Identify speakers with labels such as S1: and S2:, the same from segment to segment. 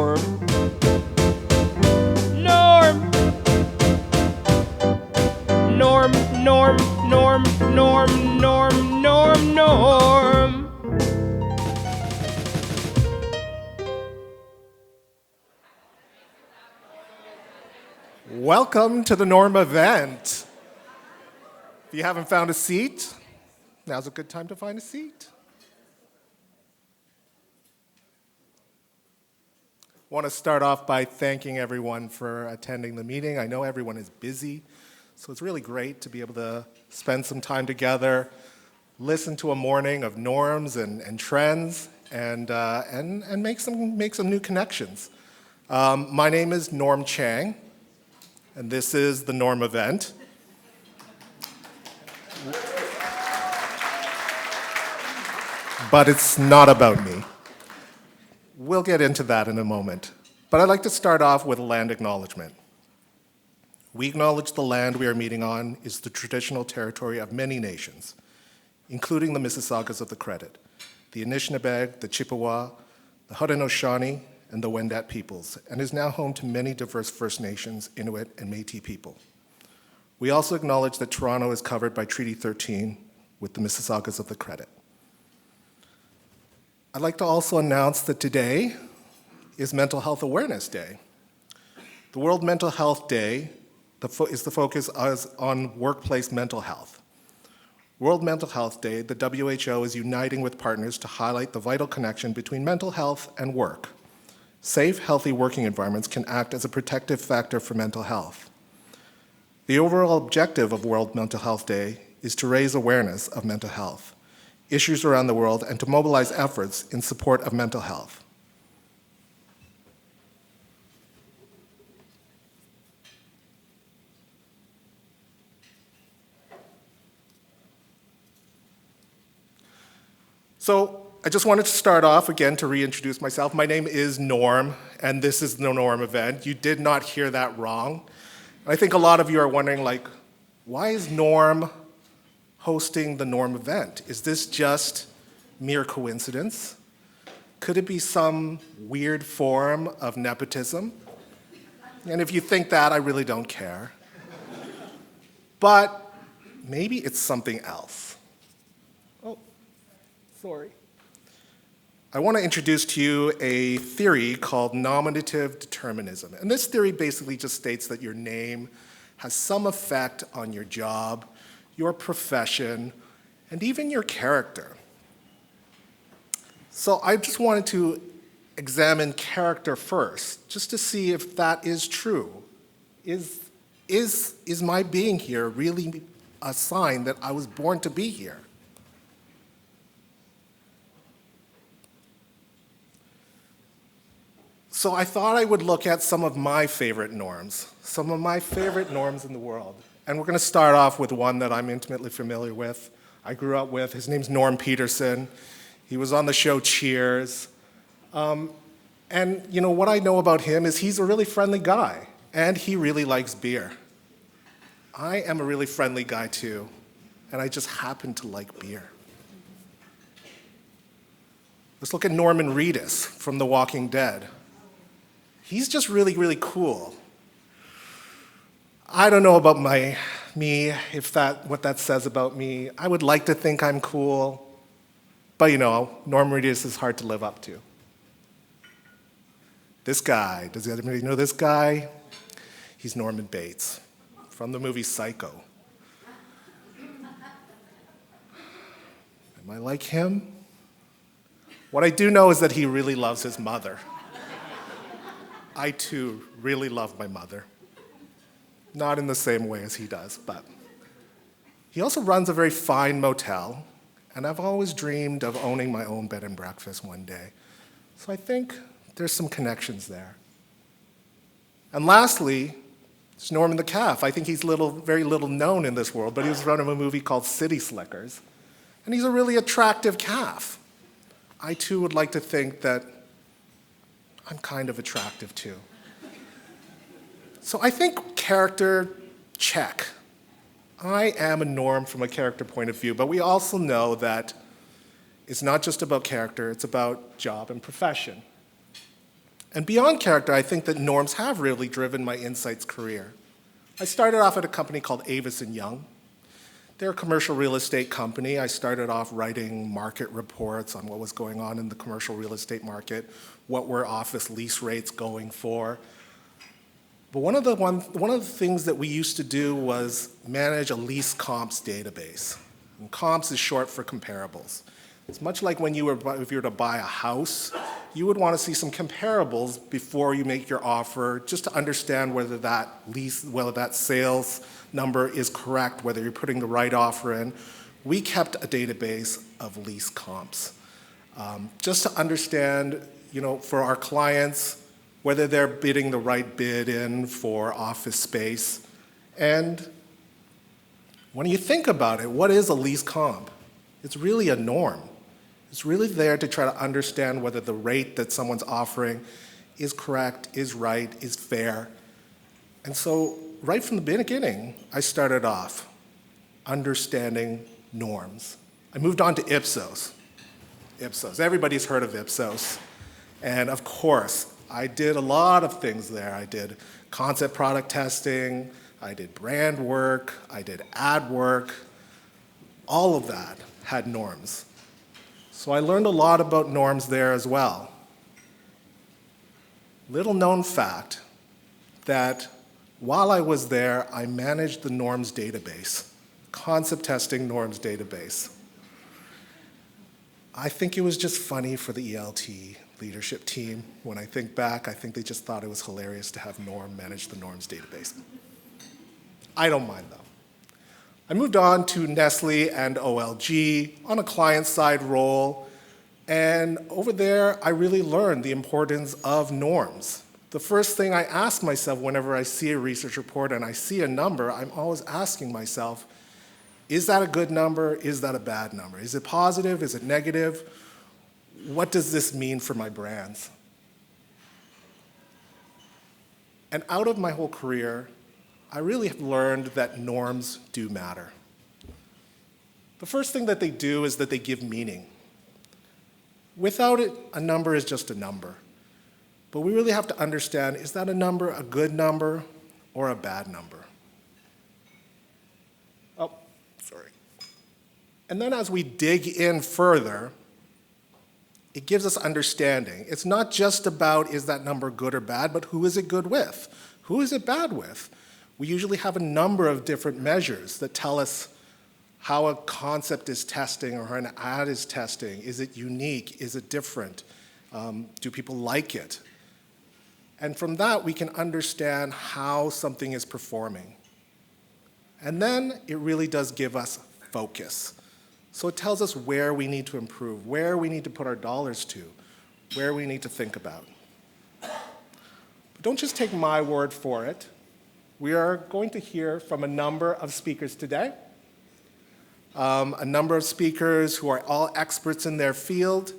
S1: norm. Norm. Norm, norm, norm, norm, norm, norm, norm.
S2: Welcome to the Norm event. If you haven't found a seat, now's a good time to find a seat. I want to start off by thanking everyone for attending the meeting. I know everyone is busy, so it's really great to be able to spend some time together, listen to a morning of norms and trends, and make some new connections. My name is Norm Chang, and this is the Norm event. But it's not about me. We'll get into that in a moment. But I'd like to start off with a land acknowledgement. We acknowledge the land we are meeting on is the traditional territory of many nations, including the Mississaugas of the Credit, the Anishinaabe, the Chippewa, the Haudenosaunee, and the Wendat peoples, and is now home to many diverse First Nations, Inuit, and Métis people. We also acknowledge that Toronto is covered by Treaty 13 with the Mississaugas of the Credit. I'd like to also announce that today is Mental Health Awareness Day. The World Mental Health Day is the focus on workplace mental health. World Mental Health Day, the WHO is uniting with partners to highlight the vital connection between mental health and work. Safe, healthy working environments can act as a protective factor for mental health. The overall objective of World Mental Health Day is to raise awareness of mental health issues around the world and to mobilize efforts in support of mental health. So I just wanted to start off again to reintroduce myself. My name is Norm, and this is the Norm event. You did not hear that wrong. I think a lot of you are wondering, like, why is Norm hosting the Norm event? Is this just mere coincidence? Could it be some weird form of nepotism? And if you think that, I really don't care. But maybe it's something else. Oh, sorry. I want to introduce to you a theory called nominative determinism. And this theory basically just states that your name has some effect on your job, your profession, and even your character. So I just wanted to examine character first, just to see if that is true. Is my being here really a sign that I was born to be here? So I thought I would look at some of my favorite norms in the world. And we're going to start off with one that I'm intimately familiar with. I grew up with. His name's Norm Peterson. He was on the show Cheers. And you know what I know about him is he's a really friendly guy, and he really likes beer. I am a really friendly guy too, and I just happen to like beer. Let's look at Norman Reedus from The Walking Dead. He's just really, really cool. I don't know about me, what that says about me. I would like to think I'm cool, but you know, Norman Reedus is hard to live up to. This guy, does anybody know this guy? He's Norman Bates from the movie Psycho. Am I like him? What I do know is that he really loves his mother. I too really love my mother. Not in the same way as he does, but he also runs a very fine motel, and I've always dreamed of owning my own bed and breakfast one day. So I think there's some connections there. And lastly, there's Norman the Calf. I think he's very little known in this world, but he was running a movie called City Slickers, and he's a really attractive calf. I too would like to think that I'm kind of attractive too. So I think character, check. I am a norm from a character point of view, but we also know that it's not just about character, it's about job and profession. And beyond character, I think that norms have really driven my insights career. I started off at a company called Avis & Young. They're a commercial real estate company. I started off writing market reports on what was going on in the commercial real estate market, what were office lease rates going for. But one of the things that we used to do was manage a lease comps database. And comps is short for comparables. It's much like if you were to buy a house, you would want to see some comparables before you make your offer, just to understand whether that sales number is correct, whether you're putting the right offer in. We kept a database of lease comps, just to understand, for our clients, whether they're bidding the right bid in for office space. And when you think about it, what is a lease comp? It's really a norm. It's really there to try to understand whether the rate that someone's offering is correct, is right, is fair. And so right from the beginning, I started off understanding norms. I moved on to Ipsos. Ipsos, everybody's heard of Ipsos. And of course, I did a lot of things there. I did concept product testing, I did brand work, I did ad work. All of that had norms. So I learned a lot about norms there as well. Little known fact that while I was there, I managed the norms database, concept testing norms database. I think it was just funny for the ELT leadership team. When I think back, I think they just thought it was hilarious to have Norm manage the norms database. I don't mind though. I moved on to Nestle and OLG on a client-side role, and over there, I really learned the importance of norms. The first thing I ask myself whenever I see a research report and I see a number, I'm always asking myself, is that a good number? Is that a bad number? Is it positive? Is it negative? What does this mean for my brands? And out of my whole career, I really have learned that norms do matter. The first thing that they do is that they give meaning. Without it, a number is just a number. But we really have to understand, is that a number a good number or a bad number? Oh, sorry. And then as we dig in further, it gives us understanding. It's not just about, is that number good or bad, but who is it good with? Who is it bad with? We usually have a number of different measures that tell us how a concept is testing or how an ad is testing. Is it unique? Is it different? Do people like it? And from that, we can understand how something is performing. And then it really does give us focus. So it tells us where we need to improve, where we need to put our dollars to, where we need to think about. But don't just take my word for it. We are going to hear from a number of speakers today. A number of speakers who are all experts in their field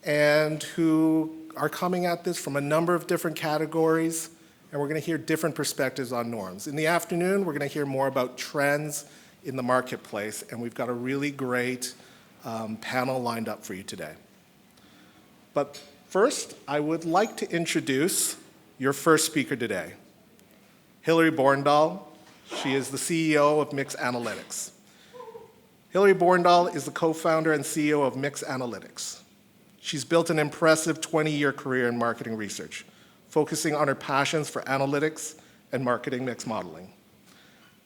S2: and who are coming at this from a number of different categories, and we're going to hear different perspectives on norms. In the afternoon, we're going to hear more about trends in the marketplace, and we've got a really great panel lined up for you today. But first, I would like to introduce your first speaker today, Hilary Borndahl. She is the CEO of Miix Analytics. Hilary Borndahl is the co-founder and CEO of Miix Analytics. She's built an impressive 20-year career in marketing research, focusing on her passions for analytics and marketing mix modeling.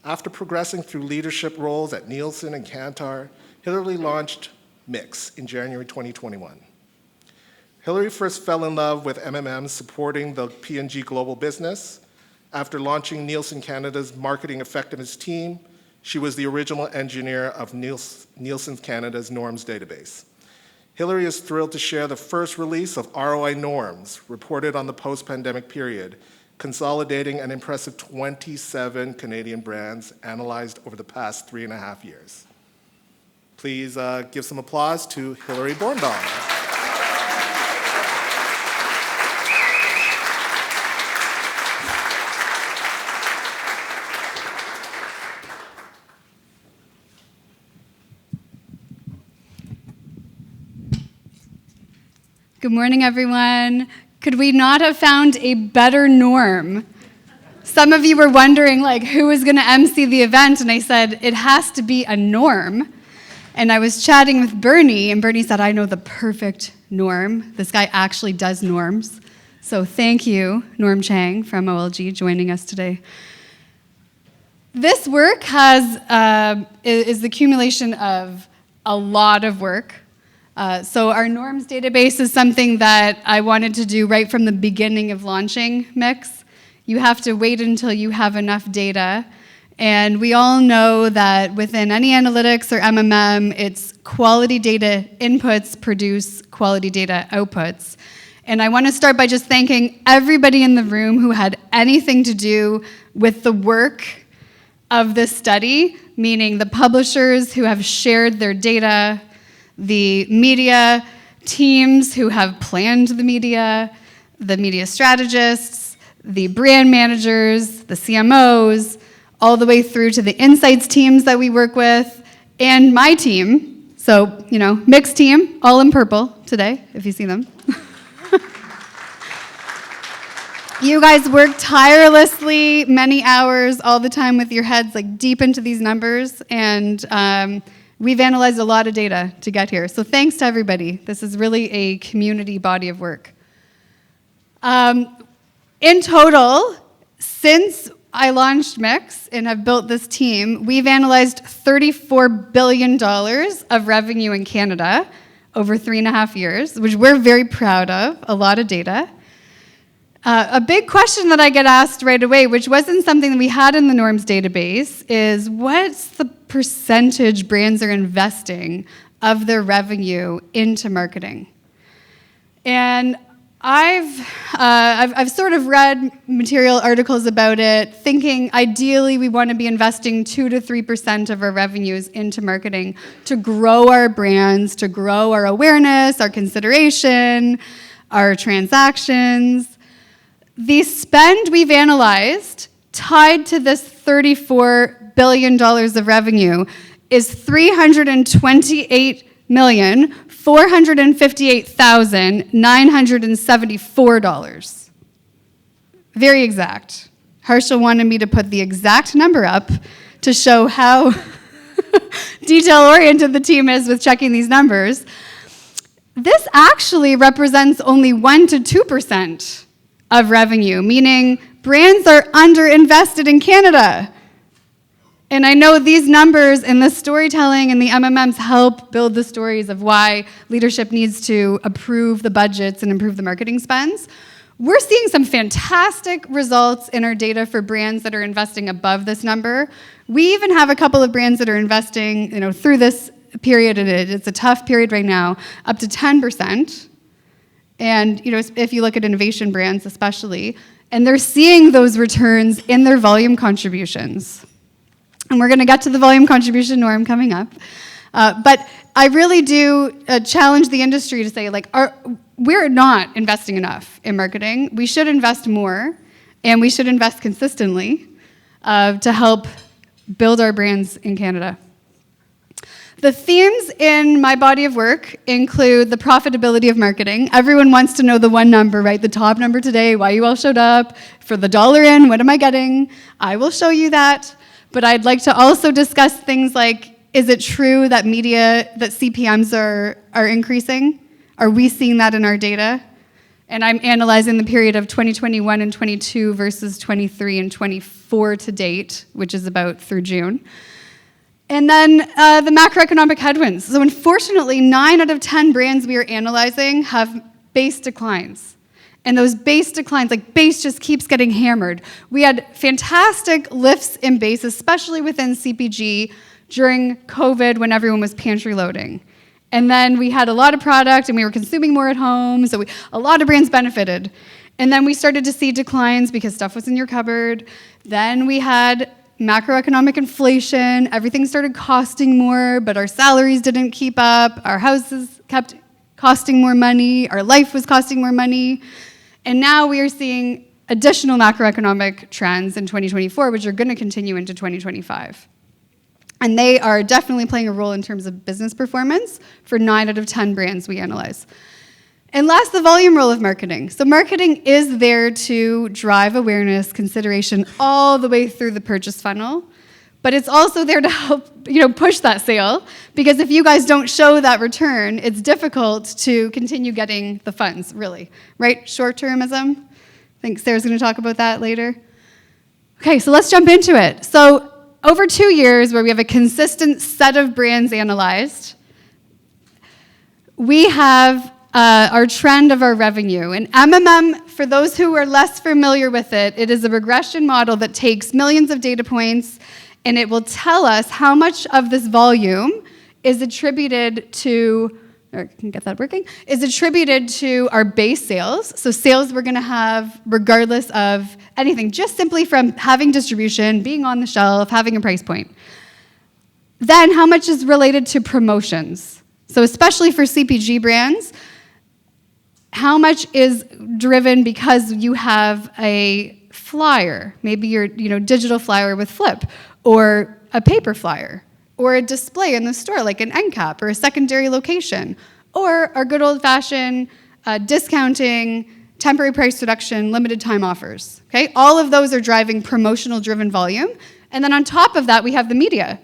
S2: After progressing through leadership roles at Nielsen and Kantar, Hilary launched Miix in January 2021. Hilary first fell in love with MMM supporting the P&G global business. After launching Nielsen Canada's marketing effectiveness team, she was the original engineer of Nielsen Canada's norms database. Hilary is thrilled to share the first release of ROI norms reported on the post-pandemic period, consolidating an impressive 27 Canadian brands analyzed over the past 3.5 years. Please give some applause to Hilary Borndahl.
S3: Good morning, everyone. Could we not have found a better norm? Some of you were wondering, like, who was going to MC the event, and I said, it has to be a norm. And I was chatting with Bernie, and Bernie said, I know the perfect norm. This guy actually does norms. So thank you, Norm Chang from OLG, joining us today. This work is the accumulation of a lot of work. So our norms database is something that I wanted to do right from the beginning of launching Miix. You have to wait until you have enough data. And we all know that within any analytics or MMM, it's quality data inputs produce quality data outputs. And I want to start by just thanking everybody in the room who had anything to do with the work of this study, meaning the publishers who have shared their data, the media teams who have planned the media strategists, the brand managers, the CMOs, all the way through to the insights teams that we work with, and my team. So, Miix team, all in purple today, if you see them. You guys work tirelessly, many hours, all the time with your heads like deep into these numbers, and we've analyzed a lot of data to get here. So thanks to everybody. This is really a community body of work. In total, since I launched Miix and have built this team, we've analyzed $34 billion of revenue in Canada over 3.5 years, which we're very proud of, a lot of data. A big question that I get asked right away, which wasn't something that we had in the norms database, is what's the percentage brands are investing of their revenue into marketing? And I've sort of read material articles about it, thinking ideally we want to be investing 2 to 3% of our revenues into marketing to grow our brands, to grow our awareness, our consideration, our transactions. The spend we've analyzed tied to this $34 billion of revenue is $328,458,974. Very exact. Harshal wanted me to put the exact number up to show how detail-oriented the team is with checking these numbers. This actually represents only 1 to 2% of revenue, meaning brands are underinvested in Canada. And I know these numbers and the storytelling and the MMMs help build the stories of why leadership needs to approve the budgets and improve the marketing spends. We're seeing some fantastic results in our data for brands that are investing above this number. We even have a couple of brands that are investing, through this period, and it's a tough period right now, up to 10%. And if you look at innovation brands especially, and they're seeing those returns in their volume contributions. And we're going to get to the volume contribution norm coming up. But I really do challenge the industry to say, we're not investing enough in marketing. We should invest more, and we should invest consistently to help build our brands in Canada. The themes in my body of work include the profitability of marketing. Everyone wants to know the one number, right? The top number today, why you all showed up, for the dollar in, what am I getting? I will show you that. But I'd like to also discuss things like, is it true that CPMs are increasing? Are we seeing that in our data? And I'm analyzing the period of 2021 and 22 versus 23 and 24 to date, which is about through June. And then the macroeconomic headwinds. So unfortunately, 9 out of 10 brands we are analyzing have base declines. And those base declines, base just keeps getting hammered. We had fantastic lifts in base, especially within CPG during COVID when everyone was pantry loading. And then we had a lot of product and we were consuming more at home, so a lot of brands benefited. And then we started to see declines because stuff was in your cupboard. Then we had macroeconomic inflation, everything started costing more, but our salaries didn't keep up, our houses kept costing more money, our life was costing more money, and now we are seeing additional macroeconomic trends in 2024, which are going to continue into 2025. And they are definitely playing a role in terms of business performance for 9 out of 10 brands we analyze. And last, the volume role of marketing. So marketing is there to drive awareness, consideration all the way through the purchase funnel, but it's also there to help, push that sale, because if you guys don't show that return, it's difficult to continue getting the funds, really, right? Short-termism. I think Sarah's going to talk about that later. Okay, so let's jump into it. So over 2 years, where we have a consistent set of brands analyzed, we have our trend of our revenue. And MMM, for those who are less familiar with it, it is a regression model that takes millions of data points, and it will tell us how much of this volume is attributed to, or can you get that working, is attributed to our base sales. So sales we're gonna have regardless of anything, just simply from having distribution, being on the shelf, having a price point. Then how much is related to promotions? So especially for CPG brands, how much is driven because you have a flyer, maybe your digital flyer with Flip, or a paper flyer, or a display in the store like an end cap or a secondary location, or our good old-fashioned discounting, temporary price reduction, limited time offers. Okay, all of those are driving promotional-driven volume, and then on top of that we have the media.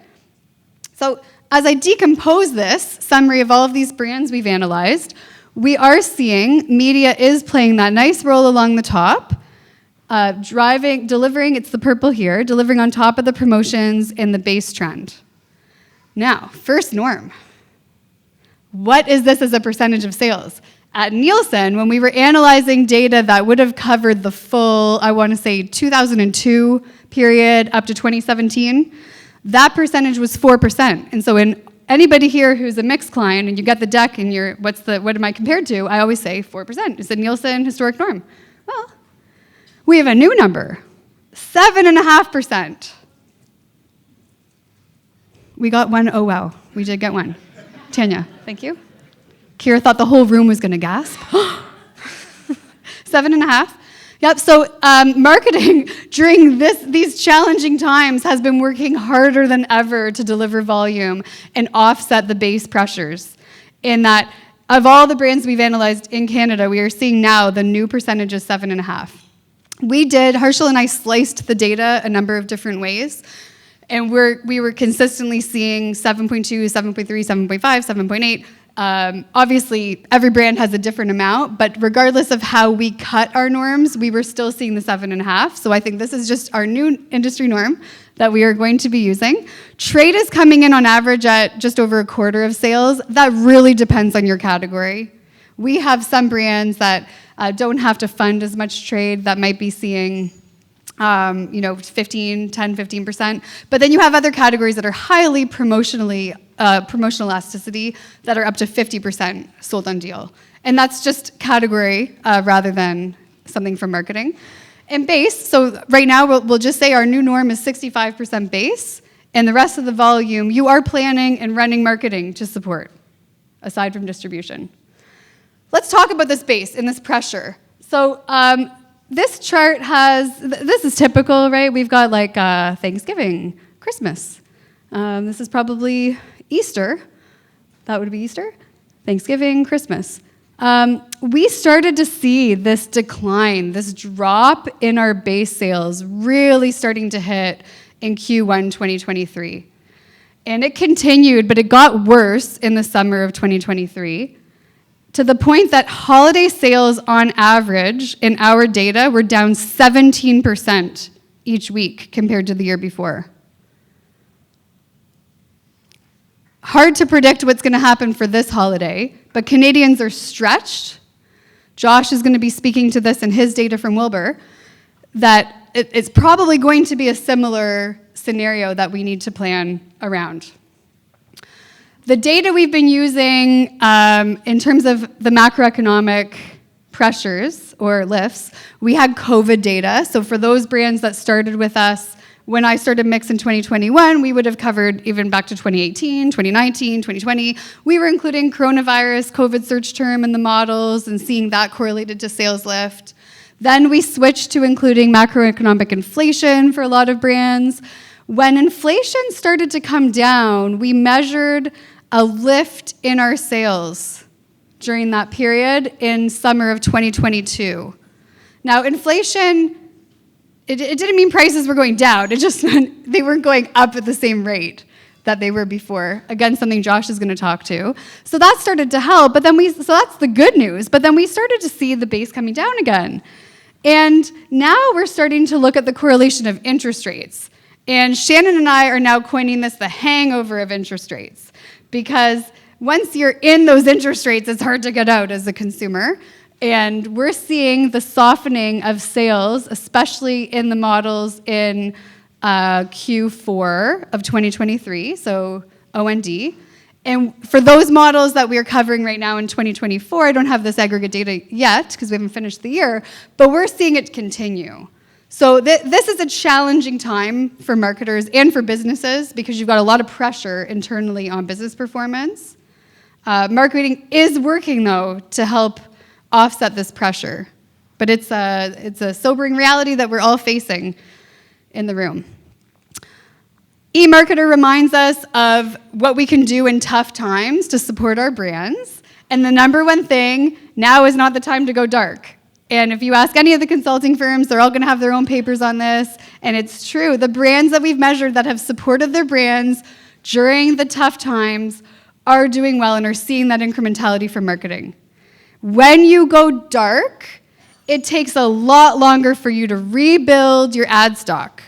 S3: So as I decompose this summary of all of these brands we've analyzed, we are seeing media is playing that nice role along the top, delivering, it's the purple here, delivering on top of the promotions in the base trend. Now, first norm. What is this as a percentage of sales? At Nielsen, when we were analyzing data that would have covered the full, I want to say 2002 period up to 2017, that percentage was 4%. And so in anybody here who's a Miix client and you get the deck and you're, what am I compared to? I always say 4%. It's a Nielsen historic norm. Well, we have a new number, 7.5%. We got one, oh wow, we did get one. Tanya, thank you. Kira thought the whole room was gonna gasp. 7.5. Yep, so marketing during these challenging times has been working harder than ever to deliver volume and offset the base pressures. In that, of all the brands we've analyzed in Canada, we are seeing now the new percentage is 7.5. Harshal and I sliced the data a number of different ways, and we were consistently seeing 7.2, 7.3, 7.5, 7.8. Obviously, every brand has a different amount, but regardless of how we cut our norms, we were still seeing the 7.5. So I think this is just our new industry norm that we are going to be using. Trade is coming in on average at just over a quarter of sales. That really depends on your category. We have some brands that don't have to fund as much trade that might be seeing 15%. But then you have other categories that are highly promotional elasticity that are up to 50% sold on deal. And that's just category rather than something from marketing. And base, so right now we'll just say our new norm is 65% base, and the rest of the volume you are planning and running marketing to support, aside from distribution. Let's talk about this base and this pressure. So this chart this is typical, right? We've got like Thanksgiving, Christmas. This is probably Easter. That would be Easter. Thanksgiving, Christmas. We started to see this decline, this drop in our base sales really starting to hit in Q1 2023. And it continued, but it got worse in the summer of 2023. To the point that holiday sales on average in our data were down 17% each week compared to the year before. Hard to predict what's going to happen for this holiday, but Canadians are stretched. Josh is going to be speaking to this in his data from Wilbur, that it's probably going to be a similar scenario that we need to plan around. The data we've been using in terms of the macroeconomic pressures or lifts, we had COVID data. So for those brands that started with us, when I started Miix in 2021, we would have covered even back to 2018, 2019, 2020. We were including coronavirus, COVID search term in the models and seeing that correlated to sales lift. Then we switched to including macroeconomic inflation for a lot of brands. When inflation started to come down, we measured a lift in our sales during that period in summer of 2022. Now, inflation, it didn't mean prices were going down. It just meant they weren't going up at the same rate that they were before. Again, something Josh is going to talk to. So that started to help, but then so that's the good news. But then we started to see the base coming down again. And now we're starting to look at the correlation of interest rates. And Shannon and I are now coining this the hangover of interest rates, because once you're in those interest rates, it's hard to get out as a consumer. And we're seeing the softening of sales, especially in the models in Q4 of 2023, so O&D. And for those models that we're covering right now in 2024, I don't have this aggregate data yet because we haven't finished the year, but we're seeing it continue. So this is a challenging time for marketers and for businesses because you've got a lot of pressure internally on business performance. Marketing is working, though, to help offset this pressure. But it's a sobering reality that we're all facing in the room. eMarketer reminds us of what we can do in tough times to support our brands. And the number one thing, now is not the time to go dark. And if you ask any of the consulting firms, they're all going to have their own papers on this. And it's true. The brands that we've measured that have supported their brands during the tough times are doing well and are seeing that incrementality from marketing. When you go dark, it takes a lot longer for you to rebuild your ad stock.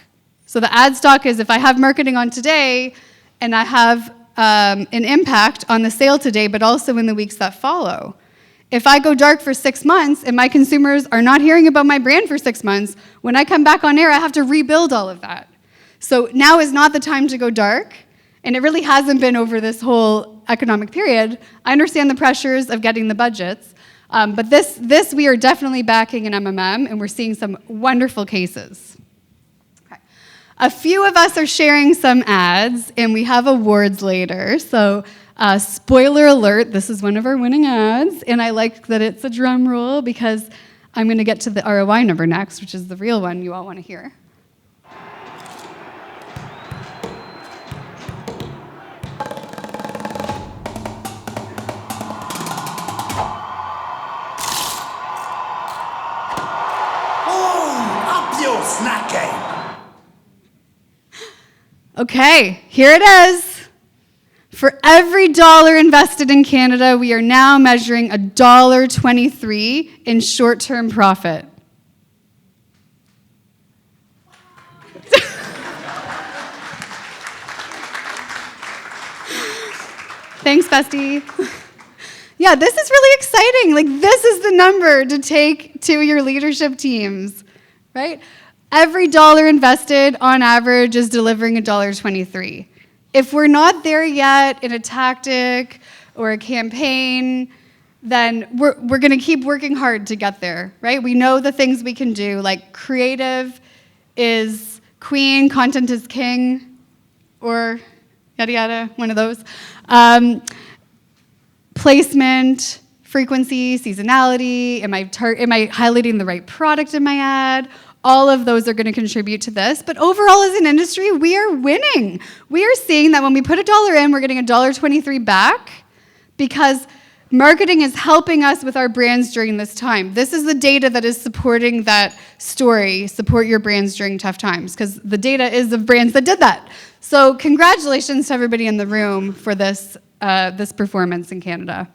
S3: So the ad stock is if I have marketing on today and I have an impact on the sale today, but also in the weeks that follow. If I go dark for 6 months and my consumers are not hearing about my brand for 6 months, when I come back on air, I have to rebuild all of that. So now is not the time to go dark, and it really hasn't been over this whole economic period. I understand the pressures of getting the budgets, but this we are definitely backing in MMM, and we're seeing some wonderful cases. Okay. A few of us are sharing some ads, and we have awards later. So spoiler alert, this is one of our winning ads, and I like that it's a drum roll because I'm going to get to the ROI number next, which is the real one you all want to hear.
S4: Snack game.
S3: Okay, here it is. For every dollar invested in Canada, we are now measuring $1.23 in short-term profit. Thanks, bestie. Yeah, this is really exciting. Like, this is the number to take to your leadership teams, right? Every dollar invested, on average, is delivering $1.23. If we're not there yet in a tactic or a campaign, then we're going to keep working hard to get there, right? We know the things we can do, like creative is queen, content is king, or yada yada, one of those. Placement, frequency, seasonality, am I highlighting the right product in my ad? All of those are going to contribute to this. But overall, as an industry, we are winning. We are seeing that when we put $1 in, we're getting $1.23 back because marketing is helping us with our brands during this time. This is the data that is supporting that story, support your brands during tough times, because the data is of brands that did that. So congratulations to everybody in the room for this performance in Canada.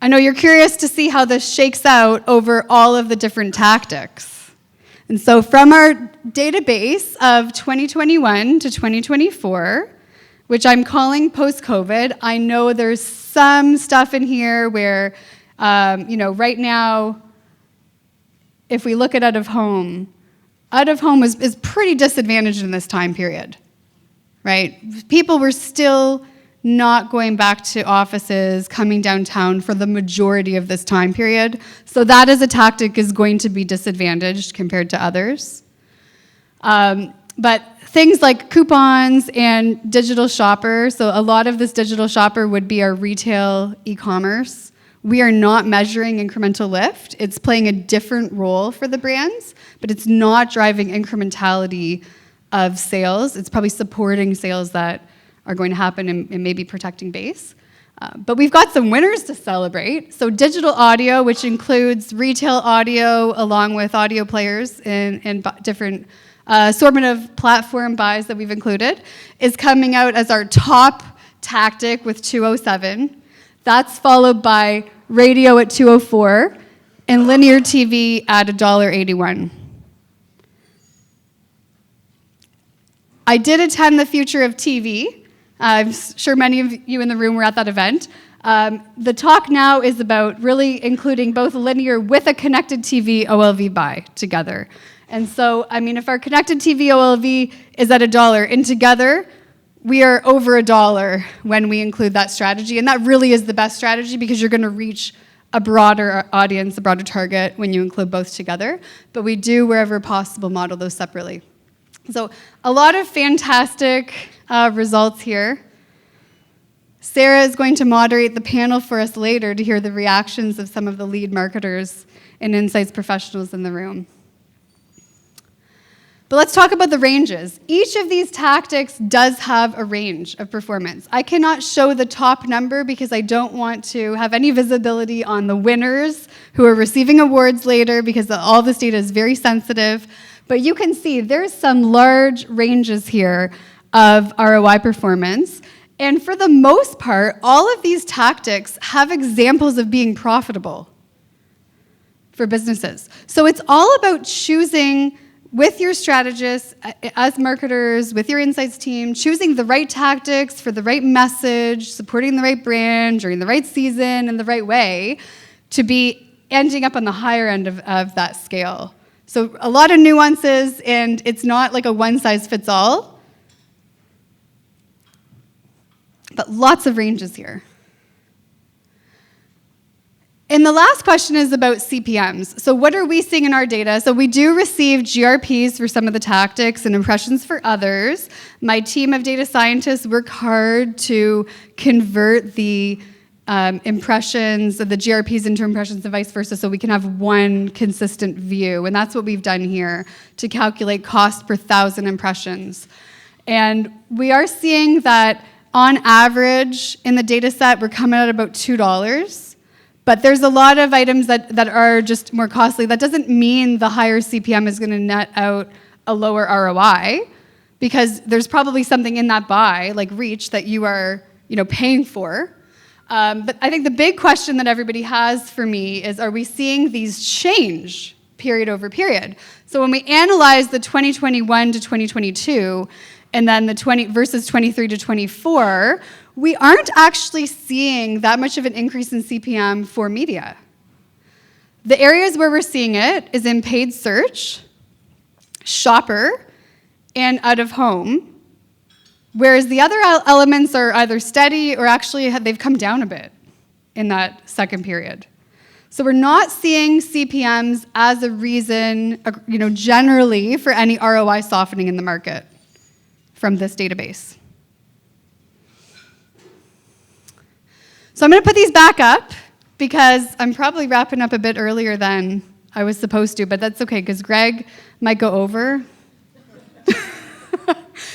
S3: I know you're curious to see how this shakes out over all of the different tactics. And so from our database of 2021 to 2024, which I'm calling post-COVID, I know there's some stuff in here where, right now, if we look at out-of-home is pretty disadvantaged in this time period, right? People were still not going back to offices, coming downtown for the majority of this time period. So that as a tactic is going to be disadvantaged compared to others. But things like coupons and digital shopper, so a lot of this digital shopper would be our retail e-commerce. We are not measuring incremental lift. It's playing a different role for the brands, but it's not driving incrementality of sales. It's probably supporting sales that are going to happen and maybe protecting base. But we've got some winners to celebrate. So digital audio, which includes retail audio along with audio players and different assortment of platform buys that we've included, is coming out as our top tactic with 207. That's followed by radio at 204 and linear TV at $1.81. I did attend the Future of TV. I'm sure many of you in the room were at that event. The talk now is about really including both linear with a connected TV OLV buy together. And so, I mean, if our connected TV OLV is at $1 and together, we are over $1 when we include that strategy. And that really is the best strategy because you're going to reach a broader audience, a broader target when you include both together. But we do, wherever possible, model those separately. So a lot of fantastic results here. Sarah is going to moderate the panel for us later to hear the reactions of some of the lead marketers and insights professionals in the room. But let's talk about the ranges. Each of these tactics does have a range of performance. I cannot show the top number because I don't want to have any visibility on the winners who are receiving awards later because all this data is very sensitive. But you can see there's some large ranges here of ROI performance. And for the most part, all of these tactics have examples of being profitable for businesses. So it's all about choosing with your strategists, as marketers, with your insights team, choosing the right tactics for the right message, supporting the right brand during the right season in the right way to be ending up on the higher end of that scale. So a lot of nuances, and it's not like a one-size-fits-all, but lots of ranges here. And the last question is about CPMs. So what are we seeing in our data? So we do receive GRPs for some of the tactics and impressions for others. My team of data scientists work hard to convert the impressions of the GRPs into impressions and vice versa so we can have one consistent view. And that's what we've done here to calculate cost per 1,000 impressions. And we are seeing that on average in the data set, we're coming at about $2. But there's a lot of items that are just more costly. That doesn't mean the higher CPM is going to net out a lower ROI, because there's probably something in that buy, like reach, that you are paying for. But I think the big question that everybody has for me is, are we seeing these change period over period? So when we analyze the 2021 to 2022, and then the versus 23 to 24, we aren't actually seeing that much of an increase in CPM for media. The areas where we're seeing it is in paid search, shopper, and out of home, whereas the other elements are either steady or actually they've come down a bit in that second period. So we're not seeing CPMs as a reason, generally for any ROI softening in the market from this database. So I'm going to put these back up because I'm probably wrapping up a bit earlier than I was supposed to, but that's okay because Greg might go over.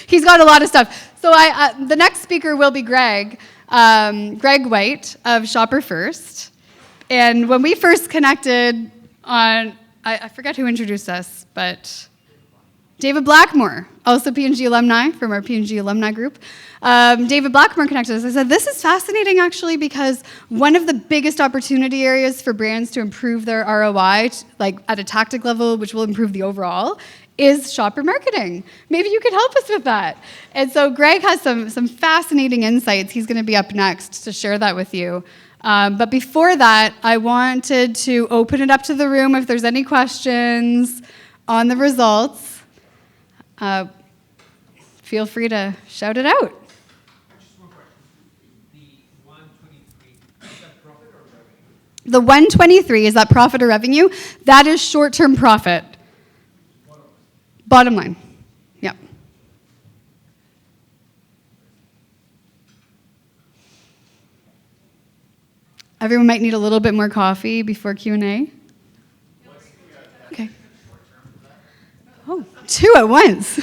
S3: He's got a lot of stuff. So the next speaker will be Greg White of Shopper1st. And when we first connected on, I forget who introduced us, but David Blackmore, also P&G alumni from our P&G alumni group. David Blackmore connected us. I said, this is fascinating actually because one of the biggest opportunity areas for brands to improve their ROI, like at a tactic level, which will improve the overall, is shopper marketing. Maybe you could help us with that. And so Greg has some fascinating insights. He's going to be up next to share that with you. But before that, I wanted to open it up to the room if there's any questions on the results. Feel free to shout it out.
S5: Just one question. The 123, is that profit or revenue?
S3: The 123, is that profit or revenue? That is short-term profit. Bottom line. Yep. Everyone might need a little bit more coffee before Q&A. Okay. Oh, two at once.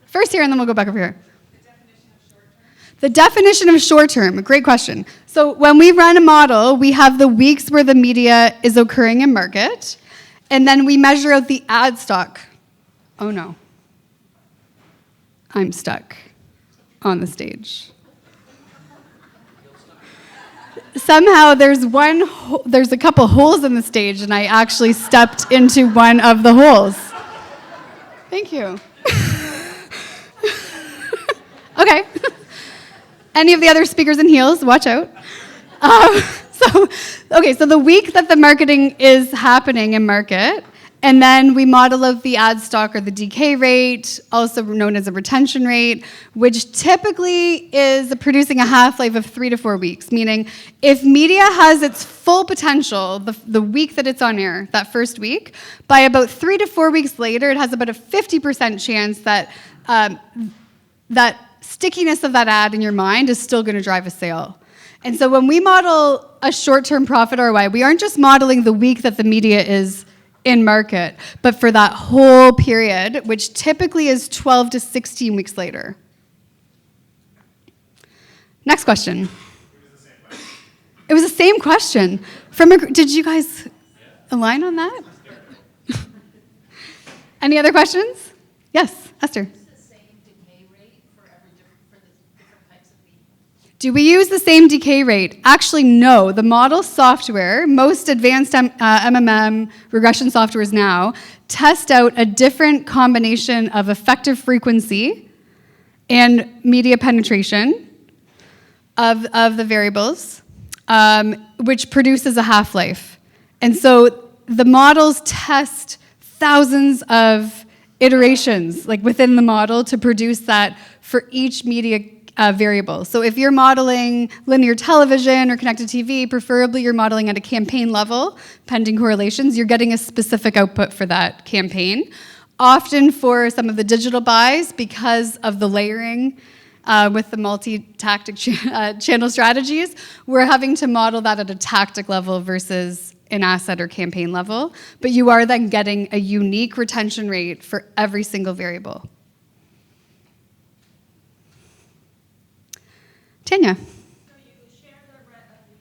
S3: First here, and then we'll go back over here. The definition of short term, great question. So when we run a model, we have the weeks where the media is occurring in market, and then we measure out the ad stock. Oh no. I'm stuck on the stage. Somehow there's a couple holes in the stage, and I actually stepped into one of the holes. Thank you. Okay. Any of the other speakers in heels, watch out. So the week that the marketing is happening in market, and then we model out the ad stock or the decay rate, also known as a retention rate, which typically is producing a half-life of 3 to 4 weeks, meaning if media has its full potential the week that it's on air, that first week, by about 3 to 4 weeks later, it has about a 50% chance that that stickiness of that ad in your mind is still going to drive a sale. And so when we model a short-term profit ROI, we aren't just modeling the week that the media is in market, but for that whole period, which typically is 12 to 16 weeks later. Next question. It was the same question. Did you guys align on that? Any other questions? Yes, Esther. Do we use the same decay rate? Actually, no. The model software, most advanced MMM regression softwares now, test out a different combination of effective frequency and media penetration of the variables, which produces a half-life. And so the models test thousands of iterations within the model to produce that for each media variable. So if you're modeling linear television or connected TV, preferably you're modeling at a campaign level, pending correlations, you're getting a specific output for that campaign. Often for some of the digital buys, because of the layering with the multi-tactic channel strategies, we're having to model that at a tactic level versus an asset or campaign level. But you are then getting a unique retention rate for every single variable. Tanya.
S6: So you share the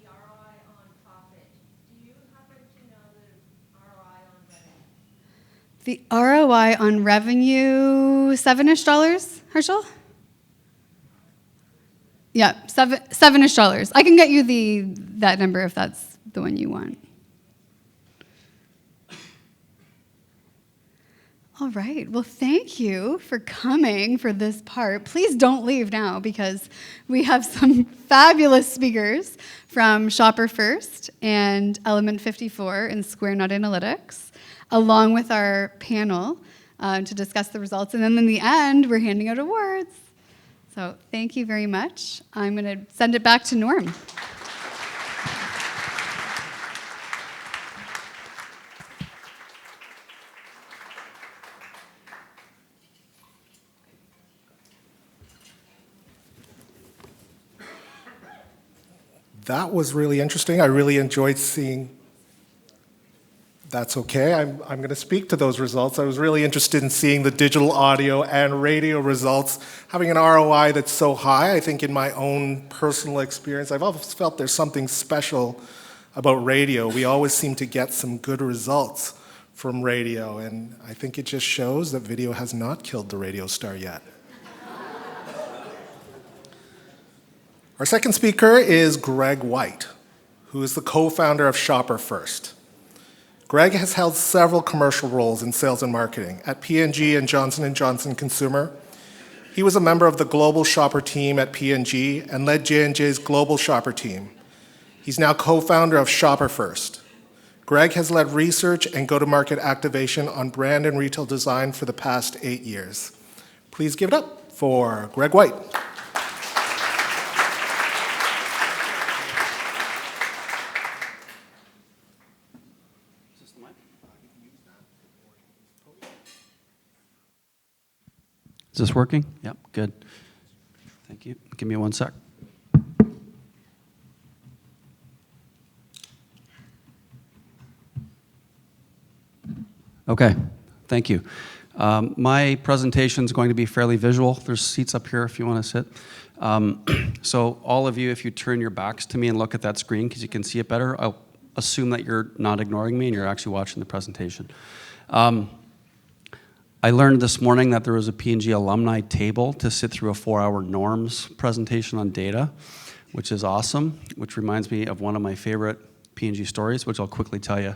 S6: ROI on profit. Do you happen to know the ROI on revenue?
S3: The ROI on revenue, $7-ish, Herschel? Yeah, $7-ish. I can get you that number if that's the one you want. All right, well, thank you for coming for this part. Please don't leave now because we have some fabulous speakers from Shopper1st and Element 54 and Squareknot Analytics, along with our panel to discuss the results. And then in the end, we're handing out awards. So thank you very much. I'm going to send it back to Norm.
S2: That was really interesting. I really enjoyed seeing. That's okay. I'm going to speak to those results. I was really interested in seeing the digital audio and radio results having an ROI that's so high. I think in my own personal experience, I've always felt there's something special about radio. We always seem to get some good results from radio, and I think it just shows that video has not killed the radio star yet. Our second speaker is Greg White, who is the co-founder of Shopper1st. Greg has held several commercial roles in sales and marketing at P&G and Johnson & Johnson Consumer. He was a member of the global shopper team at P&G and led J&J's global shopper team. He's now co-founder of Shopper1st. Greg has led research and go-to-market activation on brand and retail design for the past 8 years. Please give it up for Greg White.
S7: Is this working? Yep, good. Thank you. Give me one sec. Okay, thank you. My presentation is going to be fairly visual. There's seats up here if you want to sit. So all of you, if you turn your backs to me and look at that screen because you can see it better, I'll assume that you're not ignoring me and you're actually watching the presentation. I learned this morning that there was a P&G alumni table to sit through a 4-hour norms presentation on data, which is awesome, which reminds me of one of my favorite P&G stories, which I'll quickly tell you,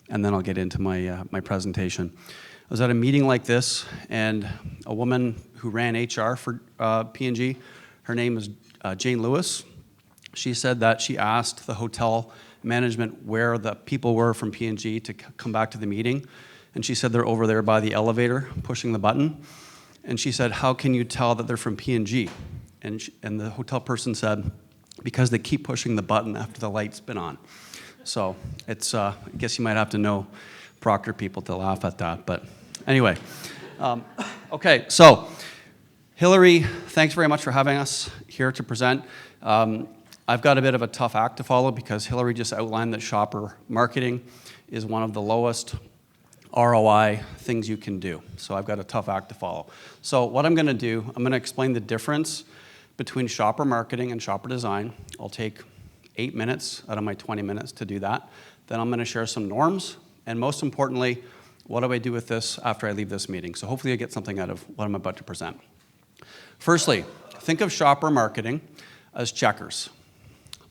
S7: and then I'll get into my presentation. I was at a meeting like this, and a woman who ran HR for P&G, her name is Jane Lewis. She said that she asked the hotel management where the people were from P&G to come back to the meeting. And she said they're over there by the elevator pushing the button. And she said, how can you tell that they're from P&G? And the hotel person said, because they keep pushing the button after the light's been on. So it's, I guess you might have to know Procter people to laugh at that. But anyway, okay, so Hillary, thanks very much for having us here to present. I've got a bit of a tough act to follow because Hillary just outlined that shopper marketing is one of the lowest ROI things you can do. So I've got a tough act to follow. So what I'm going to do, I'm going to explain the difference between shopper marketing and shopper design. I'll take 8 minutes out of my 20 minutes to do that. Then I'm going to share some norms. And most importantly, what do I do with this after I leave this meeting? So hopefully you get something out of what I'm about to present. Firstly, think of shopper marketing as checkers.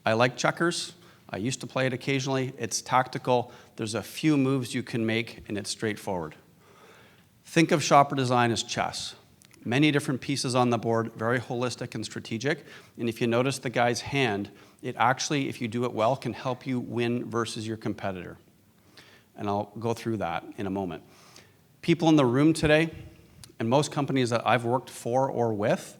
S7: I like checkers. I used to play it occasionally. It's tactical. There's a few moves you can make, and it's straightforward. Think of shopper design as chess. Many different pieces on the board, very holistic and strategic. And if you notice the guy's hand, it actually, if you do it well, can help you win versus your competitor. And I'll go through that in a moment. People in the room today, and most companies that I've worked for or with,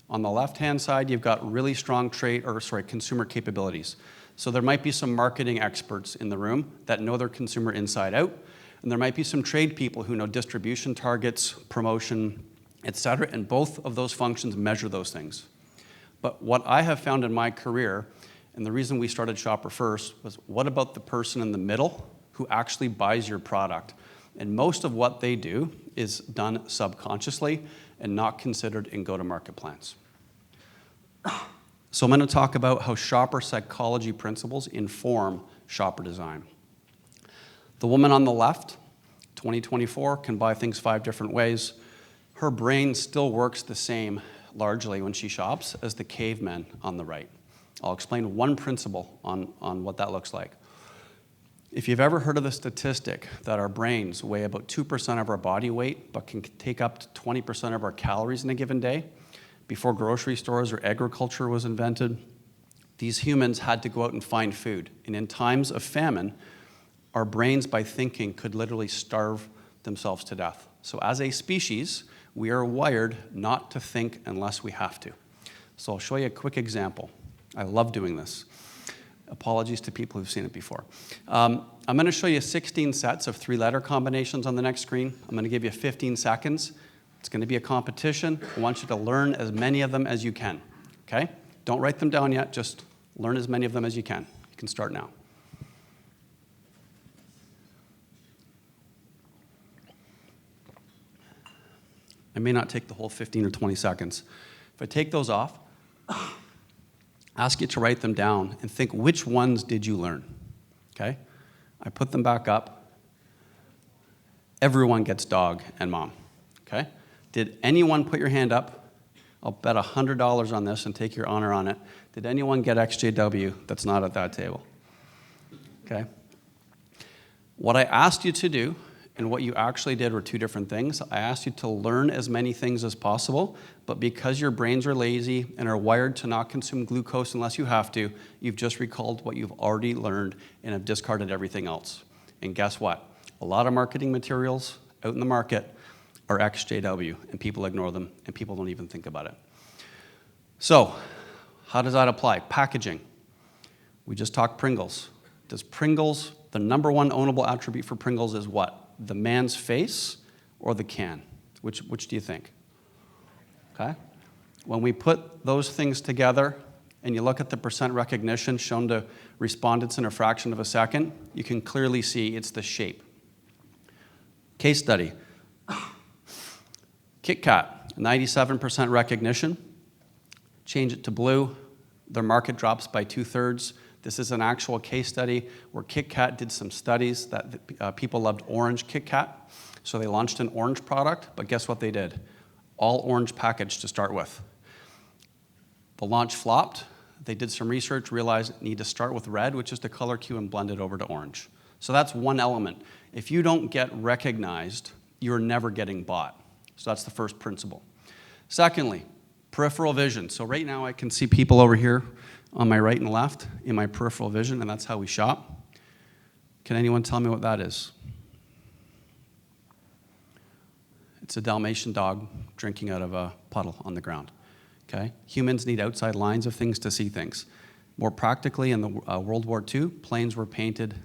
S7: on the left-hand side, you've got really strong consumer capabilities. So there might be some marketing experts in the room that know their consumer inside out, and there might be some trade people who know distribution targets, promotion, et cetera, and both of those functions measure those things. But what I have found in my career, and the reason we started Shopper1st, was what about the person in the middle who actually buys your product? And most of what they do is done subconsciously and not considered in go-to-market plans. So I'm going to talk about how shopper psychology principles inform shopper design. The woman on the left, 2024, can buy things 5 different ways. Her brain still works the same, largely, when she shops as the caveman on the right. I'll explain one principle on what that looks like. If you've ever heard of the statistic that our brains weigh about 2% of our body weight, but can take up to 20% of our calories in a given day, before grocery stores or agriculture was invented, these humans had to go out and find food. And in times of famine, our brains, by thinking, could literally starve themselves to death. So as a species, we are wired not to think unless we have to. So I'll show you a quick example. I love doing this. Apologies to people who've seen it before. I'm going to show you 16 sets of 3-letter combinations on the next screen. I'm going to give you 15 seconds. It's going to be a competition. I want you to learn as many of them as you can, okay? Don't write them down yet. Just learn as many of them as you can. You can start now. I may not take the whole 15 or 20 seconds. If I take those off, ask you to write them down and think, which ones did you learn, okay? I put them back up. Everyone gets dog and mom, okay? Did anyone put your hand up? I'll bet $100 on this and take your honor on it. Did anyone get XJW that's not at that table? Okay. What I asked you to do and what you actually did were 2 different things. I asked you to learn as many things as possible, but because your brains are lazy and are wired to not consume glucose unless you have to, you've just recalled what you've already learned and have discarded everything else. And guess what? A lot of marketing materials out in the market are XJW, and people ignore them, and people don't even think about it. So, how does that apply? Packaging. We just talked Pringles. Does Pringles, the number one ownable attribute for Pringles is what? The man's face or the can? Which do you think? Okay? When we put those things together and you look at the percent recognition shown to respondents in a fraction of a second, you can clearly see it's the shape. Case study. Kit Kat, 97% recognition. Change it to blue, their market drops by 2/3. This is an actual case study where Kit Kat did some studies that people loved orange Kit Kat. So they launched an orange product, but guess what they did? All orange package to start with. The launch flopped. They did some research, realized need to start with red, which is the color cue, and blend it over to orange. So that's one element. If you don't get recognized, you're never getting bought. So that's the first principle. Secondly, peripheral vision. So right now I can see people over here on my right and left in my peripheral vision, and that's how we shop. Can anyone tell me what that is? It's a Dalmatian dog drinking out of a puddle on the ground. Okay? Humans need outside lines of things to see things. More practically, in the World War II, planes were painted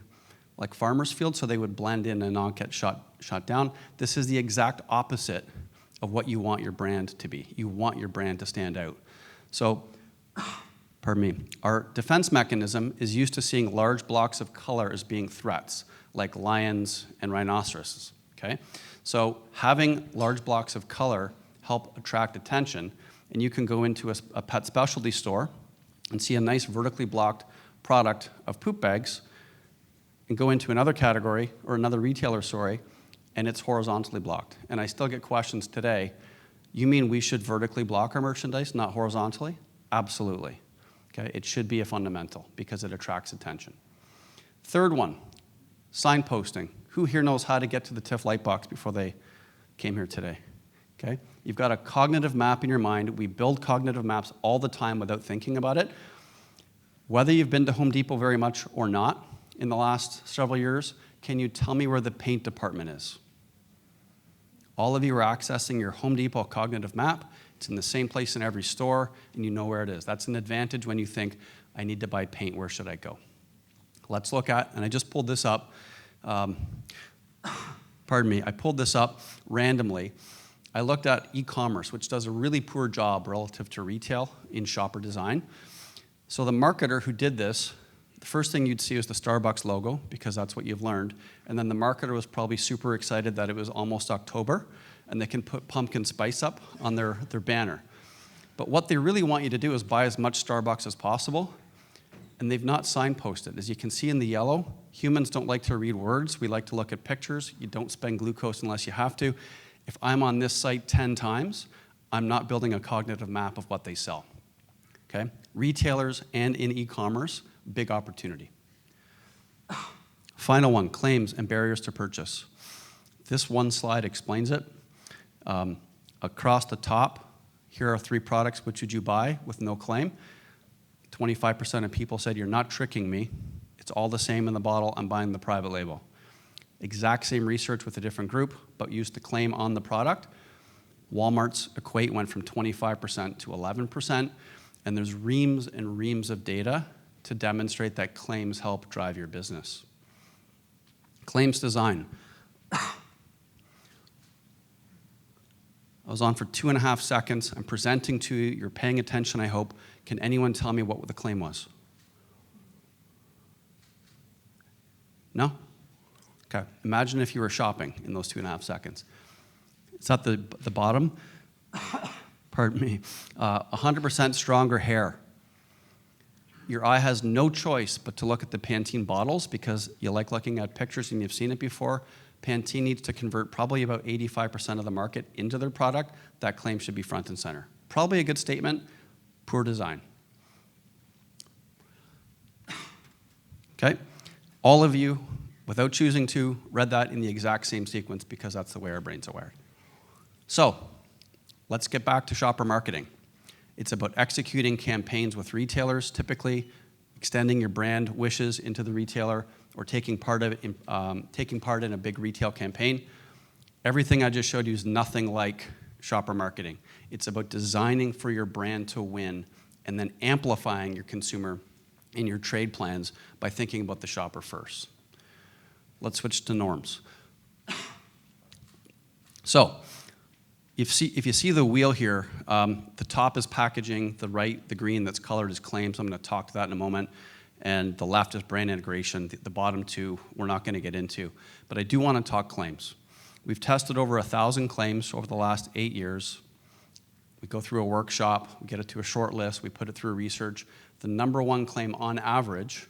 S7: like farmers' fields so they would blend in and not get shot down. This is the exact opposite of what you want your brand to be. You want your brand to stand out. So, pardon me, our defense mechanism is used to seeing large blocks of color as being threats, like lions and rhinoceroses, okay? So having large blocks of color help attract attention, and you can go into a pet specialty store and see a nice vertically blocked product of poop bags, and go into another category, or another retailer, sorry, and it's horizontally blocked. And I still get questions today, you mean we should vertically block our merchandise, not horizontally? Absolutely. Okay, it should be a fundamental because it attracts attention. Third one, signposting. Who here knows how to get to the TIFF Lightbox before they came here today? Okay, you've got a cognitive map in your mind. We build cognitive maps all the time without thinking about it. Whether you've been to Home Depot very much or not in the last several years, can you tell me where the paint department is? All of you are accessing your Home Depot cognitive map. It's in the same place in every store, and you know where it is. That's an advantage when you think, I need to buy paint, where should I go? Let's look at, and I just pulled this up, pardon me, I pulled this up randomly. I looked at e-commerce, which does a really poor job relative to retail in shopper design. So the marketer who did this, the first thing you'd see is the Starbucks logo, because that's what you've learned. And then the marketer was probably super excited that it was almost October, and they can put pumpkin spice up on their banner. But what they really want you to do is buy as much Starbucks as possible, and they've not signposted. As you can see in the yellow, humans don't like to read words. We like to look at pictures. You don't spend glucose unless you have to. If I'm on this site 10 times, I'm not building a cognitive map of what they sell. Okay? Retailers and in e-commerce, big opportunity. Final one, claims and barriers to purchase. This one slide explains it. Across the top, here are 3 products, which would you buy with no claim? 25% of people said, you're not tricking me. It's all the same in the bottle, I'm buying the private label. Exact same research with a different group, but used the claim on the product. Walmart's equate went from 25% to 11%, and there's reams and reams of data to demonstrate that claims help drive your business. Claims design. I was on for 2.5 seconds. I'm presenting to you. You're paying attention, I hope. Can anyone tell me what the claim was? No? Okay. Imagine if you were shopping in those 2.5 seconds. It's at the bottom. Pardon me. 100% stronger hair. Your eye has no choice but to look at the Pantene bottles because you like looking at pictures and you've seen it before. Pantene needs to convert probably about 85% of the market into their product. That claim should be front and center. Probably a good statement, poor design. Okay? All of you, without choosing to, read that in the exact same sequence because that's the way our brains are wired. So, let's get back to shopper marketing. It's about executing campaigns with retailers, typically extending your brand wishes into the retailer or taking part in a big retail campaign. Everything I just showed you is nothing like shopper marketing. It's about designing for your brand to win and then amplifying your consumer in your trade plans by thinking about the shopper first. Let's switch to norms. So, if you see the wheel here, the top is packaging, the right, the green that's colored is claims. I'm going to talk to that in a moment. And the left is brand integration. The bottom two we're not going to get into. But I do want to talk claims. We've tested over 1,000 claims over the last 8 years. We go through a workshop, we get it to a short list, we put it through research. The number one claim on average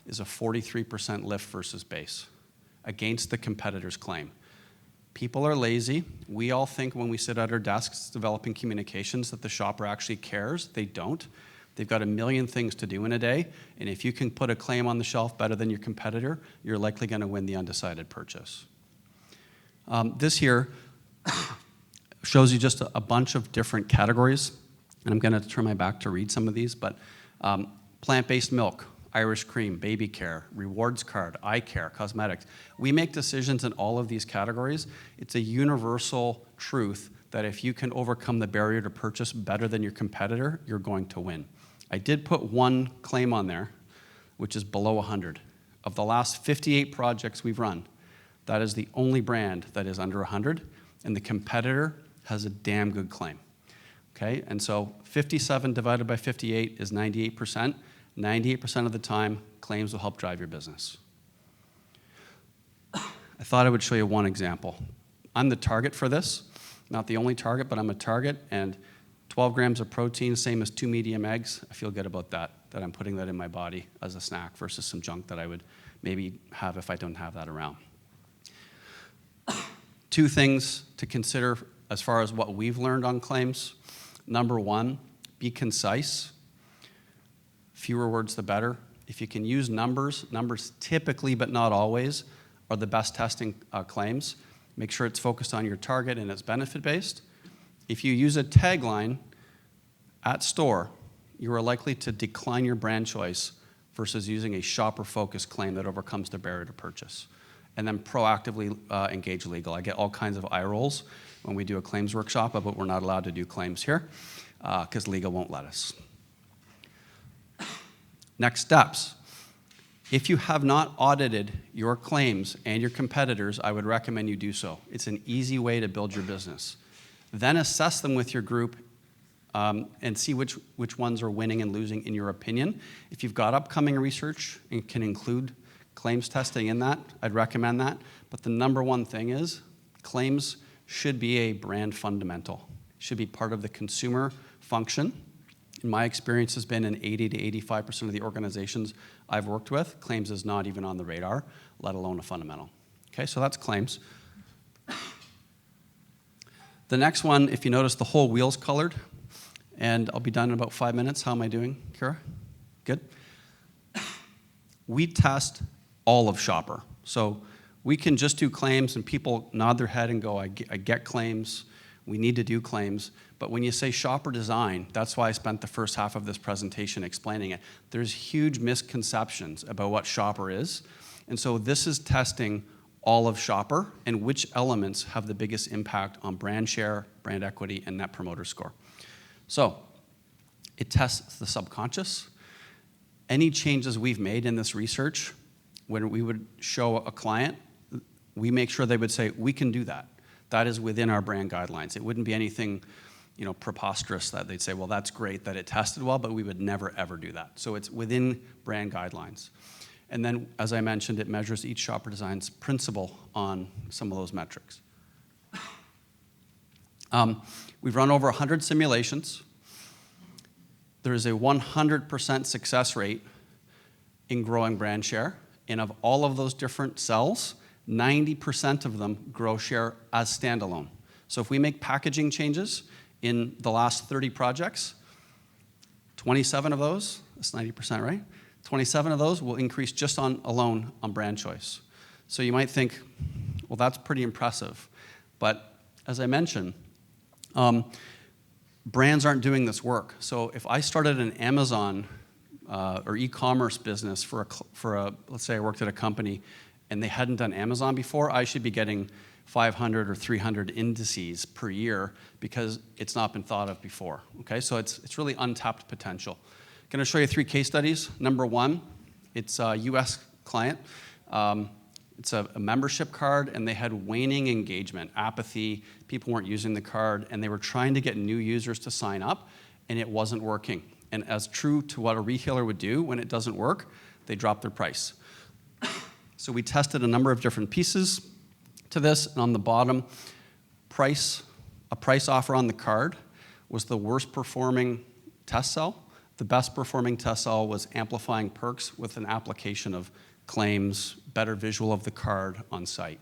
S7: is a 43% lift versus base against the competitor's claim. People are lazy. We all think when we sit at our desks developing communications that the shopper actually cares. They don't. They've got a million things to do in a day, and if you can put a claim on the shelf better than your competitor, you're likely going to win the undecided purchase. This here shows you just a bunch of different categories, and I'm going to turn my back to read some of these, but plant-based milk, Irish cream, baby care, rewards card, eye care, cosmetics. We make decisions in all of these categories. It's a universal truth that if you can overcome the barrier to purchase better than your competitor, you're going to win. I did put one claim on there, which is below 100. Of the last 58 projects we've run, that is the only brand that is under 100, and the competitor has a damn good claim. Okay, and so 57 divided by 58 is 98%. 98% of the time, claims will help drive your business. I thought I would show you one example. I'm the target for this. Not the only target, but I'm a target, and 12 grams of protein, same as 2 medium eggs. I feel good about that I'm putting that in my body as a snack versus some junk that I would maybe have if I don't have that around. Two things to consider as far as what we've learned on claims. Number one, be concise. Fewer words, the better. If you can use numbers typically, but not always, are the best testing claims. Make sure it's focused on your target and it's benefit-based. If you use a tagline at store, you are likely to decline your brand choice versus using a shopper-focused claim that overcomes the barrier to purchase. And then proactively engage legal. I get all kinds of eye rolls when we do a claims workshop, but we're not allowed to do claims here because legal won't let us. Next steps. If you have not audited your claims and your competitors, I would recommend you do so. It's an easy way to build your business. Then assess them with your group and see which ones are winning and losing in your opinion. If you've got upcoming research and can include claims testing in that, I'd recommend that. But the number one thing is claims should be a brand fundamental. It should be part of the consumer function. In my experience has been in 80 to 85% of the organizations I've worked with, claims is not even on the radar, let alone a fundamental. Okay, so that's claims. The next one, if you notice, the whole wheel's colored, and I'll be done in about 5 minutes. How am I doing, Kira? Good? We test all of Shopper. So we can just do claims and people nod their head and go, I get claims, we need to do claims. But when you say shopper design, that's why I spent the first half of this presentation explaining it. There's huge misconceptions about what shopper is. And so this is testing all of shopper and which elements have the biggest impact on brand share, brand equity, and net promoter score. So it tests the subconscious. Any changes we've made in this research, when we would show a client, we make sure they would say, we can do that. That is within our brand guidelines. It wouldn't be anything, preposterous that they'd say, well, that's great that it tested well, but we would never, ever do that. So it's within brand guidelines. And then, as I mentioned, it measures each shopper design's principle on some of those metrics. We've run over 100 simulations. There is a 100% success rate in growing brand share. And of all of those different cells, 90% of them grow share as standalone. So if we make packaging changes in the last 30 projects, 27 of those, that's 90%, right? 27 of those will increase just alone on brand choice. So you might think, well, that's pretty impressive. But as I mentioned, brands aren't doing this work. So if I started an Amazon or e-commerce business for a, let's say I worked at a company and they hadn't done Amazon before, I should be getting 500 or 300 indices per year because it's not been thought of before. Okay, so it's really untapped potential. I'm going to show you 3 case studies. Number one, it's a US client. It's a membership card, and they had waning engagement, apathy. People weren't using the card, and they were trying to get new users to sign up, and it wasn't working. And as true to what a retailer would do when it doesn't work, they drop their price. So we tested a number of different pieces to this. And on the bottom, a price offer on the card was the worst performing test cell. The best performing test cell was amplifying perks with an application of claims, better visual of the card on site.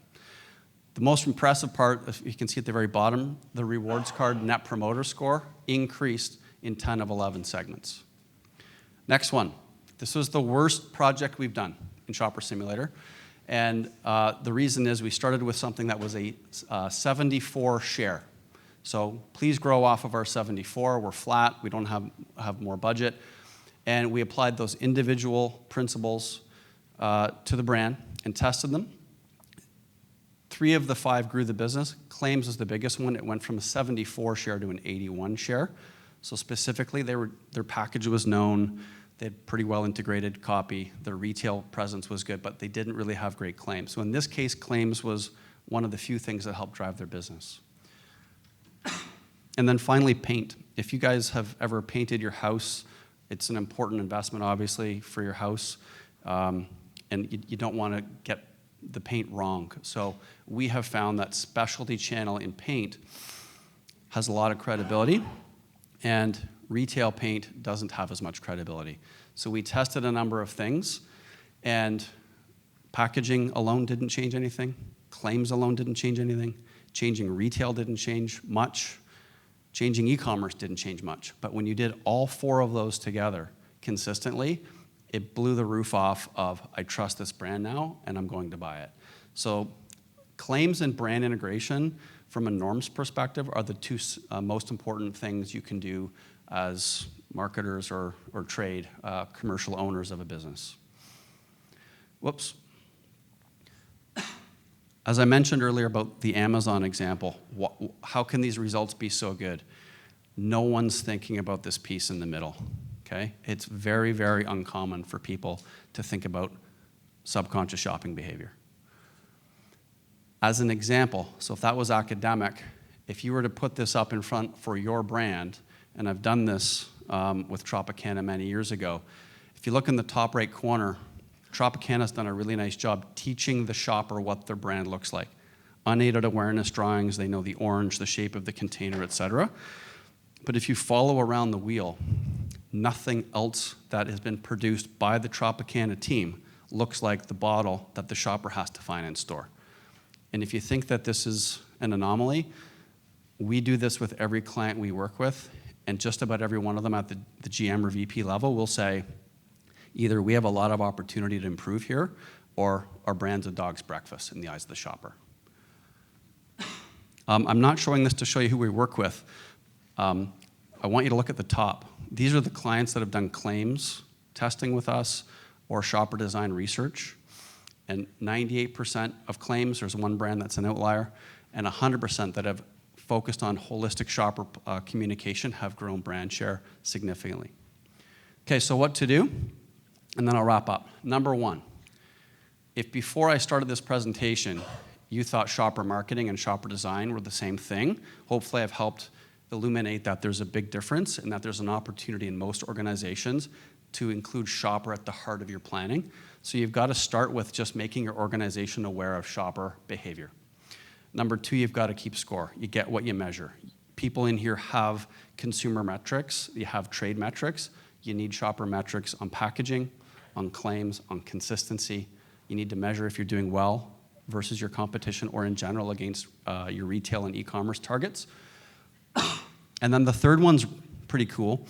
S7: The most impressive part, if you can see at the very bottom, the rewards card net promoter score increased in 10 of 11 segments. Next one. This was the worst project we've done in Shopper Simulator. And the reason is we started with something that was a 74 share. So please grow off of our 74. We're flat. We don't have more budget. And we applied those individual principles to the brand and tested them. 3 of the 5 grew the business. Claims was the biggest one. It went from a 74 share to an 81 share. So specifically, their package was known. They had pretty well integrated copy. Their retail presence was good, but they didn't really have great claims. So in this case, claims was one of the few things that helped drive their business. And then finally, paint. If you guys have ever painted your house, it's an important investment, obviously, for your house. And you don't want to get the paint wrong. So we have found that specialty channel in paint has a lot of credibility, and retail paint doesn't have as much credibility. So we tested a number of things, and packaging alone didn't change anything. Claims alone didn't change anything. Changing retail didn't change much. Changing e-commerce didn't change much. But when you did all 4 of those together consistently, it blew the roof off of, I trust this brand now, and I'm going to buy it. So claims and brand integration, from a norms perspective, are the 2 most important things you can do as marketers or trade commercial owners of a business. Whoops. As I mentioned earlier about the Amazon example, how can these results be so good? No one's thinking about this piece in the middle. Okay? It's very, very uncommon for people to think about subconscious shopping behavior. As an example, so if that was academic, if you were to put this up in front for your brand, and I've done this with Tropicana many years ago, if you look in the top right corner, Tropicana's done a really nice job teaching the shopper what their brand looks like. Unaided awareness drawings, they know the orange, the shape of the container, etc. But if you follow around the wheel, nothing else that has been produced by the Tropicana team looks like the bottle that the shopper has to find in store. And if you think that this is an anomaly, we do this with every client we work with, and just about every one of them at the GM or VP level will say, either we have a lot of opportunity to improve here, or our brand's a dog's breakfast in the eyes of the shopper. I'm not showing this to show you who we work with. I want you to look at the top. These are the clients that have done claims testing with us or shopper design research. And 98% of claims, there's one brand that's an outlier, and 100% that have focused on holistic shopper communication have grown brand share significantly. Okay, so what to do? And then I'll wrap up. Number 1, if before I started this presentation, you thought shopper marketing and shopper design were the same thing, hopefully I've helped illuminate that there's a big difference and that there's an opportunity in most organizations to include shopper at the heart of your planning. So you've got to start with just making your organization aware of shopper behavior. Number 2, you've got to keep score. You get what you measure. People in here have consumer metrics. You have trade metrics. You need shopper metrics on packaging, on claims, on consistency. You need to measure if you're doing well versus your competition or in general against your retail and e-commerce targets. And then the third one's pretty cool.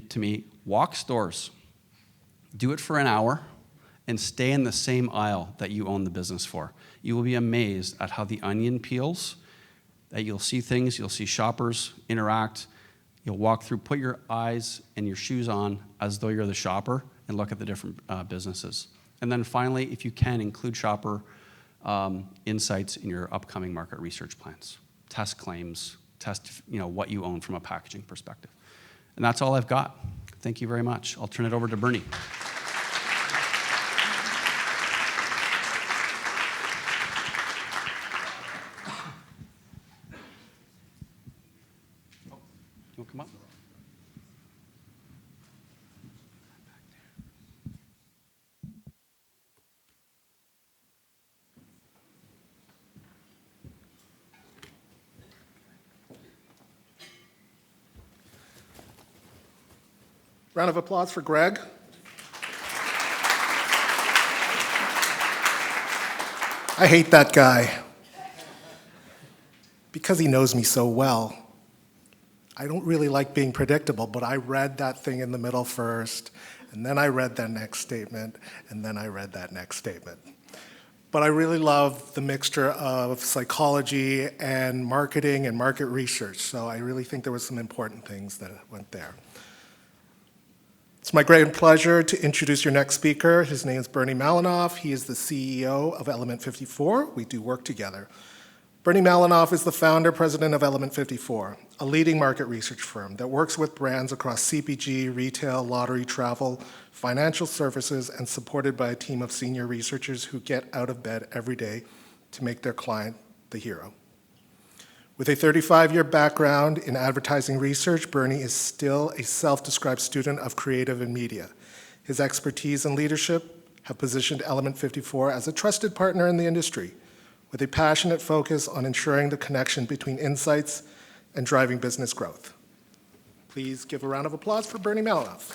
S7: To me, walk stores. Do it for an hour and stay in the same aisle that you own the business for. You will be amazed at how the onion peels, that you'll see things, you'll see shoppers interact, you'll walk through, put your eyes and your shoes on as though you're the shopper and look at the different businesses. And then finally, if you can, include shopper insights in your upcoming market research plans. Test claims, test what you own from a packaging perspective. And that's all I've got. Thank you very much. I'll turn it over to Bernie. You want to come up?
S2: Round of applause for Greg. I hate that guy because he knows me so well. I don't really like being predictable, but I read that thing in the middle first, and then I read that next statement, and then I read that next statement. But I really love the mixture of psychology and marketing and market research, so I really think there was some important things that went there. It's my great pleasure to introduce your next speaker. His name is Bernie Malinoff. He is the CEO of Element 54. We do work together. Bernie Malinoff is the founder, president of Element 54, a leading market research firm that works with brands across CPG, retail, lottery, travel, financial services, and supported by a team of senior researchers who get out of bed every day to make their client the hero. With a 35-year background in advertising research, Bernie is still a self-described student of creative and media. His expertise and leadership have positioned Element 54 as a trusted partner in the industry, with a passionate focus on ensuring the connection between insights and driving business growth. Please give a round of applause for Bernie Malinoff.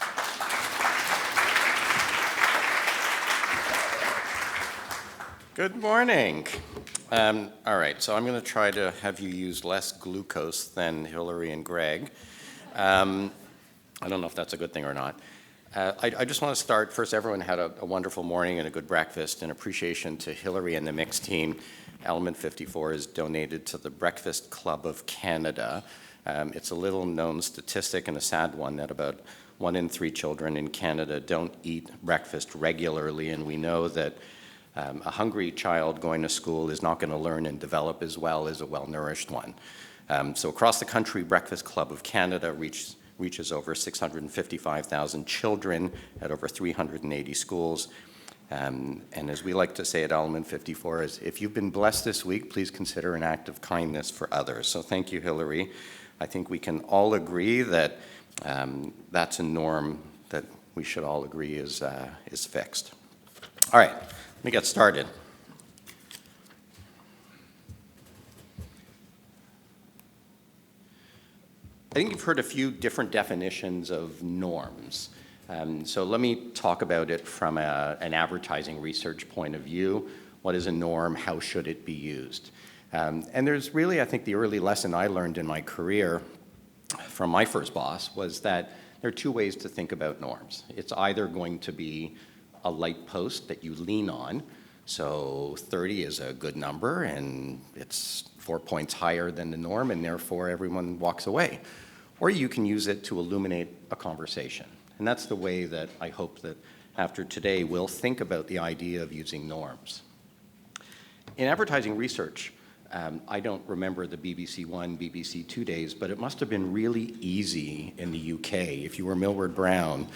S8: Good morning. All right, so I'm going to try to have you use less glucose than Hillary and Greg. I don't know if that's a good thing or not. I just want to start, first, everyone had a wonderful morning and a good breakfast, and appreciation to Hillary and the Miix team. Element 54 is donated to the Breakfast Club of Canada. It's a little known statistic and a sad one that about 1 in 3 children in Canada don't eat breakfast regularly, and we know that a hungry child going to school is not going to learn and develop as well as a well-nourished one. So across the country, Breakfast Club of Canada reaches over 655,000 children at over 380 schools. And as we like to say at Element 54, is if you've been blessed this week, please consider an act of kindness for others. So thank you, Hillary. I think we can all agree that that's a norm that we should all agree is fixed. All right. Let me get started. I think you've heard a few different definitions of norms. So let me talk about it from an advertising research point of view. What is a norm? How should it be used? And there's really, I think, the early lesson I learned in my career from my first boss was that there are 2 ways to think about norms. It's either going to be a light post that you lean on. So 30 is a good number, and it's 4 points higher than the norm, and therefore everyone walks away. Or you can use it to illuminate a conversation. And that's the way that I hope that after today we'll think about the idea of using norms. In advertising research, I don't remember the BBC One, BBC Two days, but it must have been really easy in the UK, if you were Millward Brown,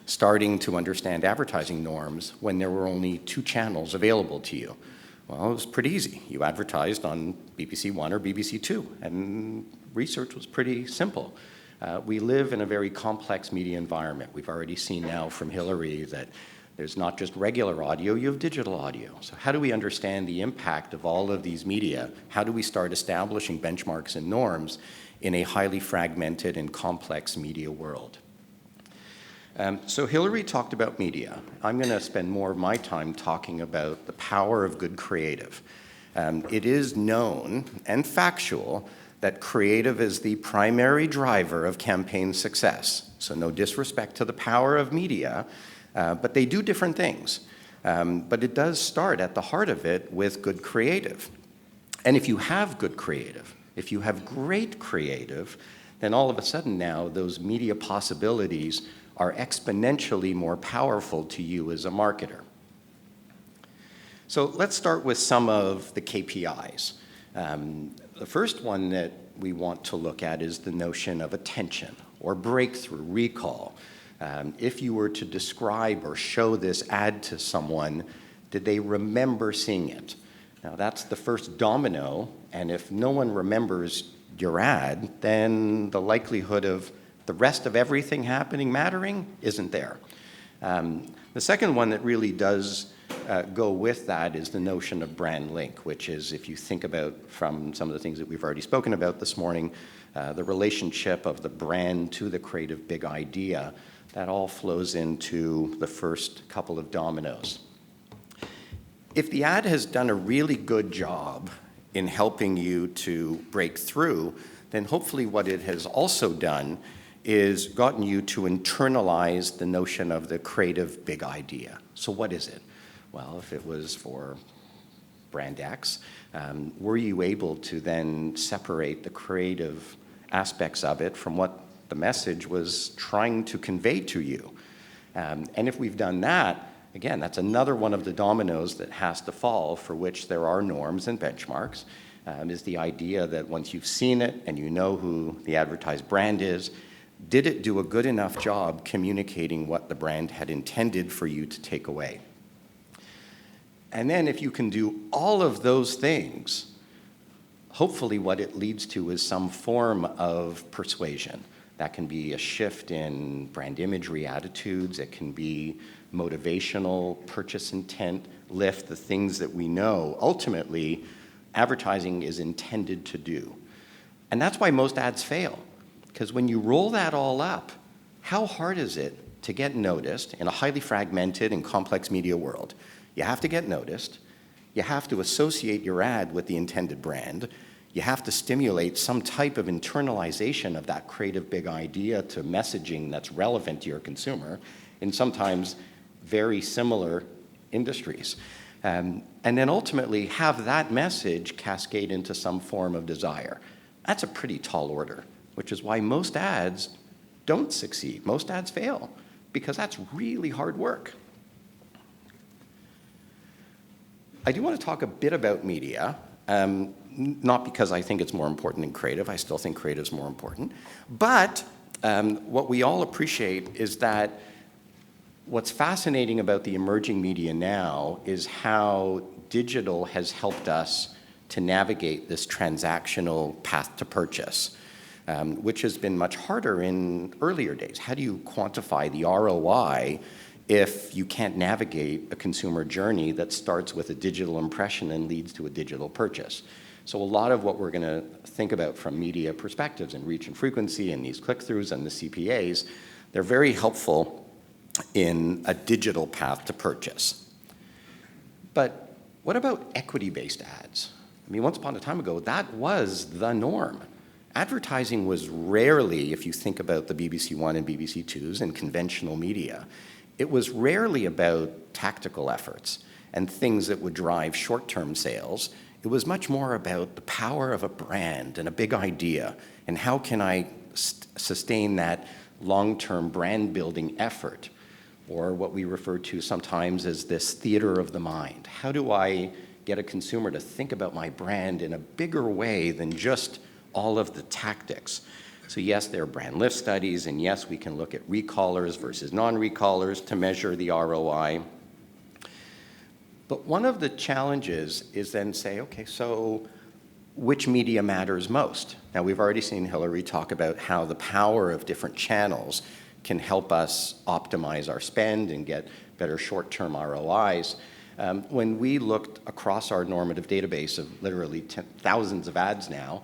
S8: starting to understand advertising norms when there were only 2 channels available to you. Well, it was pretty easy. You advertised on BBC One or BBC Two, and research was pretty simple. We live in a very complex media environment. We've already seen now from Hillary that there's not just regular audio, you have digital audio. So how do we understand the impact of all of these media? How do we start establishing benchmarks and norms in a highly fragmented and complex media world? So Hillary talked about media. I'm going to spend more of my time talking about the power of good creative. It is known and factual that creative is the primary driver of campaign success. So no disrespect to the power of media, but they do different things. But it does start at the heart of it with good creative. And if you have good creative, if you have great creative, then all of a sudden now those media possibilities are exponentially more powerful to you as a marketer. So let's start with some of the KPIs. The first one that we want to look at is the notion of attention or breakthrough, recall. If you were to describe or show this ad to someone, did they remember seeing it? Now that's the first domino, and if no one remembers your ad, then the likelihood of the rest of everything happening, mattering, isn't there. The second one that really does go with that is the notion of brand link, which is, if you think about from some of the things that we've already spoken about this morning, the relationship of the brand to the creative big idea. That all flows into the first couple of dominoes. If the ad has done a really good job in helping you to break through, then hopefully what it has also done is gotten you to internalize the notion of the creative big idea. So what is it? Well, if it was for brand X, were you able to then separate the creative aspects of it from what the message was trying to convey to you? And if we've done that, again, that's another one of the dominoes that has to fall, for which there are norms and benchmarks, is the idea that once you've seen it and you know who the advertised brand is, did it do a good enough job communicating what the brand had intended for you to take away? And then if you can do all of those things, hopefully what it leads to is some form of persuasion. That can be a shift in brand imagery attitudes. It can be motivational, purchase intent, lift, the things that we know ultimately advertising is intended to do. And that's why most ads fail. Because when you roll that all up, how hard is it to get noticed in a highly fragmented and complex media world? You have to get noticed. You have to associate your ad with the intended brand. You have to stimulate some type of internalization of that creative big idea to messaging that's relevant to your consumer in sometimes very similar industries. And then ultimately have that message cascade into some form of desire. That's a pretty tall order, which is why most ads don't succeed. Most ads fail, because that's really hard work. I do want to talk a bit about media, not because I think it's more important than creative. I still think creative is more important. But what we all appreciate is that what's fascinating about the emerging media now is how digital has helped us to navigate this transactional path to purchase, which has been much harder in earlier days. How do you quantify the ROI if you can't navigate a consumer journey that starts with a digital impression and leads to a digital purchase? So a lot of what we're going to think about from media perspectives and reach and frequency and these click-throughs and the CPAs, they're very helpful in a digital path to purchase. But what about equity-based ads? I mean, once upon a time ago, that was the norm. Advertising was rarely, if you think about the BBC One and BBC Twos and conventional media, it was rarely about tactical efforts and things that would drive short-term sales. It was much more about the power of a brand and a big idea, and how can I sustain that long-term brand-building effort, or what we refer to sometimes as this theater of the mind. How do I get a consumer to think about my brand in a bigger way than just all of the tactics? So yes, there are brand lift studies, and yes, we can look at recallers versus non-recallers to measure the ROI. But one of the challenges is then say, okay, so which media matters most? Now, we've already seen Hillary talk about how the power of different channels can help us optimize our spend and get better short-term ROIs. When we looked across our normative database of literally thousands of ads now,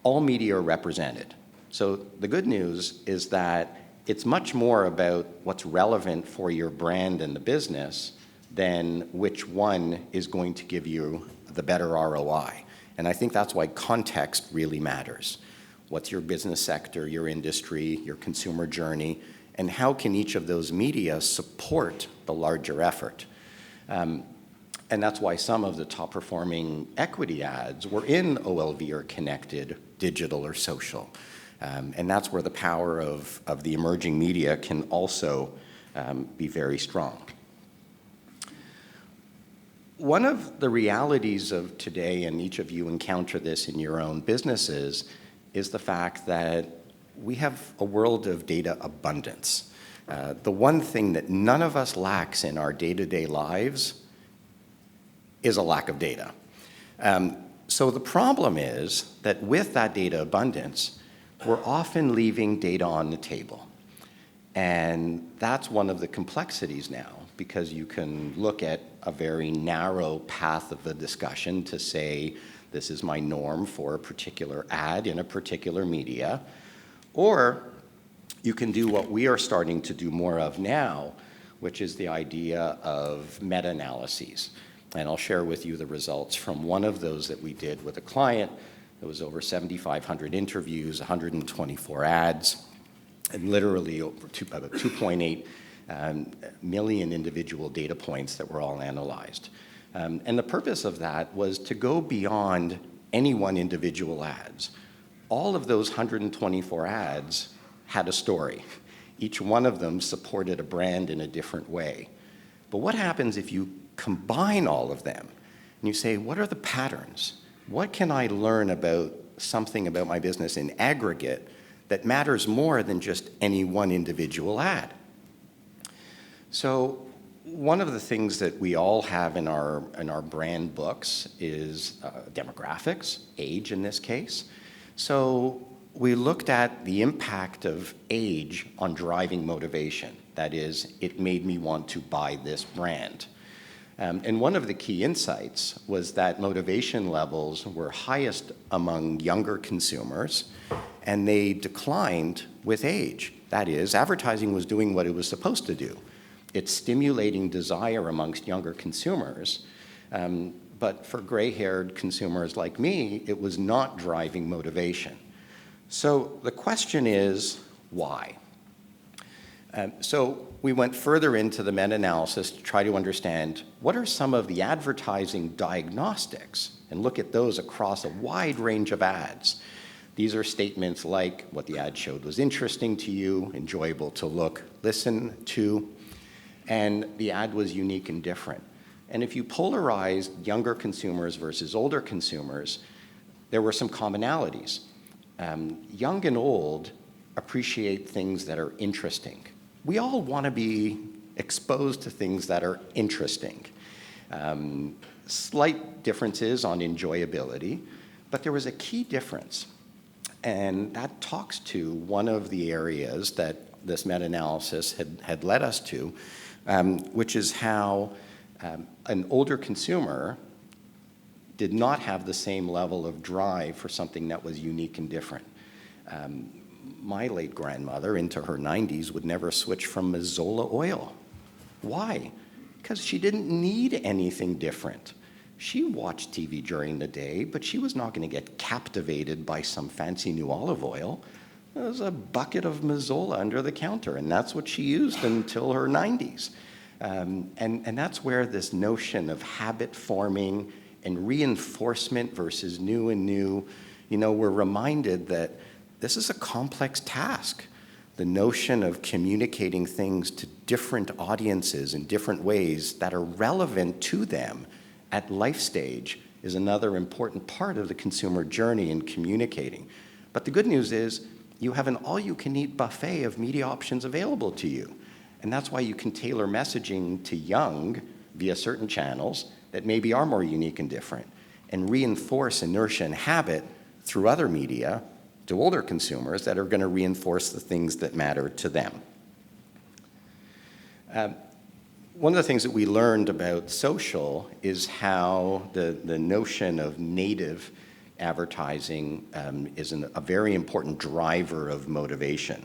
S8: all media are represented. So the good news is that it's much more about what's relevant for your brand and the business than which one is going to give you the better ROI. And I think that's why context really matters. What's your business sector, your industry, your consumer journey, and how can each of those media support the larger effort? And that's why some of the top performing equity ads were in OLV or connected, digital or social. And that's where the power of the emerging media can also be very strong. One of the realities of today, and each of you encounter this in your own businesses, is the fact that we have a world of data abundance. The one thing that none of us lacks in our day-to-day lives is a lack of data. So the problem is that with that data abundance, we're often leaving data on the table. And that's one of the complexities now, because you can look at a very narrow path of the discussion to say, this is my norm for a particular ad in a particular media. Or you can do what we are starting to do more of now, which is the idea of meta-analyses. And I'll share with you the results from one of those that we did with a client. It was over 7,500 interviews, 124 ads, and literally over about 2.8 million individual data points that were all analyzed. And the purpose of that was to go beyond any one individual ads. All of those 124 ads had a story. Each one of them supported a brand in a different way. But what happens if you combine all of them and you say, what are the patterns? What can I learn about something about my business in aggregate that matters more than just any one individual ad? So one of the things that we all have in our brand books is demographics, age in this case. So we looked at the impact of age on driving motivation. That is, it made me want to buy this brand. And one of the key insights was that motivation levels were highest among younger consumers, and they declined with age. That is, advertising was doing what it was supposed to do. It's stimulating desire amongst younger consumers, but for gray-haired consumers like me, it was not driving motivation. So the question is, why? So we went further into the meta-analysis to try to understand what are some of the advertising diagnostics and look at those across a wide range of ads. These are statements like what the ad showed was interesting to you, enjoyable to look, listen to, and the ad was unique and different. And if you polarized younger consumers versus older consumers, there were some commonalities. Young and old appreciate things that are interesting. We all want to be exposed to things that are interesting. Slight differences on enjoyability, but there was a key difference. And that talks to one of the areas that this meta-analysis had led us to, which is how an older consumer did not have the same level of drive for something that was unique and different. My late grandmother, into her 90s, would never switch from Mazola oil. Why? Because she didn't need anything different. She watched TV during the day, but she was not going to get captivated by some fancy new olive oil. There was a bucket of Mazola under the counter, and that's what she used until her 90s. And that's where this notion of habit forming and reinforcement versus new and new, we're reminded that this is a complex task. The notion of communicating things to different audiences in different ways that are relevant to them at life stage is another important part of the consumer journey in communicating. But the good news is you have an all-you-can-eat buffet of media options available to you. And that's why you can tailor messaging to young via certain channels that maybe are more unique and different, and reinforce inertia and habit through other media to older consumers that are going to reinforce the things that matter to them. One of the things that we learned about social is how the notion of native advertising is a very important driver of motivation.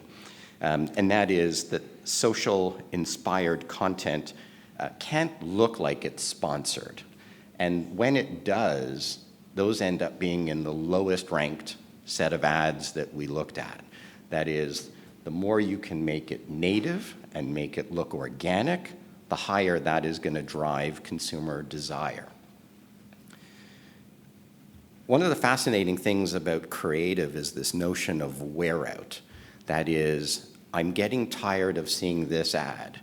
S8: And that is that social-inspired content can't look like it's sponsored. And when it does, those end up being in the lowest ranked set of ads that we looked at. That is, the more you can make it native and make it look organic, the higher that is going to drive consumer desire. One of the fascinating things about creative is this notion of wear out. That is, I'm getting tired of seeing this ad.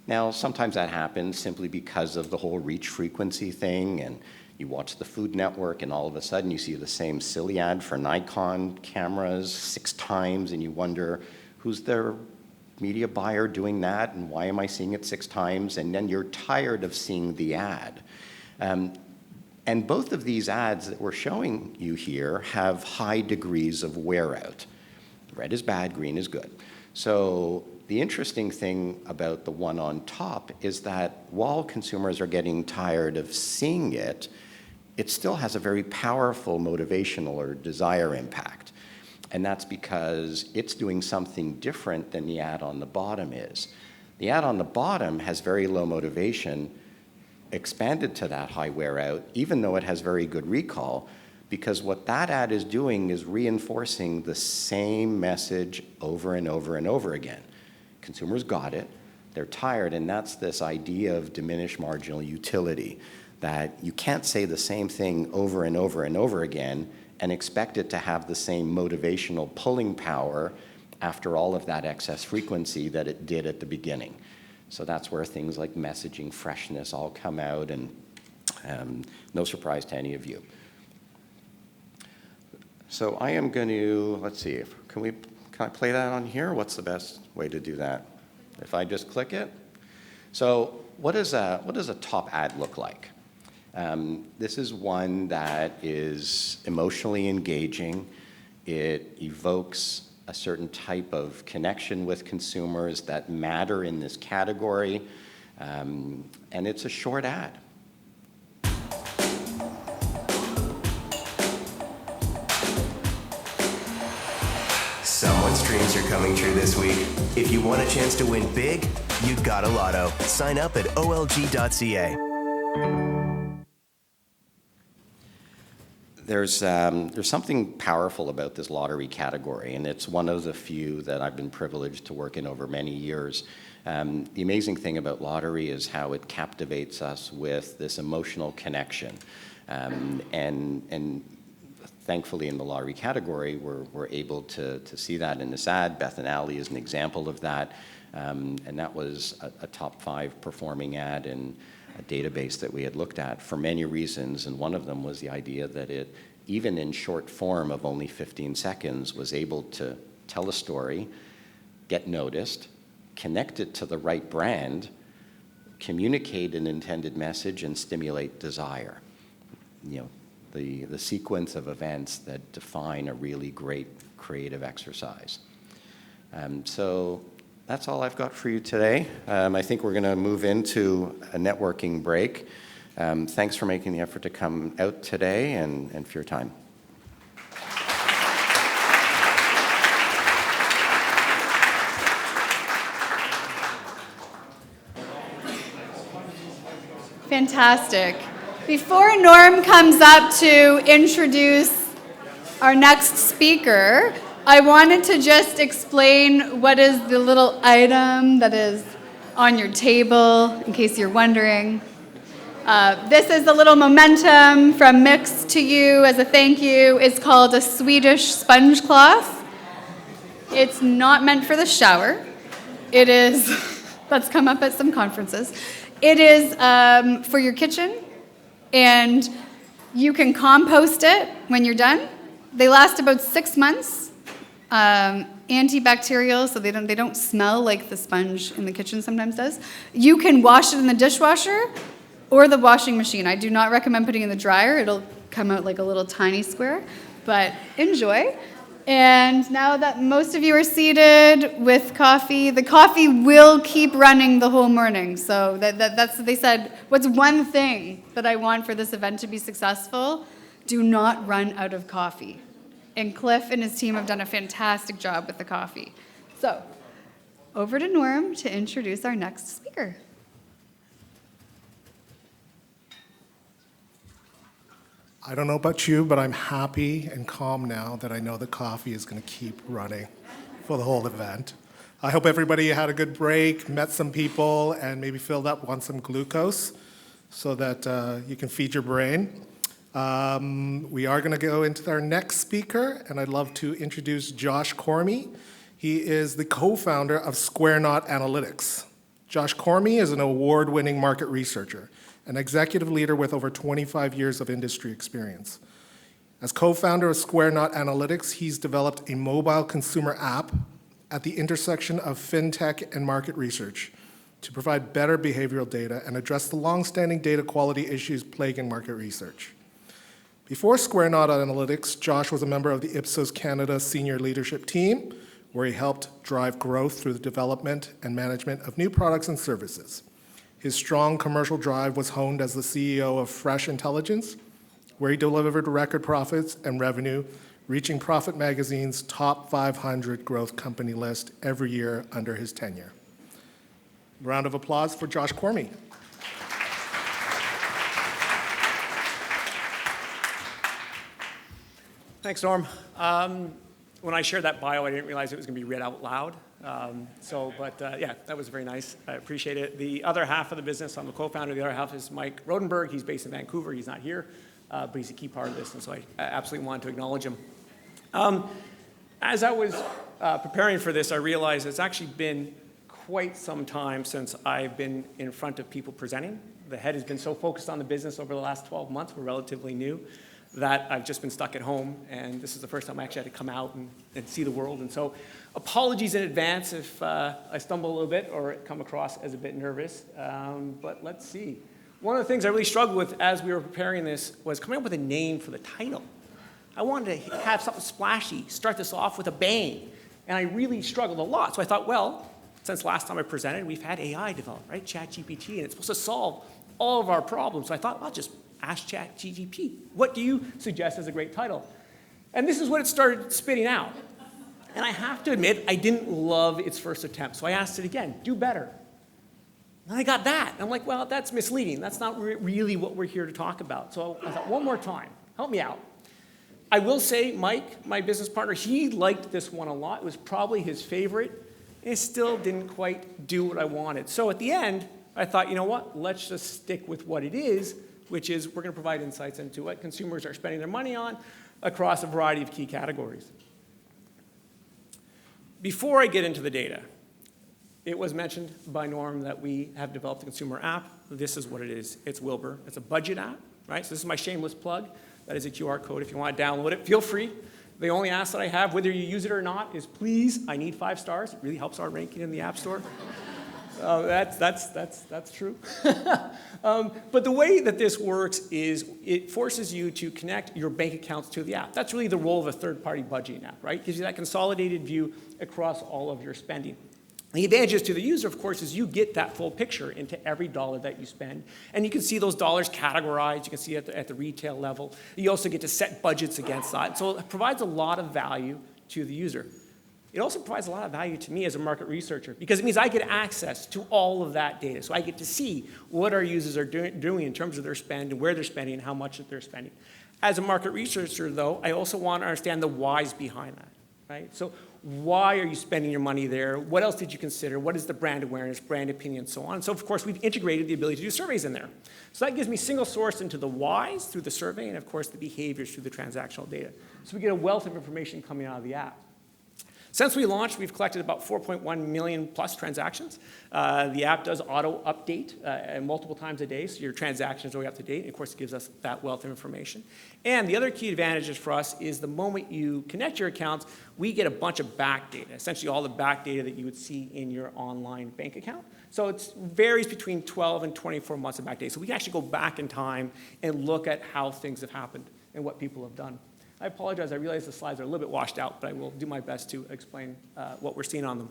S8: Now, sometimes that happens simply because of the whole reach frequency thing, and you watch the Food Network and all of a sudden you see the same silly ad for Nikon cameras 6 times and you wonder, who's their media buyer doing that and why am I seeing it 6 times? And then you're tired of seeing the ad. And both of these ads that we're showing you here have high degrees of wear out. Red is bad, green is good. So the interesting thing about the one on top is that while consumers are getting tired of seeing it, it still has a very powerful motivational or desire impact. And that's because it's doing something different than the ad on the bottom is. The ad on the bottom has very low motivation, expanded to that high wear out, even though it has very good recall, because what that ad is doing is reinforcing the same message over and over and over again. Consumers got it, they're tired, and that's this idea of diminished marginal utility, that you can't say the same thing over and over and over again and expect it to have the same motivational pulling power after all of that excess frequency that it did at the beginning. So that's where things like messaging freshness all come out, and no surprise to any of you. So I am going to, let's see, can I play that on here? What's the best way to do that? If I just click it? So what does a top ad look like? This is one that is emotionally engaging. It evokes a certain type of connection with consumers that matter in this category, and it's a short ad.
S9: Someone's dreams are coming true this week. If you want a chance to win big, you got a lotto. Sign up at olg.ca.
S8: There's something powerful about this lottery category, and it's one of the few that I've been privileged to work in over many years. The amazing thing about lottery is how it captivates us with this emotional connection. And thankfully in the lottery category, we're able to see that in this ad. Beth and Allie is an example of that. And that was a top 5 performing ad in a database that we had looked at for many reasons, and one of them was the idea that it, even in short form of only 15 seconds, was able to tell a story, get noticed, connect it to the right brand, communicate an intended message, and stimulate desire. You know, the sequence of events that define a really great creative exercise. So that's all I've got for you today. I think we're going to move into a networking break. Thanks for making the effort to come out today and for your time.
S3: Fantastic. Before Norm comes up to introduce our next speaker, I wanted to just explain what is the little item that is on your table, in case you're wondering. This is a little momentum from Miix to you as a thank you. It's called a Swedish sponge cloth. It's not meant for the shower. It is, that's come up at some conferences. It is for your kitchen, and you can compost it when you're done. They last about 6 months. Antibacterial, so they don't smell like the sponge in the kitchen sometimes does. You can wash it in the dishwasher or the washing machine. I do not recommend putting it in the dryer. It'll come out like a little tiny square, but enjoy. And now that most of you are seated with coffee, the coffee will keep running the whole morning. So that's what they said. What's one thing that I want for this event to be successful? Do not run out of coffee. And Cliff and his team have done a fantastic job with the coffee. So, over to Norm to introduce our next speaker.
S2: I don't know about you, but I'm happy and calm now that I know the coffee is going to keep running for the whole event. I hope everybody had a good break, met some people, and maybe filled up on some glucose so that you can feed your brain. We are going to go into our next speaker, and I'd love to introduce Josh Cormie. He is the co-founder of Squareknot Analytics. Josh Cormie is an award-winning market researcher, an executive leader with over 25 years of industry experience. As co-founder of Squareknot Analytics, he's developed a mobile consumer app at the intersection of fintech and market research to provide better behavioral data and address the long-standing data quality issues plaguing market research. Before Squareknot Analytics, Josh was a member of the Ipsos Canada senior leadership team, where he helped drive growth through the development and management of new products and services. His strong commercial drive was honed as the CEO of Fresh Intelligence, where he delivered record profits and revenue, reaching Profit Magazine's top 500 growth company list every year under his tenure. Round of applause for Josh Cormie.
S10: Thanks, Norm. When I shared that bio, I didn't realize it was going to be read out loud. Yeah, that was very nice. I appreciate it. The other half of the business, I'm the co-founder. The other half is Mike Rodenberg. He's based in Vancouver. He's not here, but he's a key part of this, and so I absolutely wanted to acknowledge him. As I was preparing for this, I realized it's actually been quite some time since I've been in front of people presenting. The head has been so focused on the business over the last 12 months. We're relatively new, that I've just been stuck at home, and this is the first time I actually had to come out and see the world. And so apologies in advance if I stumble a little bit or come across as a bit nervous, but let's see. One of the things I really struggled with as we were preparing this was coming up with a name for the title. I wanted to have something splashy, start this off with a bang, and I really struggled a lot. So I thought, well, since last time I presented, we've had AI developed, right? ChatGPT, and it's supposed to solve all of our problems. So I thought, well, just ask ChatGPT. What do you suggest as a great title? And this is what it started spitting out. And I have to admit, I didn't love its first attempt. So I asked it again, do better. And I got that. And I'm like, well, that's misleading. That's not really what we're here to talk about. So I thought, one more time, help me out. I will say, Mike, my business partner, he liked this one a lot. It was probably his favorite. And it still didn't quite do what I wanted. So at the end, I thought, you know what? Let's just stick with what it is, which is we're going to provide insights into what consumers are spending their money on across a variety of key categories. Before I get into the data, it was mentioned by Norm that we have developed a consumer app. This is what it is. It's Wilbur. It's a budget app, right? So this is my shameless plug. That is a QR code. If you want to download it, feel free. The only ask that I have, whether you use it or not, is please, I need 5 stars. It really helps our ranking in the App Store. That's true. But the way that this works is it forces you to connect your bank accounts to the app. That's really the role of a third-party budgeting app, right? It gives you that consolidated view across all of your spending. The advantages to the user, of course, is you get that full picture into every dollar that you spend. And you can see those dollars categorized. You can see at the retail level. You also get to set budgets against that. So it provides a lot of value to the user. It also provides a lot of value to me as a market researcher because it means I get access to all of that data. So I get to see what our users are doing in terms of their spend and where they're spending and how much that they're spending. As a market researcher, though, I also want to understand the whys behind that, right? So why are you spending your money there? What else did you consider? What is the brand awareness, brand opinion, and so on? So, of course, we've integrated the ability to do surveys in there. So that gives me single source into the whys through the survey and, of course, the behaviors through the transactional data. So we get a wealth of information coming out of the app. Since we launched, we've collected about 4.1 million plus transactions. The app does auto update multiple times a day, so your transactions are always up to date. And of course, it gives us that wealth of information. And the other key advantages for us is the moment you connect your accounts, we get a bunch of back data, essentially all the back data that you would see in your online bank account. So it varies between 12 and 24 months of back data. So we can actually go back in time and look at how things have happened and what people have done. I apologize, I realize the slides are a little bit washed out, but I will do my best to explain what we're seeing on them.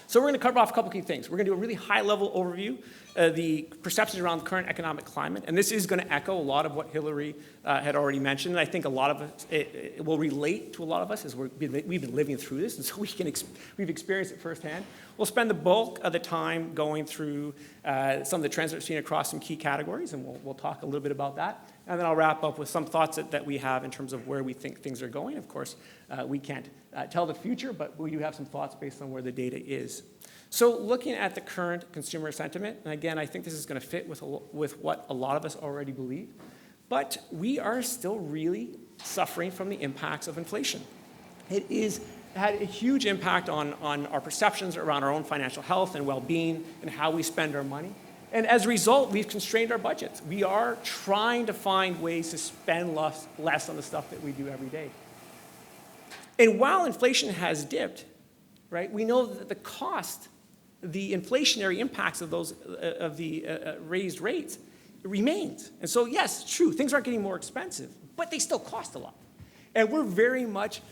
S10: So we're going to cover off a couple key things. We're going to do a really high-level overview of the perceptions around the current economic climate, and this is going to echo a lot of what Hillary had already mentioned. And I think a lot of us, it will relate to a lot of us as we've been living through this, and so we've experienced it firsthand. We'll spend the bulk of the time going through some of the trends that we're seeing across some key categories, and we'll talk a little bit about that. And then I'll wrap up with some thoughts that we have in terms of where we think things are going. Of course, we can't tell the future, but we do have some thoughts based on where the data is. So looking at the current consumer sentiment, and again, I think this is going to fit with what a lot of us already believe, but we are still really suffering from the impacts of inflation. It had a huge impact on our perceptions around our own financial health and well-being and how we spend our money. And as a result, we've constrained our budgets. We are trying to find ways to spend less on the stuff that we do every day. And while inflation has dipped, right, we know that the cost, the inflationary impacts of the raised rates remains. And so, yes, true, things aren't getting more expensive, but they still cost a lot. And we're very much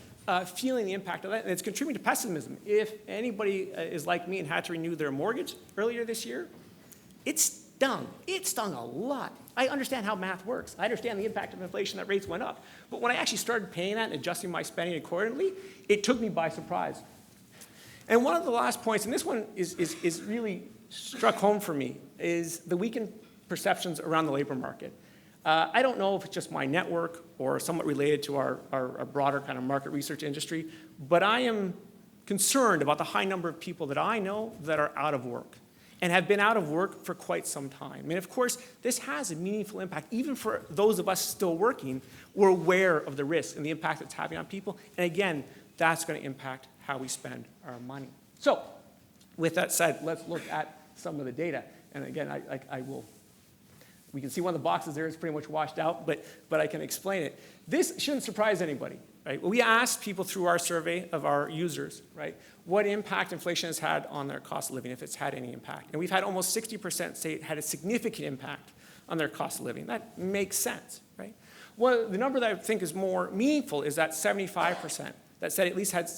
S10: feeling the impact of that, and it's contributing to pessimism. If anybody is like me and had to renew their mortgage earlier this year, it's stung. It stung a lot. I understand how math works. I understand the impact of inflation, that rates went up. But when I actually started paying that and adjusting my spending accordingly, it took me by surprise. And one of the last points, and this one is really struck home for me, is the weakened perceptions around the labor market. I don't know if it's just my network or somewhat related to our broader kind of market research industry, but I am concerned about the high number of people that I know that are out of work and have been out of work for quite some time. I mean, of course, this has a meaningful impact. Even for those of us still working, we're aware of the risk and the impact it's having on people. And again, that's going to impact how we spend our money. So with that said, let's look at some of the data. And again, we can see one of the boxes there is pretty much washed out, but I can explain it. This shouldn't surprise anybody, right? We asked people through our survey of our users, right, what impact inflation has had on their cost of living, if it's had any impact. And we've had almost 60% say it had a significant impact on their cost of living. That makes sense, right? Well, the number that I think is more meaningful is that 75% that said it at least had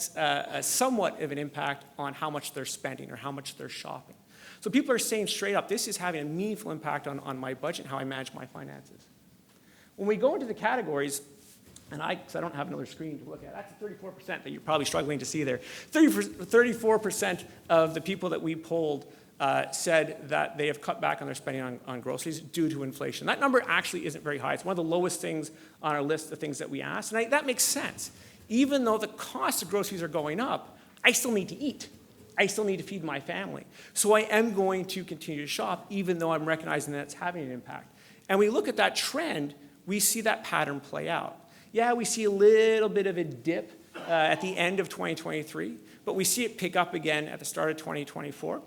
S10: somewhat of an impact on how much they're spending or how much they're shopping. So people are saying straight up, this is having a meaningful impact on my budget and how I manage my finances. When we go into the categories, and because I don't have another screen to look at, that's 34% that you're probably struggling to see there. 34% of the people that we polled said that they have cut back on their spending on groceries due to inflation. That number actually isn't very high. It's one of the lowest things on our list of things that we asked, and that makes sense. Even though the cost of groceries are going up, I still need to eat. I still need to feed my family. So I am going to continue to shop, even though I'm recognizing that it's having an impact. And we look at that trend, we see that pattern play out. Yeah, we see a little bit of a dip at the end of 2023, but we see it pick up again at the start of 2024.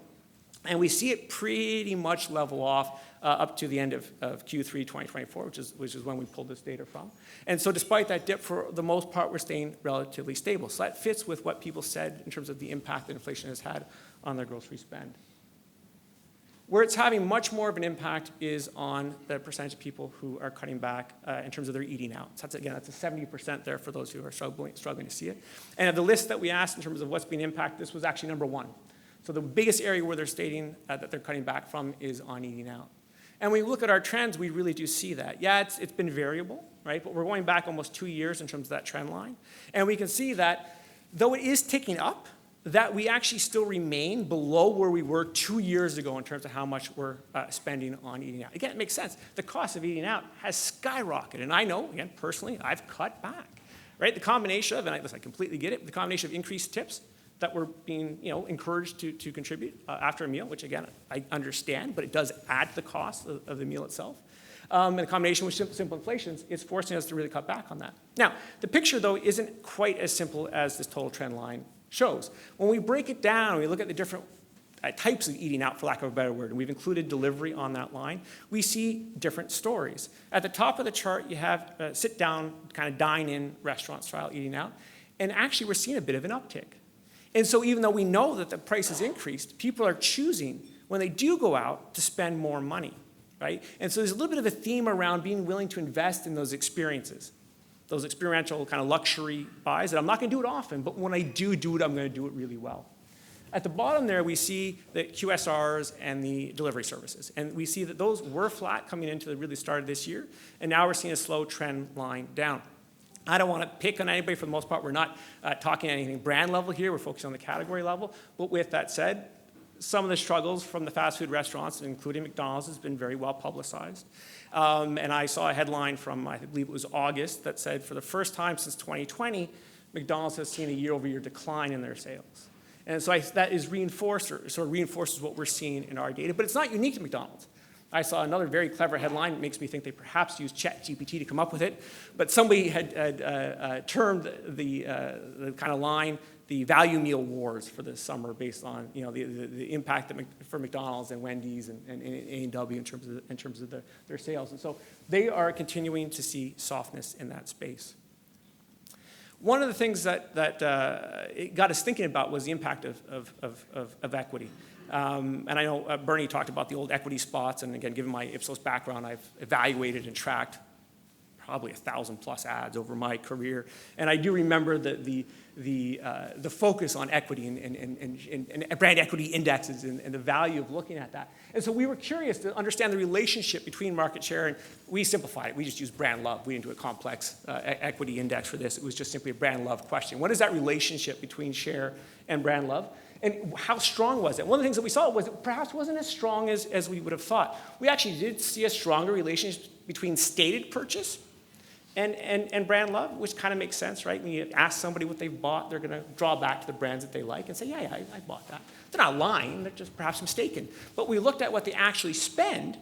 S10: And we see it pretty much level off up to the end of Q3 2024, which is when we pulled this data from. And so despite that dip, for the most part, we're staying relatively stable. So that fits with what people said in terms of the impact that inflation has had on their grocery spend. Where it's having much more of an impact is on the percentage of people who are cutting back in terms of their eating out. So that's a 70% there for those who are struggling to see it. And of the list that we asked in terms of what's being impacted, this was actually number one. So the biggest area where they're stating that they're cutting back from is on eating out. And when we look at our trends, we really do see that. Yeah, it's been variable, right? But we're going back almost 2 years in terms of that trend line. And we can see that though it is ticking up, that we actually still remain below where we were 2 years ago in terms of how much we're spending on eating out. Again, it makes sense. The cost of eating out has skyrocketed. And I know, again, personally, I've cut back, right? The combination of, and I completely get it, the combination of increased tips that we're being encouraged to contribute after a meal, which again, I understand, but it does add to the cost of the meal itself. And the combination with simple inflation is forcing us to really cut back on that. Now, the picture though isn't quite as simple as this total trend line shows. When we break it down, we look at the different types of eating out, for lack of a better word, and we've included delivery on that line, we see different stories. At the top of the chart, you have sit down, kind of dine-in restaurant style eating out, and actually we're seeing a bit of an uptick. And so even though we know that the price has increased, people are choosing, when they do go out, to spend more money, right? And so there's a little bit of a theme around being willing to invest in those experiences, those experiential kind of luxury buys that I'm not going to do it often, but when I do it, I'm going to do it really well. At the bottom there, we see the QSRs and the delivery services. And we see that those were flat coming into the really start of this year, and now we're seeing a slow trend line down. I don't want to pick on anybody. For the most part, we're not talking anything brand level here. We're focusing on the category level. But with that said, some of the struggles from the fast food restaurants, including McDonald's, has been very well publicized. And I saw a headline from, I believe it was August, that said for the first time since 2020, McDonald's has seen a year-over-year decline in their sales. And so that is reinforces what we're seeing in our data. But it's not unique to McDonald's. I saw another very clever headline. It makes me think they perhaps used ChatGPT to come up with it. But somebody had termed the kind of line the value meal wars for this summer, based on the impact for McDonald's and Wendy's and A&W in terms of their sales. And so they are continuing to see softness in that space. One of the things that it got us thinking about was the impact of equity. And I know Bernie talked about the old equity spots, and again, given my Ipsos background, I've evaluated and tracked probably 1,000+ ads over my career. And I do remember the focus on equity and brand equity indexes and the value of looking at that. And so we were curious to understand the relationship between market share, and we simplified it. We just used brand love. We didn't do a complex equity index for this. It was just simply a brand love question. What is that relationship between share and brand love? And how strong was it? One of the things that we saw was it perhaps wasn't as strong as we would have thought. We actually did see a stronger relationship between stated purchase and brand love, which kind of makes sense, right? When you ask somebody what they've bought, they're going to draw back to the brands that they like and say, yeah, I bought that. They're not lying, they're just perhaps mistaken. But we looked at what they actually spend,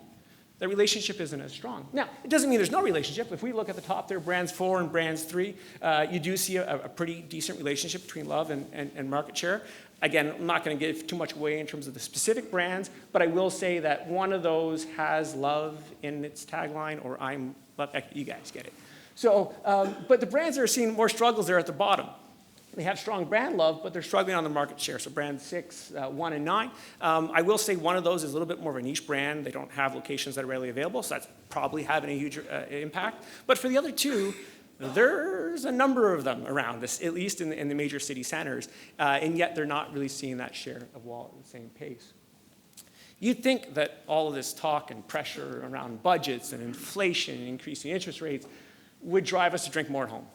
S10: the relationship isn't as strong. Now, it doesn't mean there's no relationship. If we look at the top there, brands 4 and brands 3, you do see a pretty decent relationship between love and market share. Again, I'm not going to give too much away in terms of the specific brands, but I will say that one of those has love in its tagline, or I'm love. You guys get it. So, but the brands that are seeing more struggles there at the bottom. They have strong brand love, but they're struggling on the market share. So brand 6, 1, and 9. I will say one of those is a little bit more of a niche brand. They don't have locations that are readily available, so that's probably having a huge impact. But for the other two, there's a number of them around us, at least in the major city centers, and yet they're not really seeing that share of wallet at the same pace. You'd think that all of this talk and pressure around budgets and inflation and increasing interest rates would drive us to drink more at home.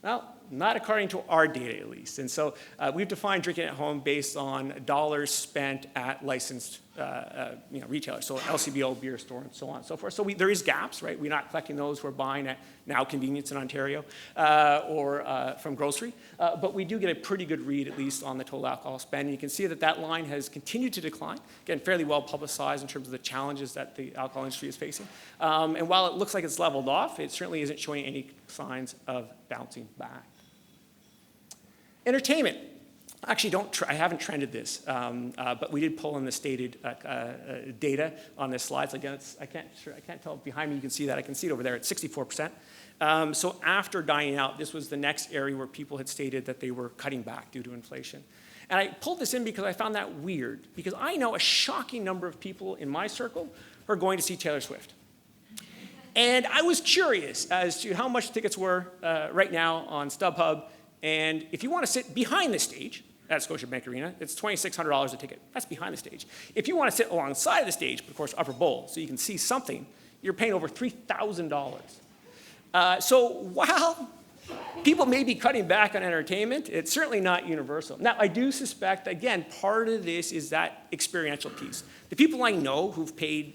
S10: Well, not according to our data, at least. And so we've defined drinking at home based on dollars spent at licensed retailers, so LCBO, beer store, and so on and so forth. So there is gaps, right? We're not collecting those who are buying at now convenience in Ontario or from grocery. But we do get a pretty good read, at least, on the total alcohol spend. And you can see that that line has continued to decline. Again, fairly well publicized in terms of the challenges that the alcohol industry is facing. And while it looks like it's leveled off, it certainly isn't showing any signs of bouncing back. Entertainment. Actually, I haven't trended this, but we did pull in the stated data on this slide. So again, I can't tell behind me. You can see that. I can see it over there at 64%. So after dining out, this was the next area where people had stated that they were cutting back due to inflation. And I pulled this in because I found that weird, because I know a shocking number of people in my circle who are going to see Taylor Swift. And I was curious as to how much tickets were right now on StubHub. And if you want to sit behind the stage at Scotiabank Arena, it's $2,600 a ticket. That's behind the stage. If you want to sit alongside of the stage, but of course upper bowl, so you can see something, you're paying over $3,000. So while people may be cutting back on entertainment, it's certainly not universal. Now, I do suspect, again, part of this is that experiential piece. The people I know who've paid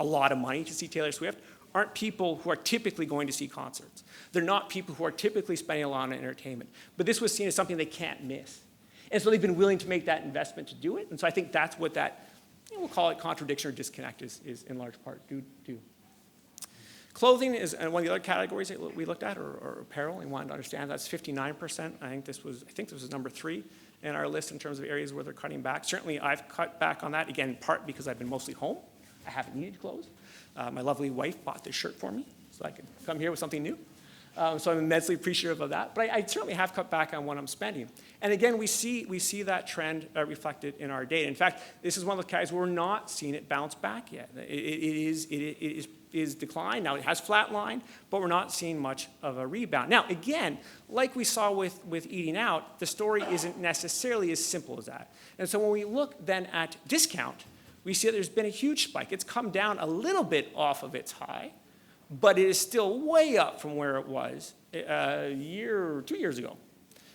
S10: a lot of money to see Taylor Swift aren't people who are typically going to see concerts. They're not people who are typically spending a lot on entertainment. But this was seen as something they can't miss. And so they've been willing to make that investment to do it. And so I think that's what that, we'll call it contradiction or disconnect is in large part due to. Clothing is one of the other categories that we looked at, or apparel, and wanted to understand. That's 59%. I think this was number 3 in our list in terms of areas where they're cutting back. Certainly I've cut back on that, again, in part because I've been mostly home. I haven't needed clothes. My lovely wife bought this shirt for me so I could come here with something new. So I'm immensely appreciative of that. But I certainly have cut back on what I'm spending. And again, we see that trend reflected in our data. In fact, this is one of the categories where we're not seeing it bounce back yet. It is declined. Now, it has flatlined, but we're not seeing much of a rebound. Now, again, like we saw with eating out, the story isn't necessarily as simple as that. And so when we look then at discount, we see that there's been a huge spike. It's come down a little bit off of its high, but it is still way up from where it was a year or 2 years ago.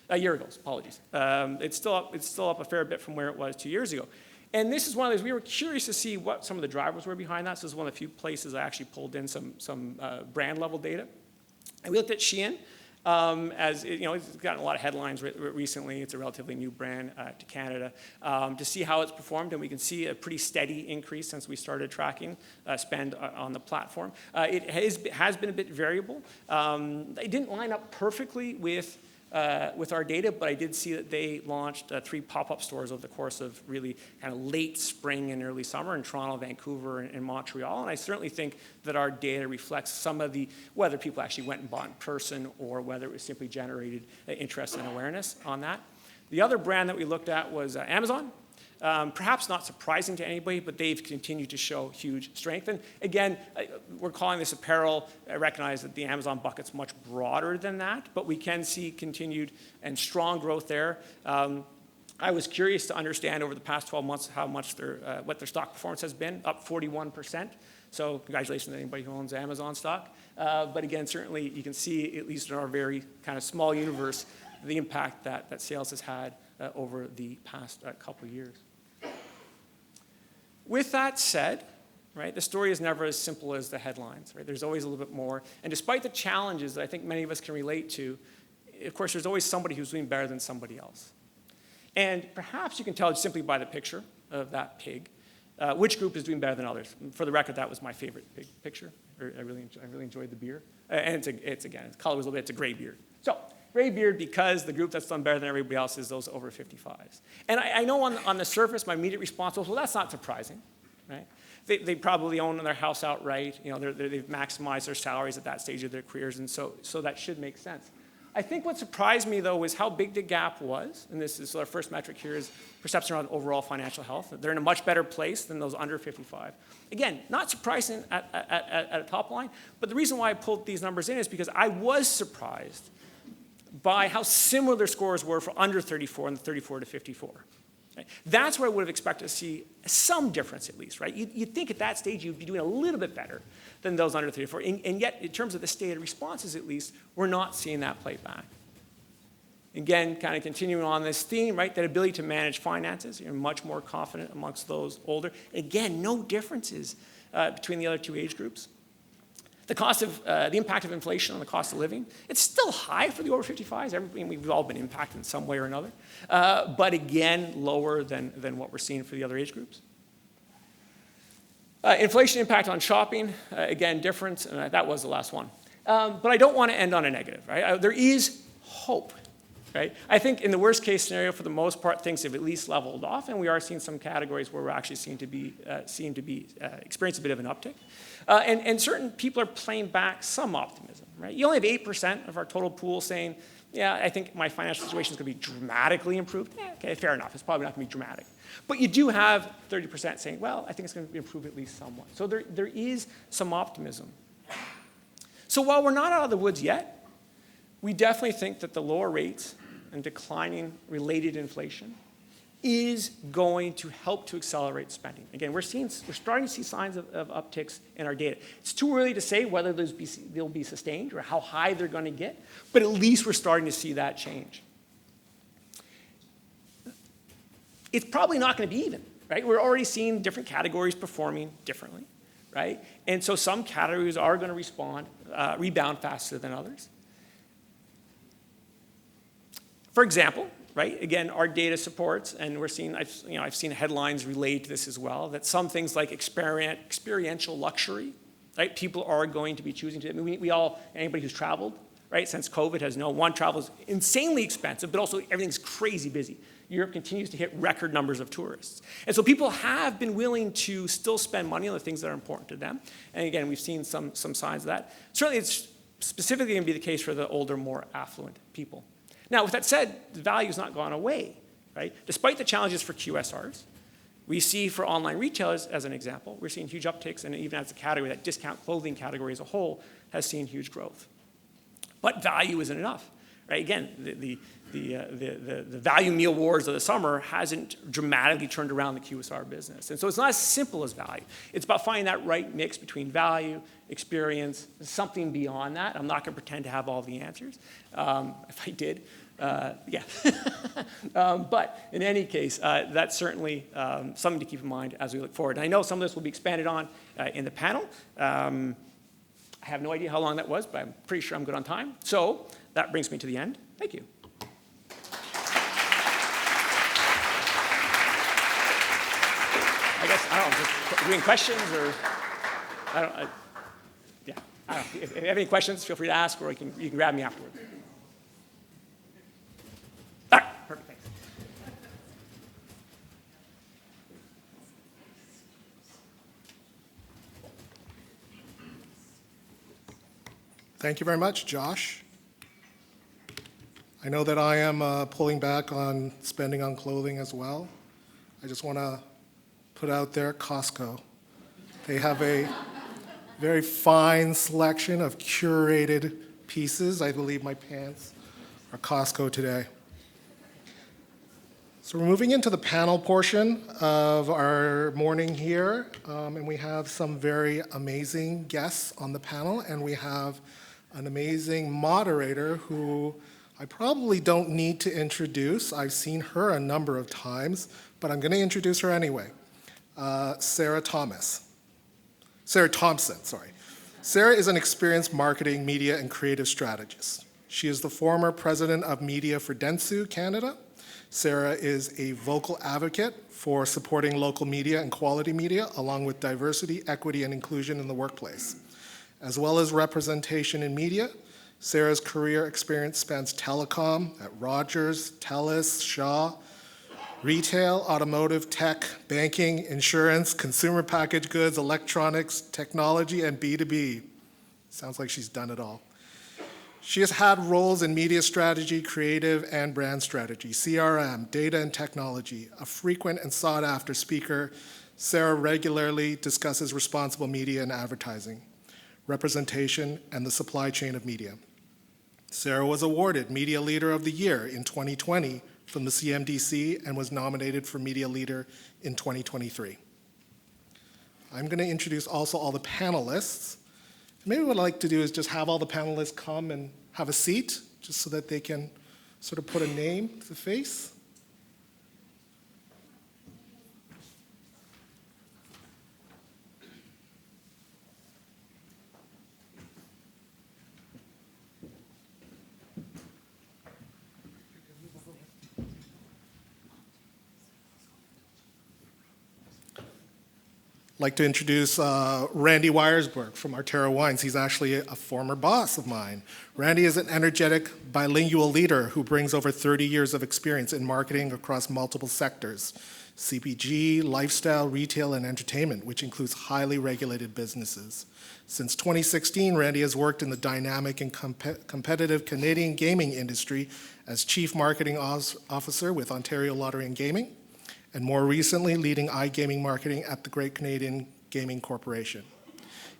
S10: A year ago, apologies. It's still up a fair bit from where it was 2 years ago. And this is one of those, we were curious to see what some of the drivers were behind that. So this is one of the few places I actually pulled in some brand level data. And we looked at Shein. As it's gotten a lot of headlines recently. It's a relatively new brand to Canada. To see how it's performed, and we can see a pretty steady increase since we started tracking spend on the platform. It has been a bit variable. It didn't line up perfectly with our data, but I did see that they launched 3 pop-up stores over the course of really kind of late spring and early summer in Toronto, Vancouver, and Montreal. And I certainly think that our data reflects some of whether people actually went and bought in person or whether it was simply generated interest and awareness on that. The other brand that we looked at was Amazon. Perhaps not surprising to anybody, but they've continued to show huge strength. And again, we're calling this apparel. I recognize that the Amazon bucket's much broader than that, but we can see continued and strong growth there. I was curious to understand over the past 12 months how much what their stock performance has been, up 41%. So congratulations to anybody who owns Amazon stock. But again, certainly you can see, at least in our very kind of small universe, the impact that sales has had over the past couple of years. With that said, right, the story is never as simple as the headlines. Right? There's always a little bit more. And despite the challenges that I think many of us can relate to, of course, there's always somebody who's doing better than somebody else. And perhaps you can tell simply by the picture of that pig which group is doing better than others. For the record, that was my favorite pig picture. I really enjoyed the beard. And its color was a little bit, it's a gray beard. So, gray beard because the group that's done better than everybody else is those over 55s. And I know on the surface, my immediate response was, well, that's not surprising, right? They probably own their house outright. You know, they've maximized their salaries at that stage of their careers, and so that should make sense. I think what surprised me, though, was how big the gap was. And this is our first metric here is perception around overall financial health. They're in a much better place than those under 55. Again, not surprising at a top line, but the reason why I pulled these numbers in is because I was surprised by how similar their scores were for under 34 and the 34 to 54. Right? That's where I would have expected to see some difference at least, right? You'd think at that stage you'd be doing a little bit better than those under 34. And yet, in terms of the stated responses at least, we're not seeing that play back. Again, kind of continuing on this theme, right? That ability to manage finances, you're much more confident amongst those older. Again, no differences between the other two age groups. The impact of inflation on the cost of living, it's still high for the over 55s. We've all been impacted in some way or another. But again, lower than what we're seeing for the other age groups. Inflation impact on shopping, again, different. That was the last one. But I don't want to end on a negative, right? There is hope, right? I think in the worst case scenario, for the most part, things have at least leveled off, and we are seeing some categories where we're actually seem to be experience a bit of an uptick. And certain people are playing back some optimism, right? You only have 8% of our total pool saying, yeah, I think my financial situation is going to be dramatically improved. Okay, fair enough. It's probably not going to be dramatic. But you do have 30% saying, well, I think it's going to improve at least somewhat. So there is some optimism. So while we're not out of the woods yet, we definitely think that the lower rates and declining related inflation is going to help to accelerate spending. Again, we're starting to see signs of upticks in our data. It's too early to say whether they'll be sustained or how high they're going to get, but at least we're starting to see that change. It's probably not going to be even, right? We're already seeing different categories performing differently, right? And so some categories are going to rebound faster than others. For example, right? Again, our data supports, and we're seeing, I've seen headlines relate to this as well, that some things like experiential luxury, right? People are going to be choosing to. I mean, anybody who's traveled, right, since COVID has known, one, travel is insanely expensive, but also everything's crazy busy. Europe continues to hit record numbers of tourists. And so people have been willing to still spend money on the things that are important to them. And again, we've seen some signs of that. Certainly, it's specifically going to be the case for the older, more affluent people. Now, with that said, the value has not gone away, right? Despite the challenges for QSRs, we see for online retailers, as an example, we're seeing huge upticks, and even as a category, that discount clothing category as a whole has seen huge growth. But value isn't enough, right? Again, the value meal wars of the summer hasn't dramatically turned around the QSR business. And so it's not as simple as value. It's about finding that right mix between value, experience, something beyond that. I'm not going to pretend to have all the answers. If I did, yeah. But in any case, that's certainly something to keep in mind as we look forward. And I know some of this will be expanded on in the panel. I have no idea how long that was, but I'm pretty sure I'm good on time. So that brings me to the end. Thank you. I guess, I don't know, just doing questions or, I don't know. If you have any questions, feel free to ask, or you can grab me afterward. All right, perfect, thanks.
S2: Thank you very much, Josh. I know that I am pulling back on spending on clothing as well. I just want to put out there Costco. They have a very fine selection of curated pieces. I believe my pants are Costco today. So we're moving into the panel portion of our morning here, and we have some very amazing guests on the panel, and we have an amazing moderator who I probably don't need to introduce. I've seen her a number of times, but I'm going to introduce her anyway. Sarah Thompson, sorry. Sarah is an experienced marketing, media, and creative strategist. She is the former president of media for Dentsu Canada. Sarah is a vocal advocate for supporting local media and quality media, along with diversity, equity, and inclusion in the workplace. As well as representation in media, Sarah's career experience spans telecom at Rogers, TELUS, Shaw, retail, automotive, tech, banking, insurance, consumer packaged goods, electronics, technology, and B2B. Sounds like she's done it all. She has had roles in media strategy, creative, and brand strategy, CRM, data and technology. A frequent and sought-after speaker, Sarah regularly discusses responsible media and advertising, representation, and the supply chain of media. Sarah was awarded Media Leader of the Year in 2020 from the CMDC and was nominated for Media Leader in 2023. I'm going to introduce also all the panelists. Maybe what I'd like to do is just have all the panelists come and have a seat, just so that they can sort of put a name to the face. I'd like to introduce Randy Weiersberg from Artera Wines. He's actually a former boss of mine. Randy is an energetic bilingual leader who brings over 30 years of experience in marketing across multiple sectors: CPG, lifestyle, retail, and entertainment, which includes highly regulated businesses. Since 2016, Randy has worked in the dynamic and competitive Canadian gaming industry as Chief Marketing Officer with Ontario Lottery and Gaming, and more recently leading iGaming marketing at the Great Canadian Gaming Corporation.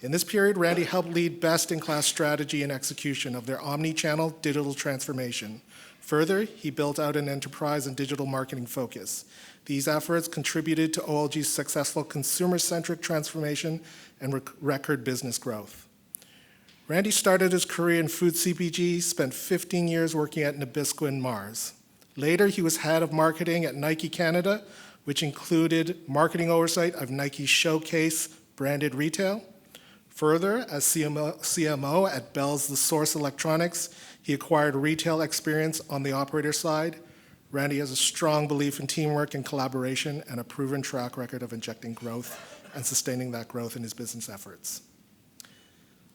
S2: In this period, Randy helped lead best-in-class strategy and execution of their omni-channel digital transformation. Further, he built out an enterprise and digital marketing focus. These efforts contributed to OLG's successful consumer-centric transformation and record business growth. Randy started his career in food CPG, spent 15 years working at Nabisco and Mars. Later, he was head of marketing at Nike Canada, which included marketing oversight of Nike's Showcase branded retail. Further, as CMO at Bell's The Source Electronics, he acquired retail experience on the operator side. Randy has a strong belief in teamwork and collaboration and a proven track record of injecting growth and sustaining that growth in his business efforts.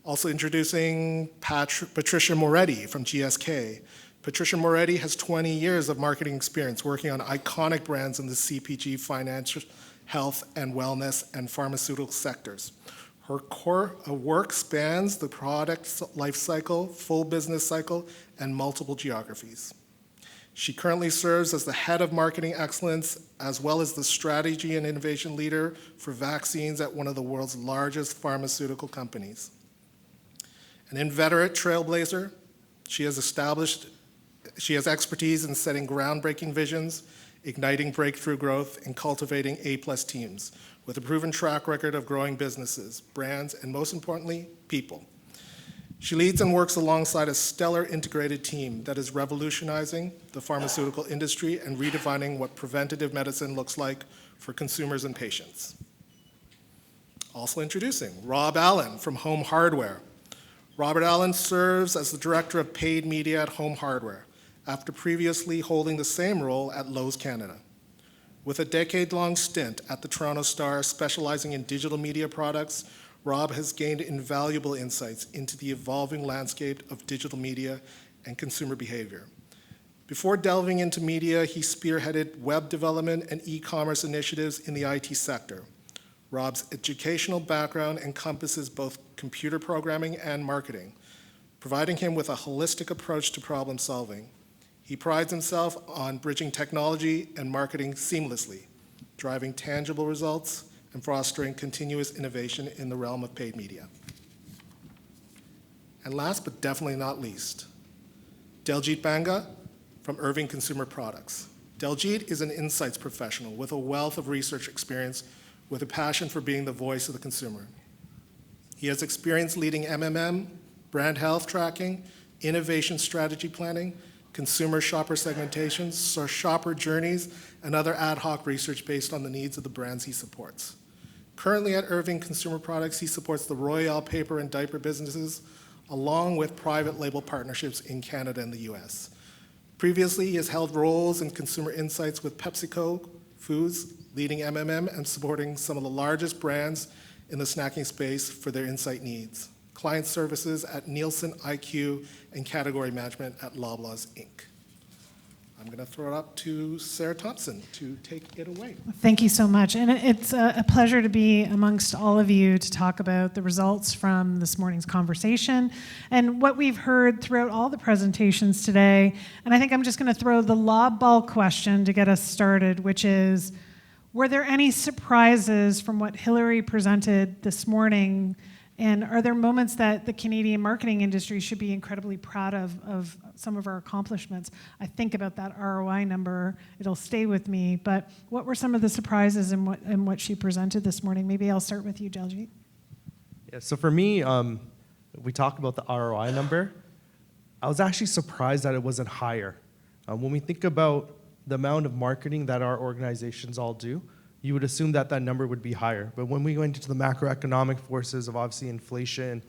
S2: Also introducing Patricia Moretti from GSK. Patricia Moretti has 20 years of marketing experience working on iconic brands in the CPG, financial, health and wellness, and pharmaceutical sectors. Her core work spans the product life cycle, full business cycle, and multiple geographies. She currently serves as the head of marketing excellence, as well as the strategy and innovation leader for vaccines at one of the world's largest pharmaceutical companies. An inveterate trailblazer, she has expertise in setting groundbreaking visions, igniting breakthrough growth, and cultivating A-plus teams with a proven track record of growing businesses, brands, and most importantly, people. She leads and works alongside a stellar integrated team that is revolutionizing the pharmaceutical industry and redefining what preventative medicine looks like for consumers and patients. Also introducing Rob Allen from Home Hardware. Robert Allen serves as the Director of Paid Media at Home Hardware, after previously holding the same role at Lowe's Canada. With a decade-long stint at the Toronto Star specializing in digital media products, Rob has gained invaluable insights into the evolving landscape of digital media and consumer behavior. Before delving into media, he spearheaded web development and e-commerce initiatives in the IT sector. Rob's educational background encompasses both computer programming and marketing, providing him with a holistic approach to problem solving. He prides himself on bridging technology and marketing seamlessly, driving tangible results and fostering continuous innovation in the realm of paid media. And last but definitely not least, Daljit Banga from Irving Consumer Products. Daljit is an insights professional with a wealth of research experience with a passion for being the voice of the consumer. He has experience leading MMM, brand health tracking, innovation strategy planning, consumer shopper segmentations, shopper journeys, and other ad hoc research based on the needs of the brands he supports. Currently at Irving Consumer Products, he supports the Royale paper and diaper businesses, along with private label partnerships in Canada and the US. Previously, he has held roles in consumer insights with PepsiCo Foods, leading MMM and supporting some of the largest brands in the snacking space for their insight needs. Client services at Nielsen IQ and category management at Loblaws Inc. I'm going to throw it up to Sarah Thompson to take it away.
S11: Thank you so much. And it's a pleasure to be amongst all of you to talk about the results from this morning's conversation and what we've heard throughout all the presentations today. And I think I'm just going to throw the lob ball question to get us started, which is, were there any surprises from what Hillary presented this morning? And are there moments that the Canadian marketing industry should be incredibly proud of some of our accomplishments? I think about that ROI number. It'll stay with me. But what were some of the surprises in what she presented this morning? Maybe I'll start with you, Daljit.
S12: Yeah, so for me, we talked about the ROI number. I was actually surprised that it wasn't higher. When we think about the amount of marketing that our organizations all do, you would assume that that number would be higher. But when we go into the macroeconomic forces of obviously inflation,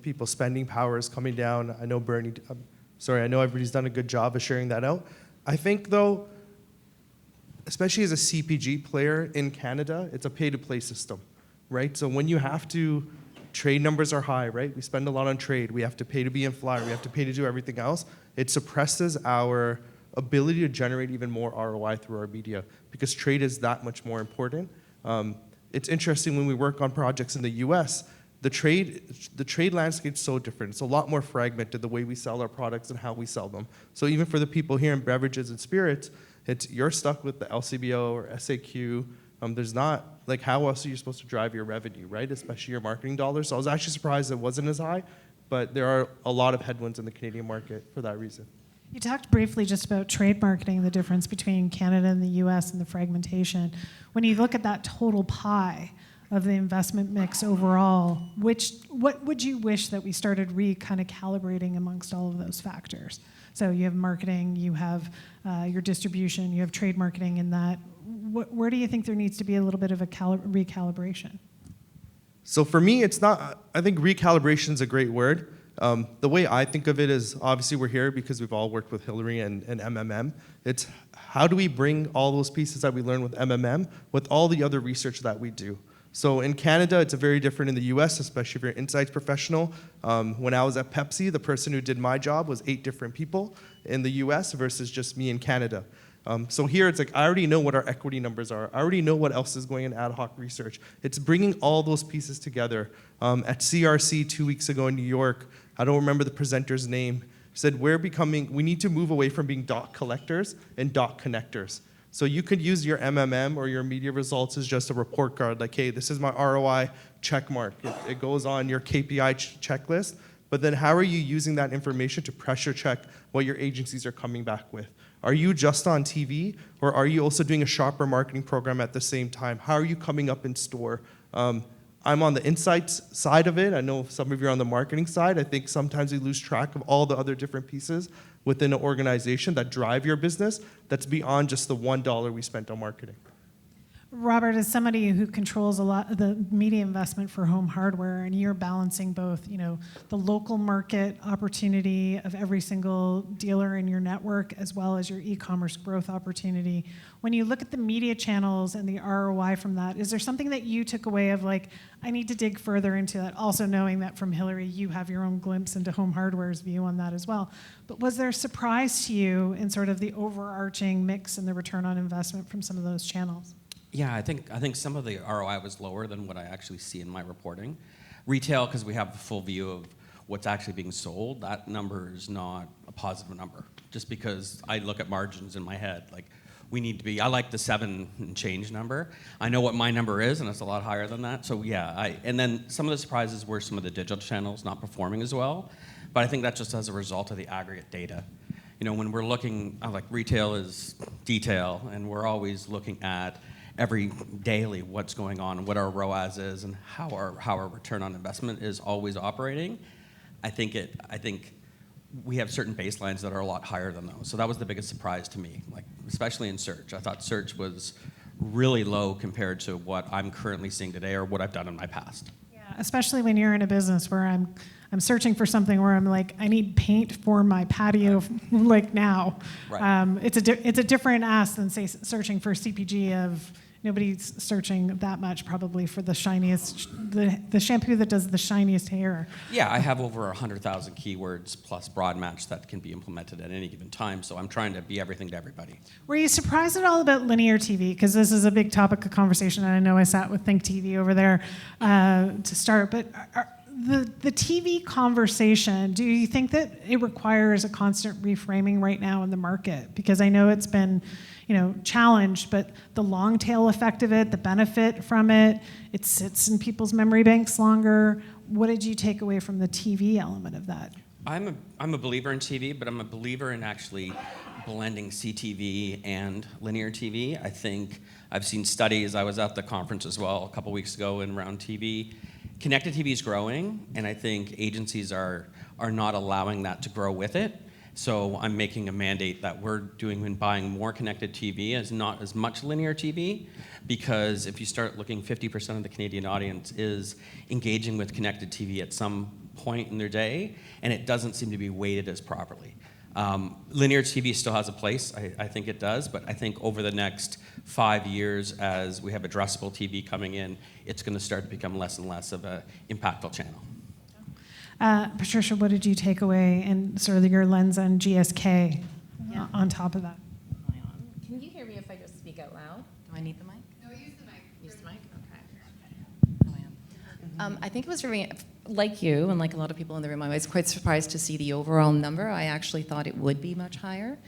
S12: people's spending power is coming down. I know I know everybody's done a good job of sharing that out. I think though, especially as a CPG player in Canada, it's a pay-to-play system, right? So when you have to, trade numbers are high, right? We spend a lot on trade. We have to pay to be in flyer. We have to pay to do everything else. It suppresses our ability to generate even more ROI through our media because trade is that much more important. It's interesting when we work on projects in the US, the trade landscape's so different. It's a lot more fragmented, the way we sell our products and how we sell them. So even for the people here in beverages and spirits, you're stuck with the LCBO or SAQ. There's not, like, how else are you supposed to drive your revenue, right? Especially your marketing dollars. So I was actually surprised it wasn't as high, but there are a lot of headwinds in the Canadian market for that reason.
S11: You talked briefly just about trade marketing, the difference between Canada and the US and the fragmentation. When you look at that total pie of the investment mix overall, what would you wish that we started kind of calibrating amongst all of those factors? So you have marketing, you have your distribution, you have trade marketing in that. Where do you think there needs to be a little bit of a recalibration?
S12: So for me, it's not, I think recalibration is a great word. The way I think of it is, obviously we're here because we've all worked with Hillary and MMM. It's how do we bring all those pieces that we learn with MMM with all the other research that we do. So in Canada, it's very different in the US, especially if you're an insights professional. When I was at Pepsi, the person who did my job was 8 different people in the US versus just me in Canada. So here it's like, I already know what our equity numbers are. I already know what else is going in ad hoc research. It's bringing all those pieces together. At CRC 2 weeks ago in New York, I don't remember the presenter's name, said we need to move away from being dot collectors and dot connectors. So you could use your MMM or your media results as just a report card, like, hey, this is my ROI check mark. It goes on your KPI checklist, but then how are you using that information to pressure check what your agencies are coming back with? Are you just on TV, or are you also doing a shopper marketing program at the same time? How are you coming up in store? I'm on the insights side of it. I know some of you are on the marketing side. I think sometimes we lose track of all the other different pieces within an organization that drive your business that's beyond just the $1 we spent on marketing.
S11: Robert, as somebody who controls a lot of the media investment for home hardware, and you're balancing both, the local market opportunity of every single dealer in your network, as well as your e-commerce growth opportunity. When you look at the media channels and the ROI from that, is there something that you took away of, like, I need to dig further into that, also knowing that from Hillary, you have your own glimpse into home hardware's view on that as well. But was there a surprise to you in sort of the overarching mix and the return on investment from some of those channels?
S13: Yeah, I think some of the ROI was lower than what I actually see in my reporting. Retail, because we have the full view of what's actually being sold, that number is not a positive number. Just because I look at margins in my head, like, we need to be, I like the 7 and change number. I know what my number is, and it's a lot higher than that. So yeah, and then some of the surprises were some of the digital channels not performing as well. But I think that's just as a result of the aggregate data. You know, when we're looking, like retail is detail, and we're always looking at every daily what's going on, what our ROAS is, and how our return on investment is always operating. I think we have certain baselines that are a lot higher than those. So that was the biggest surprise to me, like especially in search. I thought search was really low compared to what I'm currently seeing today or what I've done in my past.
S11: Yeah, especially when you're in a business where I'm searching for something where I'm like, I need paint for my patio, like now.
S13: Right.
S11: It's a different ask than say searching for CPG of. Nobody's searching that much probably for the shiniest, the shampoo that does the shiniest hair.
S13: Yeah, I have over 100,000 keywords plus broad match that can be implemented at any given time, so I'm trying to be everything to everybody.
S11: Were you surprised at all about linear TV? Because this is a big topic of conversation, and I know I sat with Think TV over there to start, but the TV conversation, do you think that it requires a constant reframing right now in the market? Because I know it's been challenged, but the long tail effect of it, the benefit from it, it sits in people's memory banks longer. What did you take away from the TV element of that?
S13: I'm a believer in TV, but I'm a believer in actually blending CTV and linear TV. I think I've seen studies. I was at the conference as well a couple weeks ago in Round TV. Connected TV is growing, and I think agencies are not allowing that to grow with it. So I'm making a mandate that we're doing and buying more connected TV as not as much linear TV, because if you start looking, 50% of the Canadian audience is engaging with connected TV at some point in their day, and it doesn't seem to be weighted as properly. Linear TV still has a place, I think it does, but I think over the next 5 years, as we have addressable TV coming in, it's going to start to become less and less of an impactful channel.
S11: Patricia, what did you take away in sort of your lens on GSK on top of that?
S14: Can you hear me if I just speak out loud? Do I need the mic?
S3: No, use the mic.
S14: Use the mic? Okay. I think it was very, like you and like a lot of people in the room, I was quite surprised to see the overall number. I actually thought it would be much higher.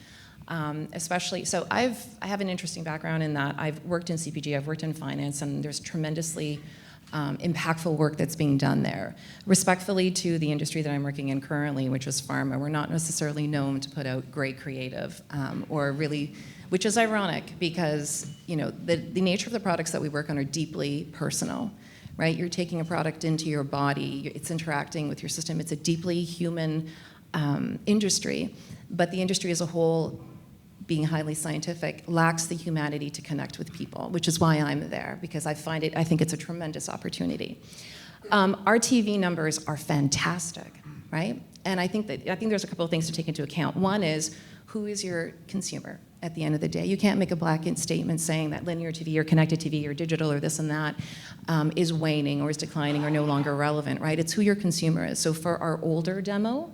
S14: Especially, so I have an interesting background in that I've worked in CPG, I've worked in finance, and there's tremendously impactful work that's being done there. Respectfully to the industry that I'm working in currently, which is pharma, we're not necessarily known to put out great creative or really, which is ironic because the nature of the products that we work on are deeply personal, right? You're taking a product into your body, it's interacting with your system, it's a deeply human industry, but the industry as a whole, being highly scientific, lacks the humanity to connect with people, which is why I'm there, because I think it's a tremendous opportunity. Our TV numbers are fantastic, right? And I think there's a couple of things to take into account. One is, who is your consumer at the end of the day? You can't make a blanket statement saying that linear TV or connected TV or digital or this and that is waning or is declining or no longer relevant, right? It's who your consumer is. So for our older demo,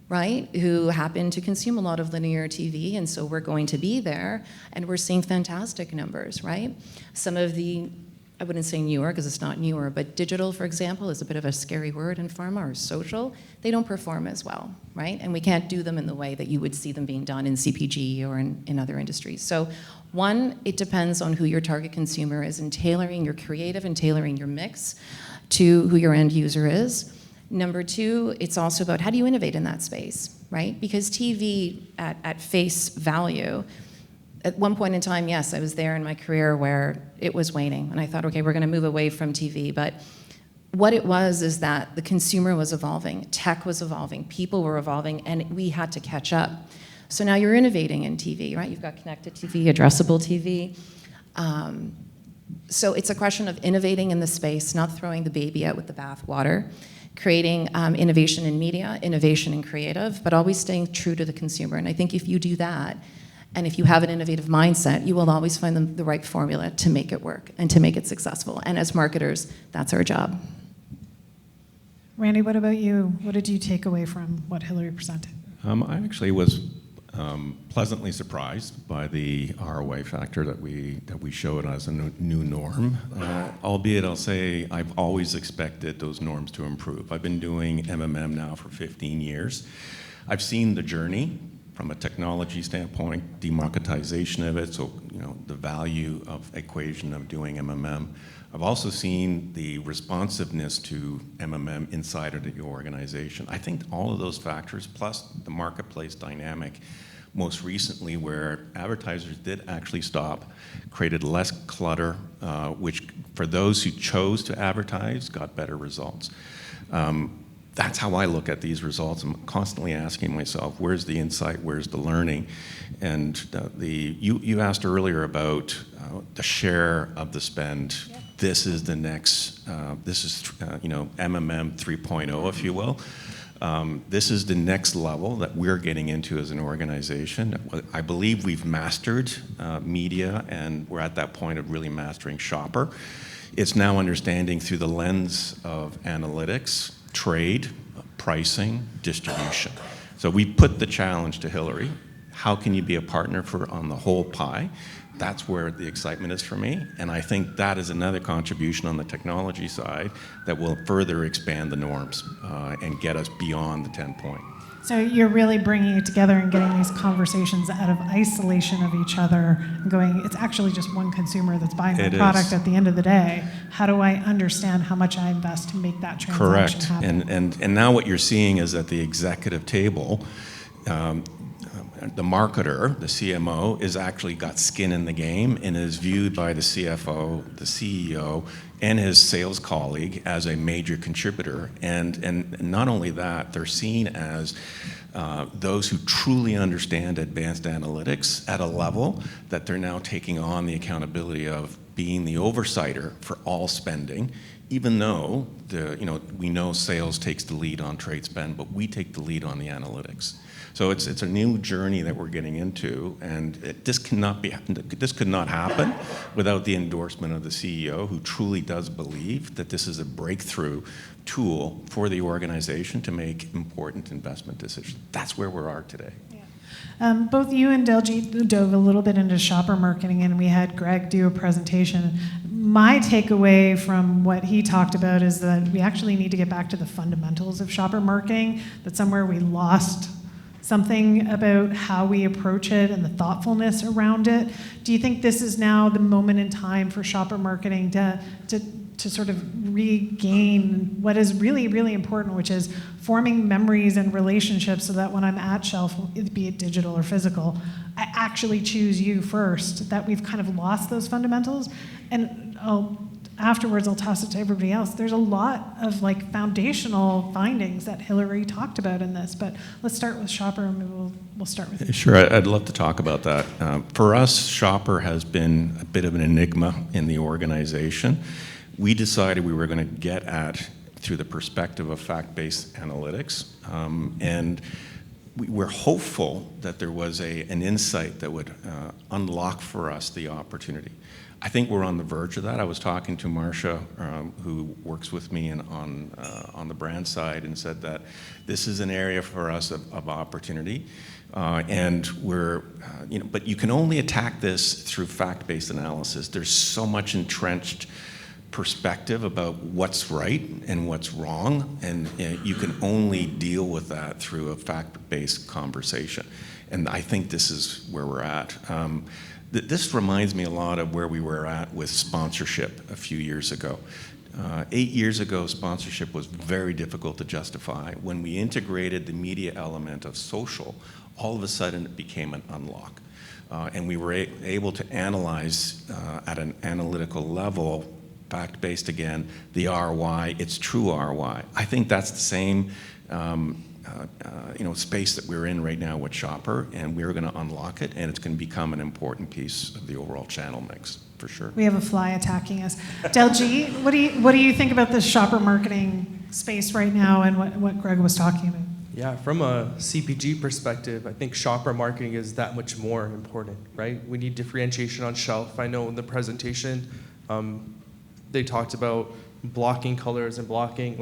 S14: right, who happen to consume a lot of linear TV, and so we're going to be there, and we're seeing fantastic numbers, right? Some of the, I wouldn't say newer, because it's not newer, but digital, for example, is a bit of a scary word in pharma, or social. They don't perform as well, right? And we can't do them in the way that you would see them being done in CPG or in other industries. So one, it depends on who your target consumer is and tailoring your creative and tailoring your mix to who your end user is. Number two, it's also about how do you innovate in that space, right? Because TV at face value, at one point in time, yes, I was there in my career where it was waning. And I thought, okay, we're going to move away from TV. But what it was is that the consumer was evolving, tech was evolving, people were evolving, and we had to catch up. So now you're innovating in TV, right? You've got connected TV, addressable TV. So it's a question of innovating in the space, not throwing the baby out with the bathwater. Creating innovation in media, innovation in creative, but always staying true to the consumer. And I think if you do that, and if you have an innovative mindset, you will always find the right formula to make it work and to make it successful. And as marketers, that's our job.
S11: Randy, what about you? What did you take away from what Hillary presented?
S15: I actually was pleasantly surprised by the ROI factor that we showed as a new norm. Albeit, I'll say I've always expected those norms to improve. I've been doing MMM now for 15 years. I've seen the journey, from a technology standpoint, democratization of it, so the value of equation of doing MMM. I've also seen the responsiveness to MMM inside of the organization. I think all of those factors, plus the marketplace dynamic, most recently where advertisers did actually stop, created less clutter, which for those who chose to advertise got better results. That's how I look at these results. I'm constantly asking myself, where's the insight, where's the learning? And you asked earlier about the share of the spend. Yep. This is the next, this is MMM 3.0, if you will. This is the next level that we're getting into as an organization. I believe we've mastered media, and we're at that point of really mastering Shopper. It's now understanding through the lens of analytics, trade, pricing, distribution. So we put the challenge to Hillary. How can you be a partner on the whole pie? That's where the excitement is for me. And I think that is another contribution on the technology side that will further expand the norms and get us beyond the 10-point.
S11: So you're really bringing it together and getting these conversations out of isolation of each other and going, it's actually just one consumer that's buying the product at the end of the day. How do I understand how much I invest to make that transaction happen?
S15: Correct. And now what you're seeing is at the executive table, the marketer, the CMO, is actually got skin in the game and is viewed by the CFO, the CEO, and his sales colleague as a major contributor. And not only that, they're seen as those who truly understand advanced analytics at a level that they're now taking on the accountability of being the oversighter for all spending, even though we know sales takes the lead on trade spend, but we take the lead on the analytics. So it's a new journey that we're getting into, and this could not happen without the endorsement of the CEO, who truly does believe that this is a breakthrough tool for the organization to make important investment decisions. That's where we are today.
S11: Both you and Daljit dove a little bit into shopper marketing, and we had Greg do a presentation. My takeaway from what he talked about is that we actually need to get back to the fundamentals of shopper marketing, that somewhere we lost something about how we approach it and the thoughtfulness around it. Do you think this is now the moment in time for shopper marketing to sort of regain what is really, really important, which is forming memories and relationships so that when I'm at shelf, be it digital or physical, I actually choose you first, that we've kind of lost those fundamentals? And afterwards, I'll toss it to everybody else. There's a lot of foundational findings that Hillary talked about in this, but let's start with Shopper, and maybe we'll start with you.
S15: Sure, I'd love to talk about that. For us, Shopper has been a bit of an enigma in the organization. We decided we were going to get at through the perspective of fact-based analytics, and we're hopeful that there was an insight that would unlock for us the opportunity. I think we're on the verge of that. I was talking to Marcia, who works with me on the brand side, and said that this is an area for us of opportunity, and we're, but you can only attack this through fact-based analysis. There's so much entrenched perspective about what's right and what's wrong, and you can only deal with that through a fact-based conversation. And I think this is where we're at. This reminds me a lot of where we were at with sponsorship a few years ago. 8 years ago, sponsorship was very difficult to justify. When we integrated the media element of social, all of a sudden it became an unlock. And we were able to analyze at an analytical level, fact-based again, the ROI, its true ROI. I think that's the same space that we're in right now with Shopper, and we're going to unlock it, and it's going to become an important piece of the overall channel mix, for sure.
S11: We have a fly attacking us. Daljit, what do you think about this shopper marketing space right now and what Greg was talking about?
S12: Yeah, from a CPG perspective, I think shopper marketing is that much more important, right? We need differentiation on shelf. I know in the presentation, they talked about blocking colors and blocking,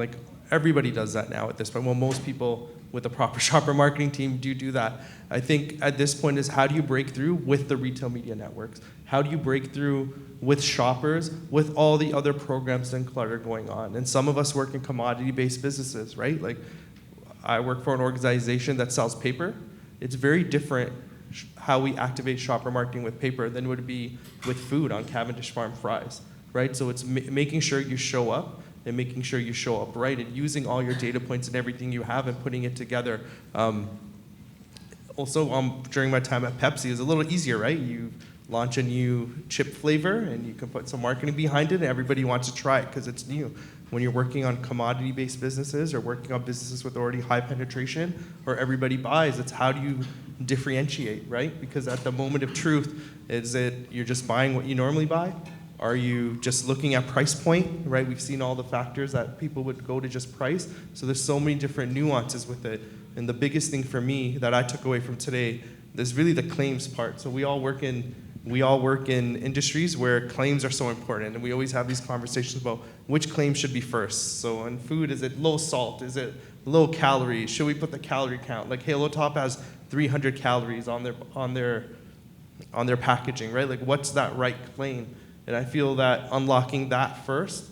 S12: everybody does that now at this point. Well, most people with a proper shopper marketing team do that. I think at this point is, how do you break through with the retail media networks? How do you break through with shoppers, with all the other programs and clutter going on? And some of us work in commodity-based businesses, right? I work for an organization that sells paper, It's very different how we activate shopper marketing with paper than would it be with food on Cavendish Farm fries, right? So it's making sure you show up and making sure you show up right and using all your data points and everything you have and putting it together. Also, during my time at Pepsi, it was a little easier, right? You launch a new chip flavor and you can put some marketing behind it and everybody wants to try it because it's new. When you're working on commodity-based businesses or working on businesses with already high penetration or everybody buys, it's how do you differentiate, right? Because at the moment of truth, is it you're just buying what you normally buy? Are you just looking at price point, right? We've seen all the factors that people would go to just price. So there's so many different nuances with it. And the biggest thing for me that I took away from today is really the claims part. So we all work in industries where claims are so important, and we always have these conversations about which claim should be first. So in food, is it low salt? Is it low calories? Should we put the calorie count? Like Halo Top has 300 calories on their packaging, right? Like what's that right claim? And I feel that unlocking that first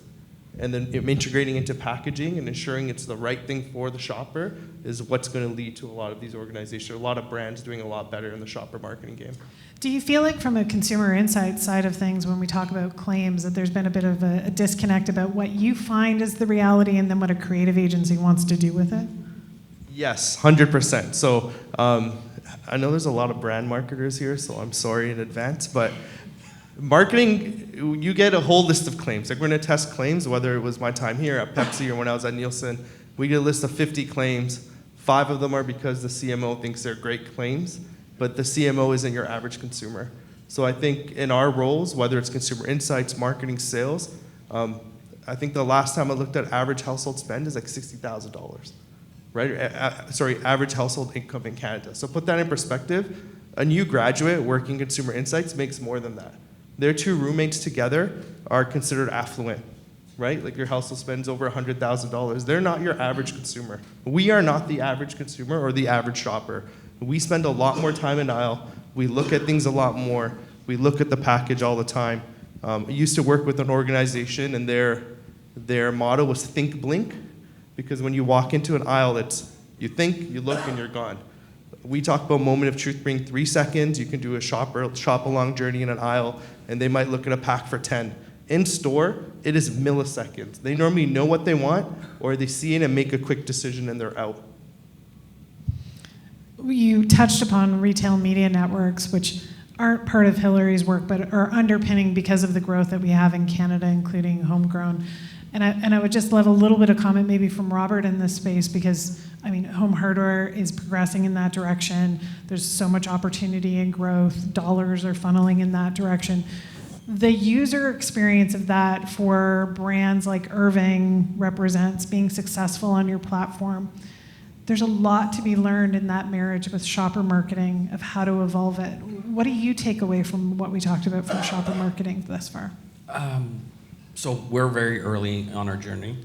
S12: and then integrating into packaging and ensuring it's the right thing for the shopper is what's going to lead to a lot of these organizations, a lot of brands doing a lot better in the shopper marketing game.
S11: Do you feel like from a consumer insight side of things, when we talk about claims, that there's been a bit of a disconnect about what you find is the reality and then what a creative agency wants to do with it?
S12: Yes, 100%. So I know there's a lot of brand marketers here, so I'm sorry in advance, but marketing, you get a whole list of claims. Like we're going to test claims, whether it was my time here at Pepsi or when I was at Nielsen. We get a list of 50 claims. 5 of them are because the CMO thinks they're great claims, but the CMO isn't your average consumer. So I think in our roles, whether it's consumer insights, marketing, sales, I think the last time I looked at average household spend is like $60,000, right? Average household income in Canada. So put that in perspective. A new graduate working consumer insights makes more than that. Their 2 roommates together are considered affluent, right? Like your household spends over $100,000. They're not your average consumer. We are not the average consumer or the average shopper. We spend a lot more time in aisle. We look at things a lot more. We look at the package all the time. I used to work with an organization and their motto was think, blink, because when you walk into an aisle, it's you think, you look, and you're gone. We talk about moment of truth being 3 seconds. You can do a shop along journey in an aisle, and they might look at a pack for 10. In store, it is milliseconds. They normally know what they want, or they see it and make a quick decision and they're out.
S11: You touched upon retail media networks, which aren't part of Hillary's work, but are underpinning because of the growth that we have in Canada, including homegrown. And I would just love a little bit of comment maybe from Robert in this space, because I mean, home hardware is progressing in that direction. There's so much opportunity and growth. Dollars are funneling in that direction. The user experience of that for brands like Irving represents being successful on your platform. There's a lot to be learned in that marriage with shopper marketing of how to evolve it. What do you take away from what we talked about from shopper marketing thus far?
S13: So we're very early on our journey,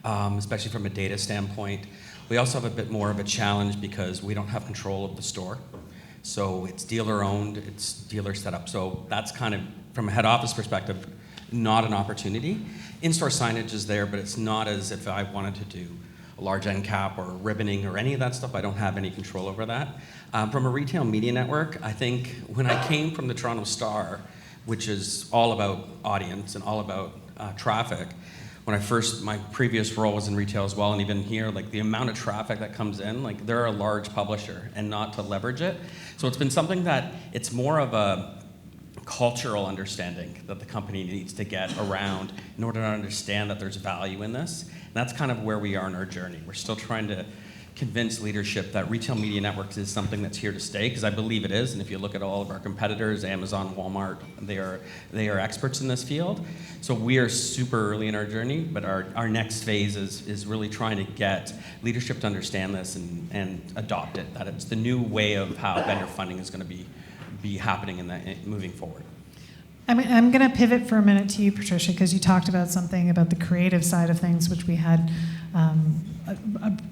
S13: especially from a data standpoint. We also have a bit more of a challenge because we don't have control of the store. So it's dealer owned, it's dealer set up. So that's kind of, from a head office perspective, not an opportunity. In-store signage is there, but it's not as if I wanted to do a large end cap or ribboning or any of that stuff. I don't have any control over that. From a retail media network, I think when I came from the Toronto Star, which is all about audience and all about traffic, when my previous role was in retail as well, and even here, like the amount of traffic that comes in, like they're a large publisher and not to leverage it. So it's been something that it's more of a cultural understanding that the company needs to get around in order to understand that there's value in this. And that's kind of where we are in our journey. We're still trying to convince leadership that retail media networks is something that's here to stay, because I believe it is. And if you look at all of our competitors, Amazon, Walmart, they are experts in this field. So we are super early in our journey, but our next phase is really trying to get leadership to understand this and adopt it, that it's the new way of how vendor funding is going to be happening moving forward.
S11: I'm going to pivot for a minute to you, Patricia, because you talked about something about the creative side of things, which we had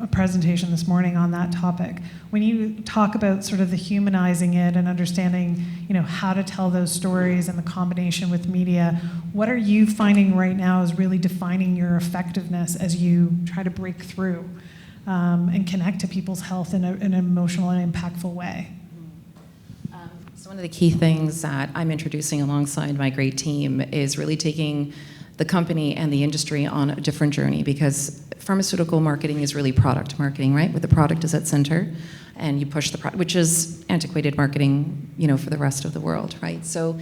S11: a presentation this morning on that topic. When you talk about sort of the humanizing it and understanding, how to tell those stories and the combination with media, what are you finding right now is really defining your effectiveness as you try to break through? and connect to people's health in an emotional and impactful way.
S14: So one of the key things that I'm introducing alongside my great team is really taking the company and the industry on a different journey, because pharmaceutical marketing is really product marketing, right? Where the product is at center and you push the product, which is antiquated marketing, for the rest of the world, right? So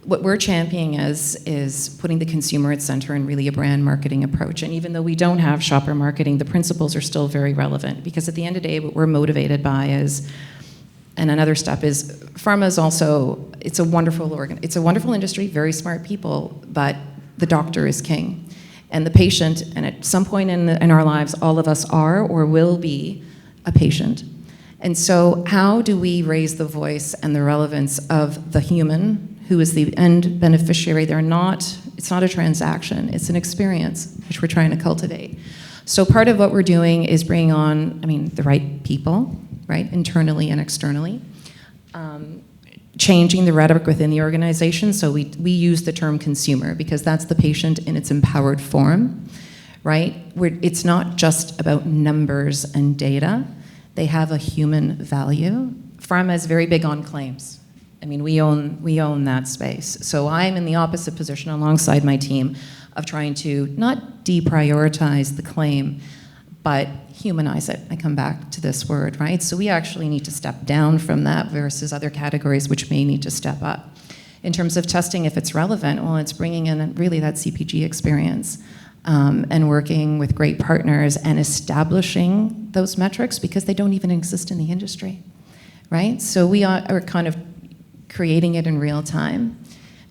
S14: what we're championing is putting the consumer at center and really a brand marketing approach. And even though we don't have shopper marketing, the principles are still very relevant, because at the end of the day, what we're motivated by is, and another step is, pharma is also, it's a wonderful industry, very smart people, but the doctor is king. And the patient, and at some point in our lives, all of us are or will be a patient. And so how do we raise the voice and the relevance of the human who is the end beneficiary? It's not a transaction, it's an experience, which we're trying to cultivate. So part of what we're doing is bringing on, the right people, right, internally and externally, changing the rhetoric within the organization. So we use the term consumer because that's the patient in its empowered form, right? It's not just about numbers and data. They have a human value. Pharma is very big on claims. We own that space. So I'm in the opposite position alongside my team of trying to not deprioritize the claim, but humanize it. I come back to this word, right? So we actually need to step down from that versus other categories which may need to step up. In terms of testing, if it's relevant, well, it's bringing in really that CPG experience and working with great partners and establishing those metrics because they don't even exist in the industry, right? So we are kind of creating it in real time.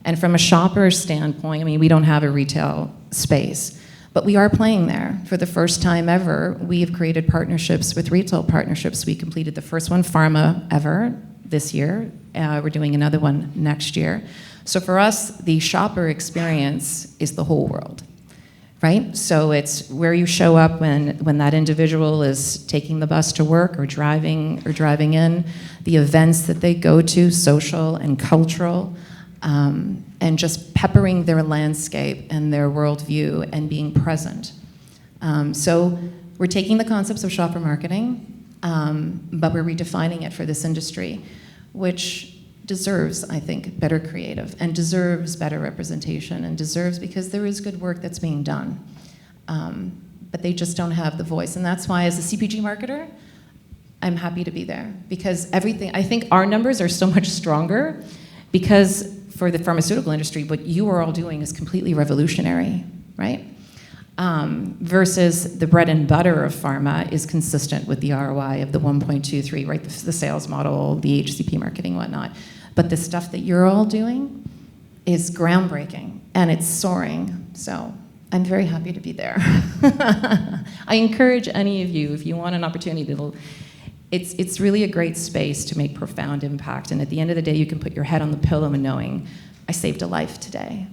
S14: And from a shopper standpoint, we don't have a retail space, but we are playing there. For the first time ever, we have created partnerships with retail partnerships. We completed the first one, pharma, ever this year. We're doing another one next year. So for us, the shopper experience is the whole world, right? So it's where you show up when that individual is taking the bus to work or driving in, the events that they go to, social and cultural, and just peppering their landscape and their worldview and being present. So we're taking the concepts of shopper marketing, but we're redefining it for this industry, which deserves, I think, better creative and deserves better representation and deserves, because there is good work that's being done, but they just don't have the voice. And that's why, as a CPG marketer, I'm happy to be there, because I think our numbers are so much stronger because for the pharmaceutical industry, what you are all doing is completely revolutionary, right? Versus the bread and butter of pharma is consistent with the ROI of the 1.23, right? The sales model, the HCP marketing, whatnot. But the stuff that you're all doing is groundbreaking and it's soaring. So I'm very happy to be there. I encourage any of you, if you want an opportunity to, it's really a great space to make profound impact. And at the end of the day, you can put your head on the pillow and knowing, I saved a life today.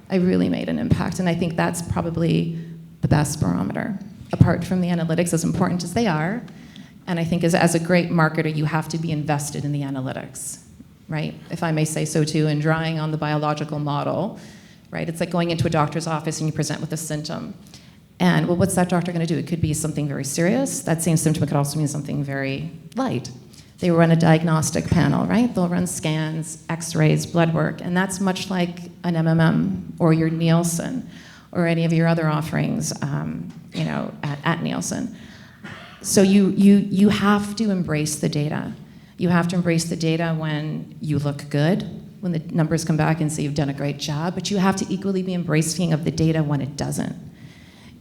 S14: I really made an impact. And I think that's probably the best barometer, apart from the analytics, as important as they are. And I think as a great marketer, you have to be invested in the analytics, right? If I may say so too, and drawing on the biological model, right? It's like going into a doctor's office and you present with a symptom. And well, what's that doctor going to do? It could be something very serious. That same symptom could also mean something very light. They run a diagnostic panel, right? They'll run scans, x-rays, blood work, and that's much like an MMM or your Nielsen or any of your other offerings, at Nielsen. So you have to embrace the data. You have to embrace the data when you look good, when the numbers come back and say you've done a great job, but you have to equally be embracing of the data when it doesn't.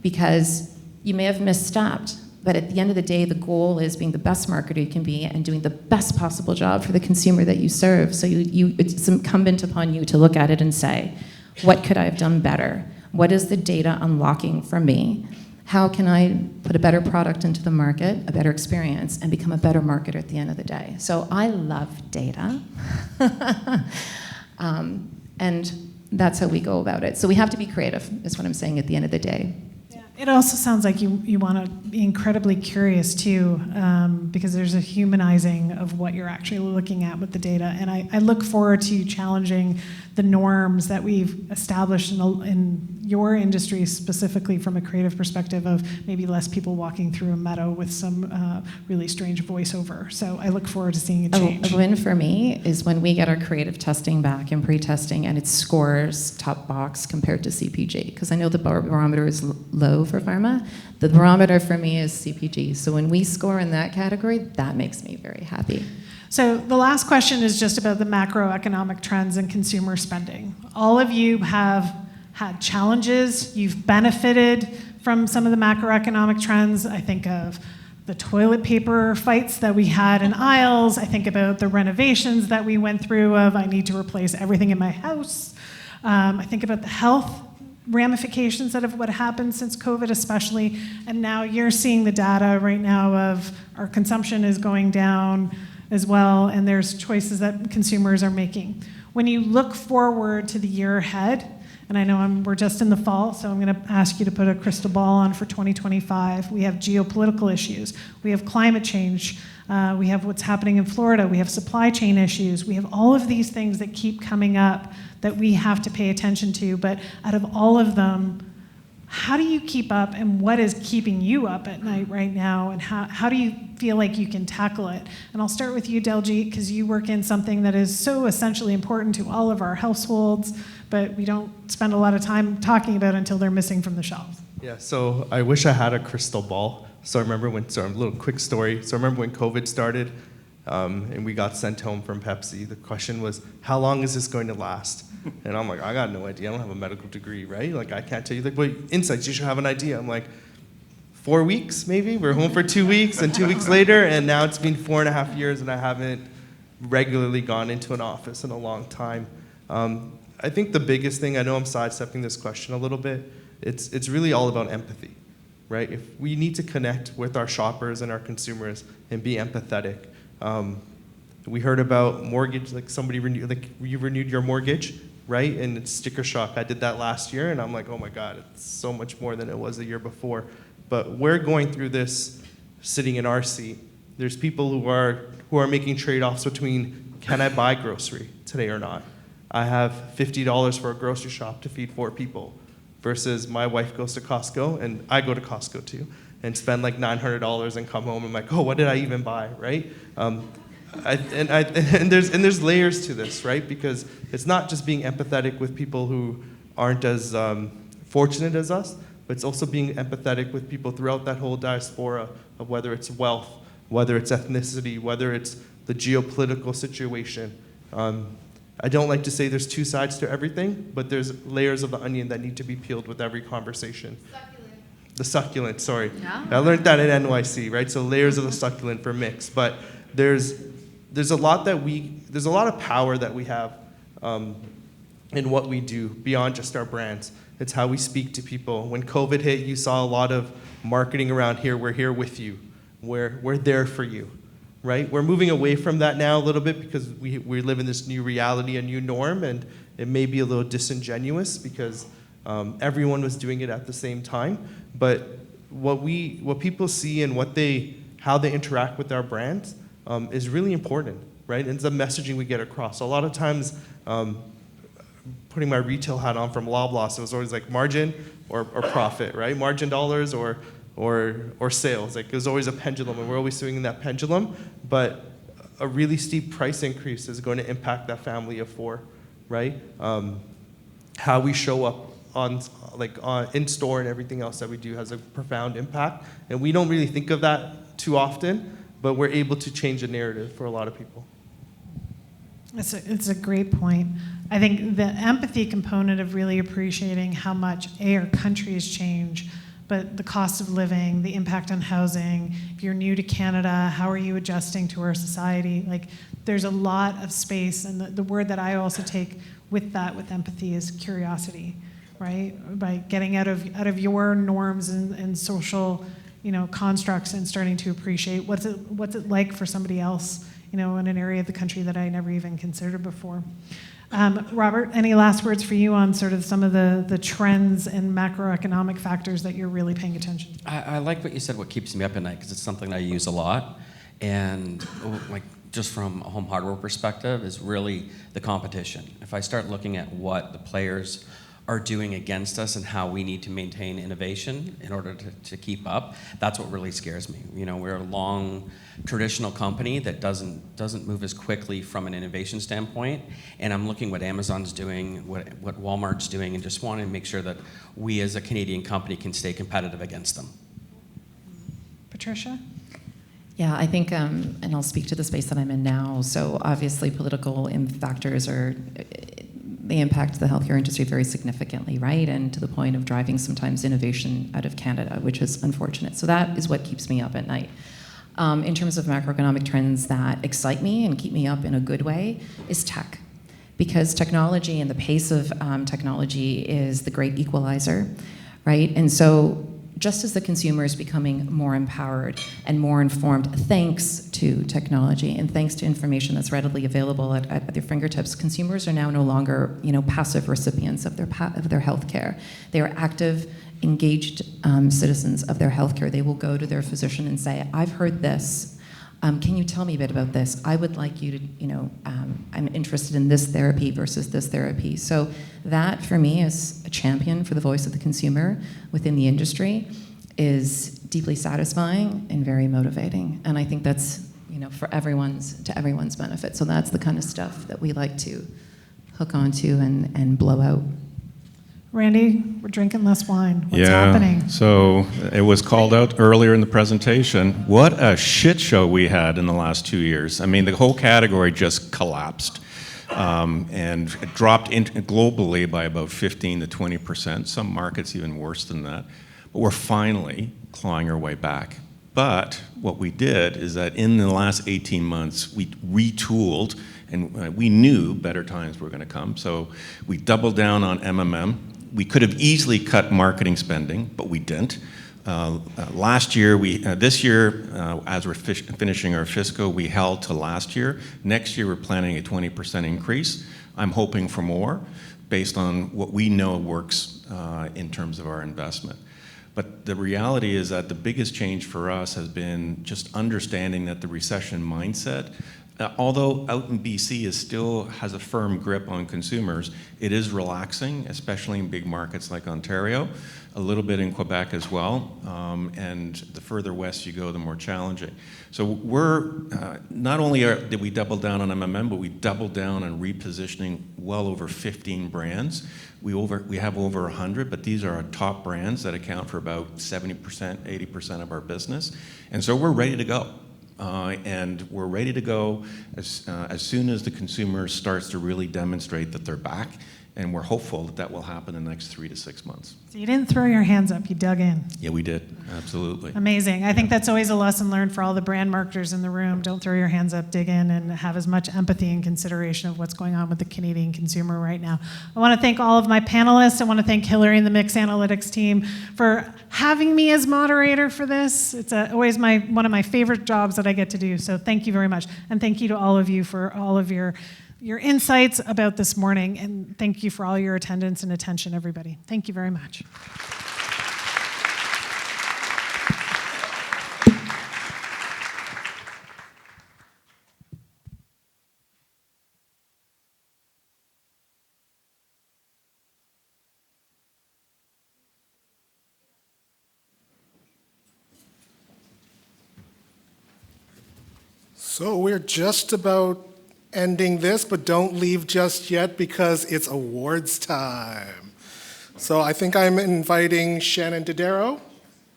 S14: Because you may have misstepped, but at the end of the day, the goal is being the best marketer you can be and doing the best possible job for the consumer that you serve. So it's incumbent upon you to look at it and say, what could I have done better? What is the data unlocking for me? How can I put a better product into the market, a better experience, and become a better marketer at the end of the day? So I love data. And that's how we go about it. So we have to be creative, is what I'm saying at the end of the day.
S11: It also sounds like you want to be incredibly curious too, because there's a humanizing of what you're actually looking at with the data. And I look forward to you challenging the norms that we've established in your industry specifically from a creative perspective of maybe less people walking through a meadow with some really strange voiceover. So I look forward to seeing a change.
S14: A win for me is when we get our creative testing back and pre-testing and it scores top box compared to CPG, because I know the barometer is low for pharma. The barometer for me is CPG. So when we score in that category, that makes me very happy.
S11: So the last question is just about the macroeconomic trends in consumer spending. All of you have had challenges. You've benefited from some of the macroeconomic trends. I think of the toilet paper fights that we had in aisles. I think about the renovations that we went through of I need to replace everything in my house. I think about the health ramifications that have what happened since COVID especially. And now you're seeing the data right now of our consumption is going down as well, and there's choices that consumers are making. When you look forward to the year ahead, and I know we're just in the fall, so I'm going to ask you to put a crystal ball on for 2025. We have geopolitical issues. We have climate change. We have what's happening in Florida. We have supply chain issues. We have all of these things that keep coming up that we have to pay attention to. But out of all of them, how do you keep up, and what is keeping you up at night right now, and how do you feel like you can tackle it? And I'll start with you, Deljeet, because you work in something that is so essentially important to all of our households, but we don't spend a lot of time talking about until they're missing from the shelves.
S12: Yeah, so I wish I had a crystal ball. So I remember a little quick story. So I remember when COVID started and we got sent home from Pepsi, the question was, how long is this going to last? And I'm like, I got no idea. I don't have a medical degree, right? Like, I can't tell you. Like, but insights, you should have an idea. I'm like, 4 weeks, maybe? We're home for 2 weeks, and 2 weeks later, and now it's been 4.5 years, and I haven't regularly gone into an office in a long time. I think the biggest thing, I know I'm sidestepping this question a little bit, it's really all about empathy, right? If we need to connect with our shoppers and our consumers and be empathetic. We heard about mortgage, like you renewed your mortgage, right? And it's sticker shock. I did that last year, and I'm like, oh my God, it's so much more than it was the year before. But we're going through this sitting in our seat. There's people who are making trade-offs between, can I buy grocery today or not? I have $50 for a grocery shop to feed 4 people, versus my wife goes to Costco, and I go to Costco too, and spend like $900 and come home and I'm like, oh, what did I even buy, right? And there's layers to this, right? Because it's not just being empathetic with people who aren't as fortunate as us, but it's also being empathetic with people throughout that whole diaspora of whether it's wealth, whether it's ethnicity, whether it's the geopolitical situation. I don't like to say there's 2 sides to everything, but there's layers of the onion that need to be peeled with every conversation. The succulent, sorry. Yeah. I learned that at NYC, right? So layers of the succulent for Miix. But there's a lot of power that we have in what we do beyond just our brands. It's how we speak to people. When COVID hit, you saw a lot of marketing around here. We're here with you. We're there for you, right? We're moving away from that now a little bit because we live in this new reality, a new norm, and it may be a little disingenuous because everyone was doing it at the same time. But what people see and how they interact with our brands is really important, right? And it's the messaging we get across. A lot of times, putting my retail hat on from Loblaws, it was always like margin or profit, right? Margin dollars or sales. Like, there's always a pendulum, and we're always swinging that pendulum. But a really steep price increase is going to impact that family of 4, right? How we show up in store and everything else that we do has a profound impact, and we don't really think of that too often, but we're able to change the narrative for a lot of people.
S11: It's a great point. I think the empathy component of really appreciating how much our country has changed, but the cost of living, the impact on housing, if you're new to Canada, how are you adjusting to our society? Like, there's a lot of space, and the word that I also take with empathy is curiosity, right? By getting out of your norms and social, constructs and starting to appreciate what's it like for somebody else, in an area of the country that I never even considered before. Robert, any last words for you on sort of some of the trends and macroeconomic factors that you're really paying attention to?
S13: I like what you said, what keeps me up at night, because it's something I use a lot. And just from a home hardware perspective, is really the competition. If I start looking at what the players are doing against us and how we need to maintain innovation in order to keep up. That's what really scares me. You know, we're a long traditional company that doesn't move as quickly from an innovation standpoint, and I'm looking what Amazon's doing, what Walmart's doing, and just wanting to make sure that we as a Canadian company can stay competitive against them.
S11: Patricia?
S14: Yeah, I think, and I'll speak to the space that I'm in now. So obviously political factors they impact the healthcare industry very significantly, right? And to the point of driving sometimes innovation out of Canada, which is unfortunate. So that is what keeps me up at night. In terms of macroeconomic trends that excite me and keep me up in a good way is tech. Because technology and the pace of technology is the great equalizer, right? And so just as the consumer is becoming more empowered and more informed thanks to technology and thanks to information that's readily available at their fingertips, consumers are now no longer, passive recipients of their health care. They are active, engaged citizens of their healthcare. They will go to their physician and say, I've heard this. Can you tell me a bit about this? I would like you to, I'm interested in this therapy versus this therapy. So that, for me, as a champion for the voice of the consumer within the industry, is deeply satisfying and very motivating. And I think that's, to everyone's benefit. So that's the kind of stuff that we like to hook onto and blow out.
S11: Randy, we're drinking less wine. What's happening?
S15: So it was called out earlier in the presentation. What a shit show we had in the last 2 years. I mean, the whole category just collapsed and dropped globally by about 15 to 20%. Some markets even worse than that. But we're finally clawing our way back. But what we did is that in the last 18 months, we retooled, and we knew better times were going to come. So we doubled down on MMM. We could have easily cut marketing spending, but we didn't. Last year, this year, as we're finishing our fiscal, we held to last year. Next year, we're planning a 20% increase. I'm hoping for more, based on what we know works in terms of our investment. But the reality is that the biggest change for us has been just understanding that the recession mindset, although out in BC still has a firm grip on consumers, it is relaxing, especially in big markets like Ontario, a little bit in Quebec as well, and the further west you go, the more challenging. So we're, not only did we double down on MMM, but we doubled down on repositioning well over 15 brands. We have over 100, but these are our top brands that account for about 70%, 80% of our business. And so we're ready to go. And we're ready to go as soon as the consumer starts to really demonstrate that they're back, and we're hopeful that that will happen in the next 3 to 6 months.
S11: So you didn't throw your hands up, you dug in.
S15: Yeah, we did, absolutely.
S11: Amazing. I think that's always a lesson learned for all the brand marketers in the room. Don't throw your hands up, dig in, and have as much empathy and consideration of what's going on with the Canadian consumer right now. I want to thank all of my panelists. I want to thank Hillary and the Miix Analytics team for having me as moderator for this. It's always one of my favorite jobs that I get to do, so thank you very much. And thank you to all of you for all of your insights about this morning, and thank you for all your attendance and attention, everybody. Thank you very much.
S2: So we're just about ending this, but don't leave just yet because it's awards time. So I think I'm inviting Shannon Dodaro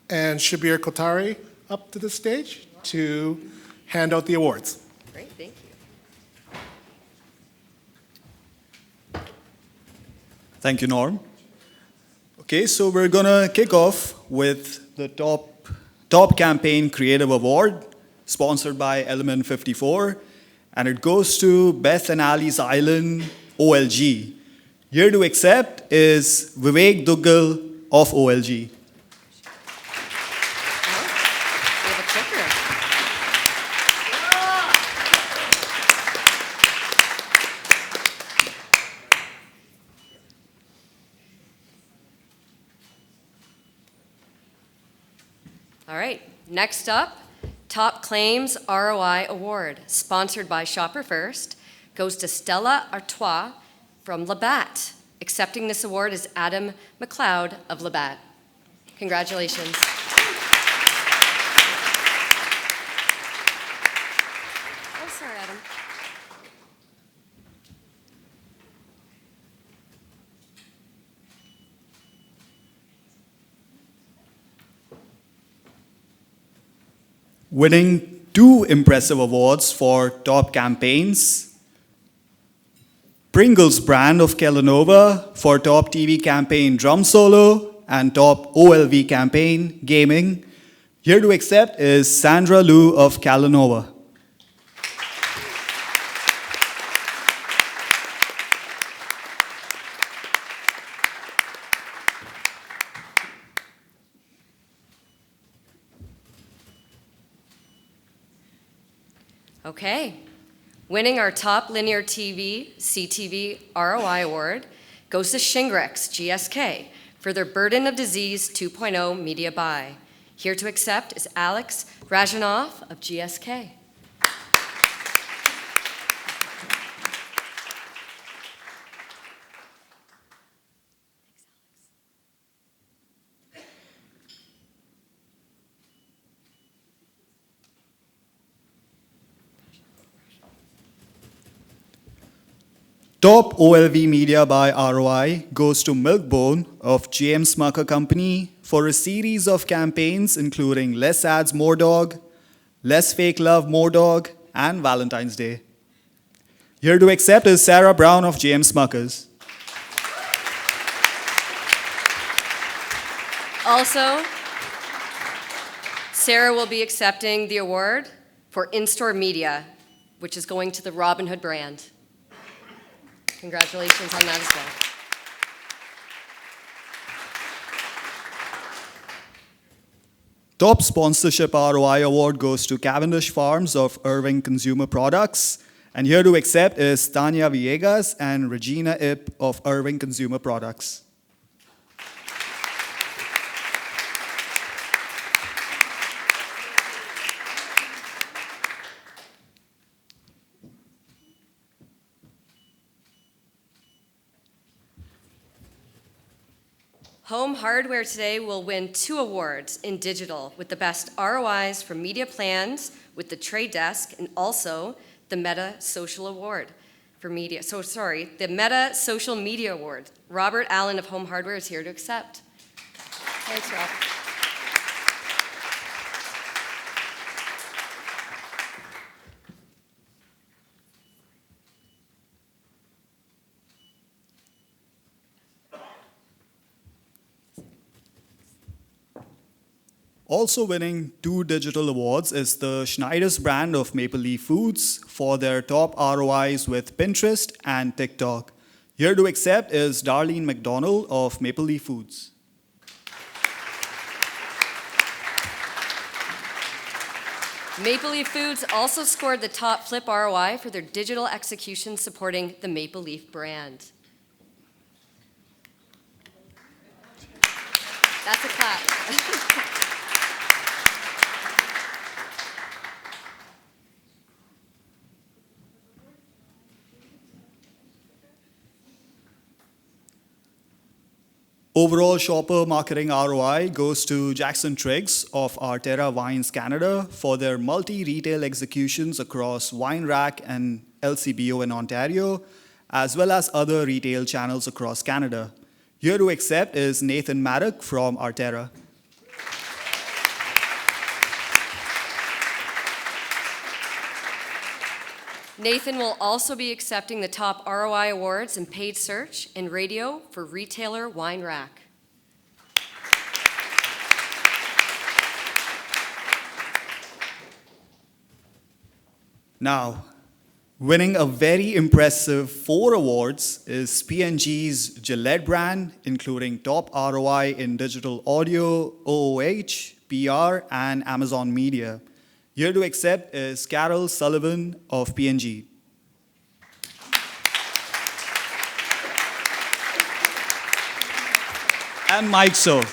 S2: and Shabir Kotari up to the stage to hand out the awards.
S16: Great, thank you.
S17: Thank you, Norm. Okay, so we're gonna kick off with the top campaign creative award, sponsored by Element 54. And it goes to Beth and Ali's Island, OLG. Here to accept is Vivek Duggal of OLG.
S16: All right, next up, Top Claims ROI Award, sponsored by Shopper1st, goes to Stella Artois from Labatt. Accepting this award is Adam McLeod of Labatt. Congratulations. Oh, sorry, Adam.
S17: Winning 2 impressive awards for top campaigns. Pringles brand of Kellanova for top TV campaign Drum Solo and top OLV campaign Gaming. Here to accept is Sandra Liu of Kellanova.
S16: Okay. Winning our top linear TV, CTV ROI award goes to Shingrix GSK for their Burden of Disease 2.0 media buy. Here to accept is Alex Rajanov of GSK.
S17: Top OLV media by ROI goes to Milkbone of James Smucker Company for a series of campaigns including Less Ads, More Dog, Less Fake Love, More Dog, and Valentine's Day. Here to accept is Sarah Brown of James Smuckers.
S16: Also, Sarah will be accepting the award for in-store media, which is going to the Robin Hood brand. Congratulations on that as well.
S17: Top Sponsorship ROI Award goes to Cavendish Farms of Irving Consumer Products. And here to accept is Tanya Villegas and Regina Ip of Irving Consumer Products.
S16: Home Hardware today will win 2 awards in digital with the best ROIs for media plans with the Trade Desk and also the Meta Social Award for media. The Meta Social Media Award. Robert Allen of Home Hardware is here to accept. Thanks, Rob.
S17: Also winning 2 digital awards is the Schneider's brand of Maple Leaf Foods for their top ROIs with Pinterest and TikTok. Here to accept is Darlene McDonald of Maple Leaf Foods.
S16: Maple Leaf Foods also scored the top flip ROI for their digital execution supporting the Maple Leaf brand. That's a clap.
S17: Overall shopper marketing ROI goes to Jackson Triggs of Arterra Wines Canada for their multi-retail executions across Wine Rack and LCBO in Ontario, as well as other retail channels across Canada. Here to accept is Nathan Maddock from Arterra.
S16: Nathan will also be accepting the top ROI awards in paid search and radio for retailer Wine Rack.
S17: Now, winning a very impressive 4 awards is P&G's Gillette brand, including top ROI in digital audio, OOH, PR, and Amazon Media. Here to accept is Carol Sullivan of P&G. And Mike So.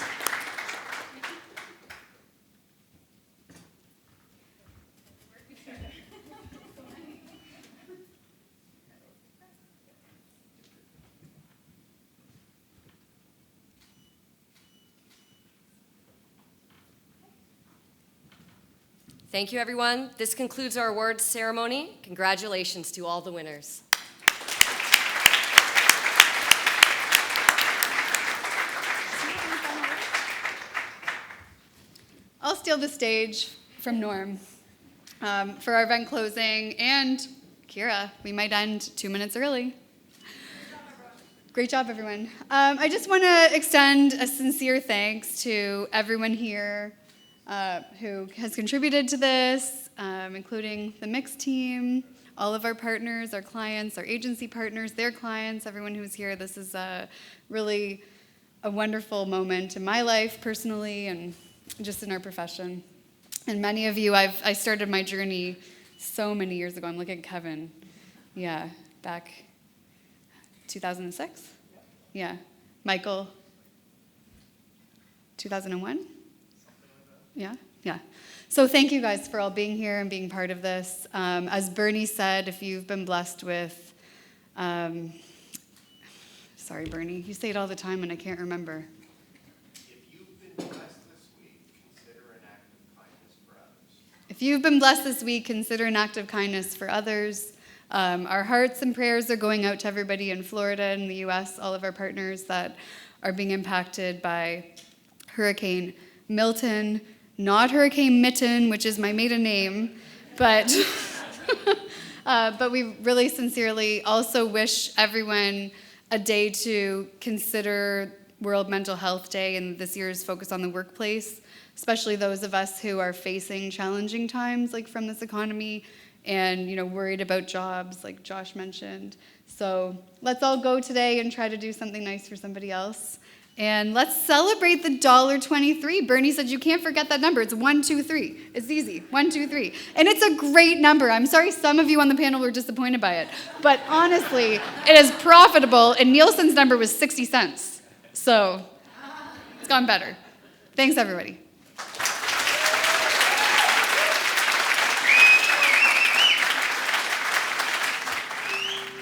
S16: Thank you, everyone. This concludes our awards ceremony. Congratulations to all the winners.
S3: I'll steal the stage from Norm for our event closing, and Kira, we might end 2 minutes early. Great job, everyone. I just want to extend a sincere thanks to everyone here who has contributed to this, including the Miix team, all of our partners, our clients, our agency partners, their clients, everyone who's here. This is really a wonderful moment in my life personally and just in our profession. And many of you, I started my journey so many years ago. I'm looking at Kevin. Yeah, back 2006? Yeah. Michael, 2001? Yeah? Yeah. So thank you guys for all being here and being part of this. As Bernie said, if you've been blessed with, sorry, Bernie, you say it all the time and I can't remember. If you've been blessed this week, consider an act of kindness for others. Our hearts and prayers are going out to everybody in Florida and the U.S., all of our partners that are being impacted by Hurricane Milton, not Hurricane Mitten, which is my maiden name, but we really sincerely also wish everyone a day to consider World Mental Health Day and this year's focus on the workplace, especially those of us who are facing challenging times like from this economy and worried about jobs like Josh mentioned. So let's all go today and try to do something nice for somebody else. And let's celebrate the $1.23. Bernie said you can't forget that number. It's 123. It's easy. 123. And it's a great number. I'm sorry some of you on the panel were disappointed by it. But honestly, it is profitable. And Nielsen's number was 60 cents. So it's gone better. Thanks, everybody.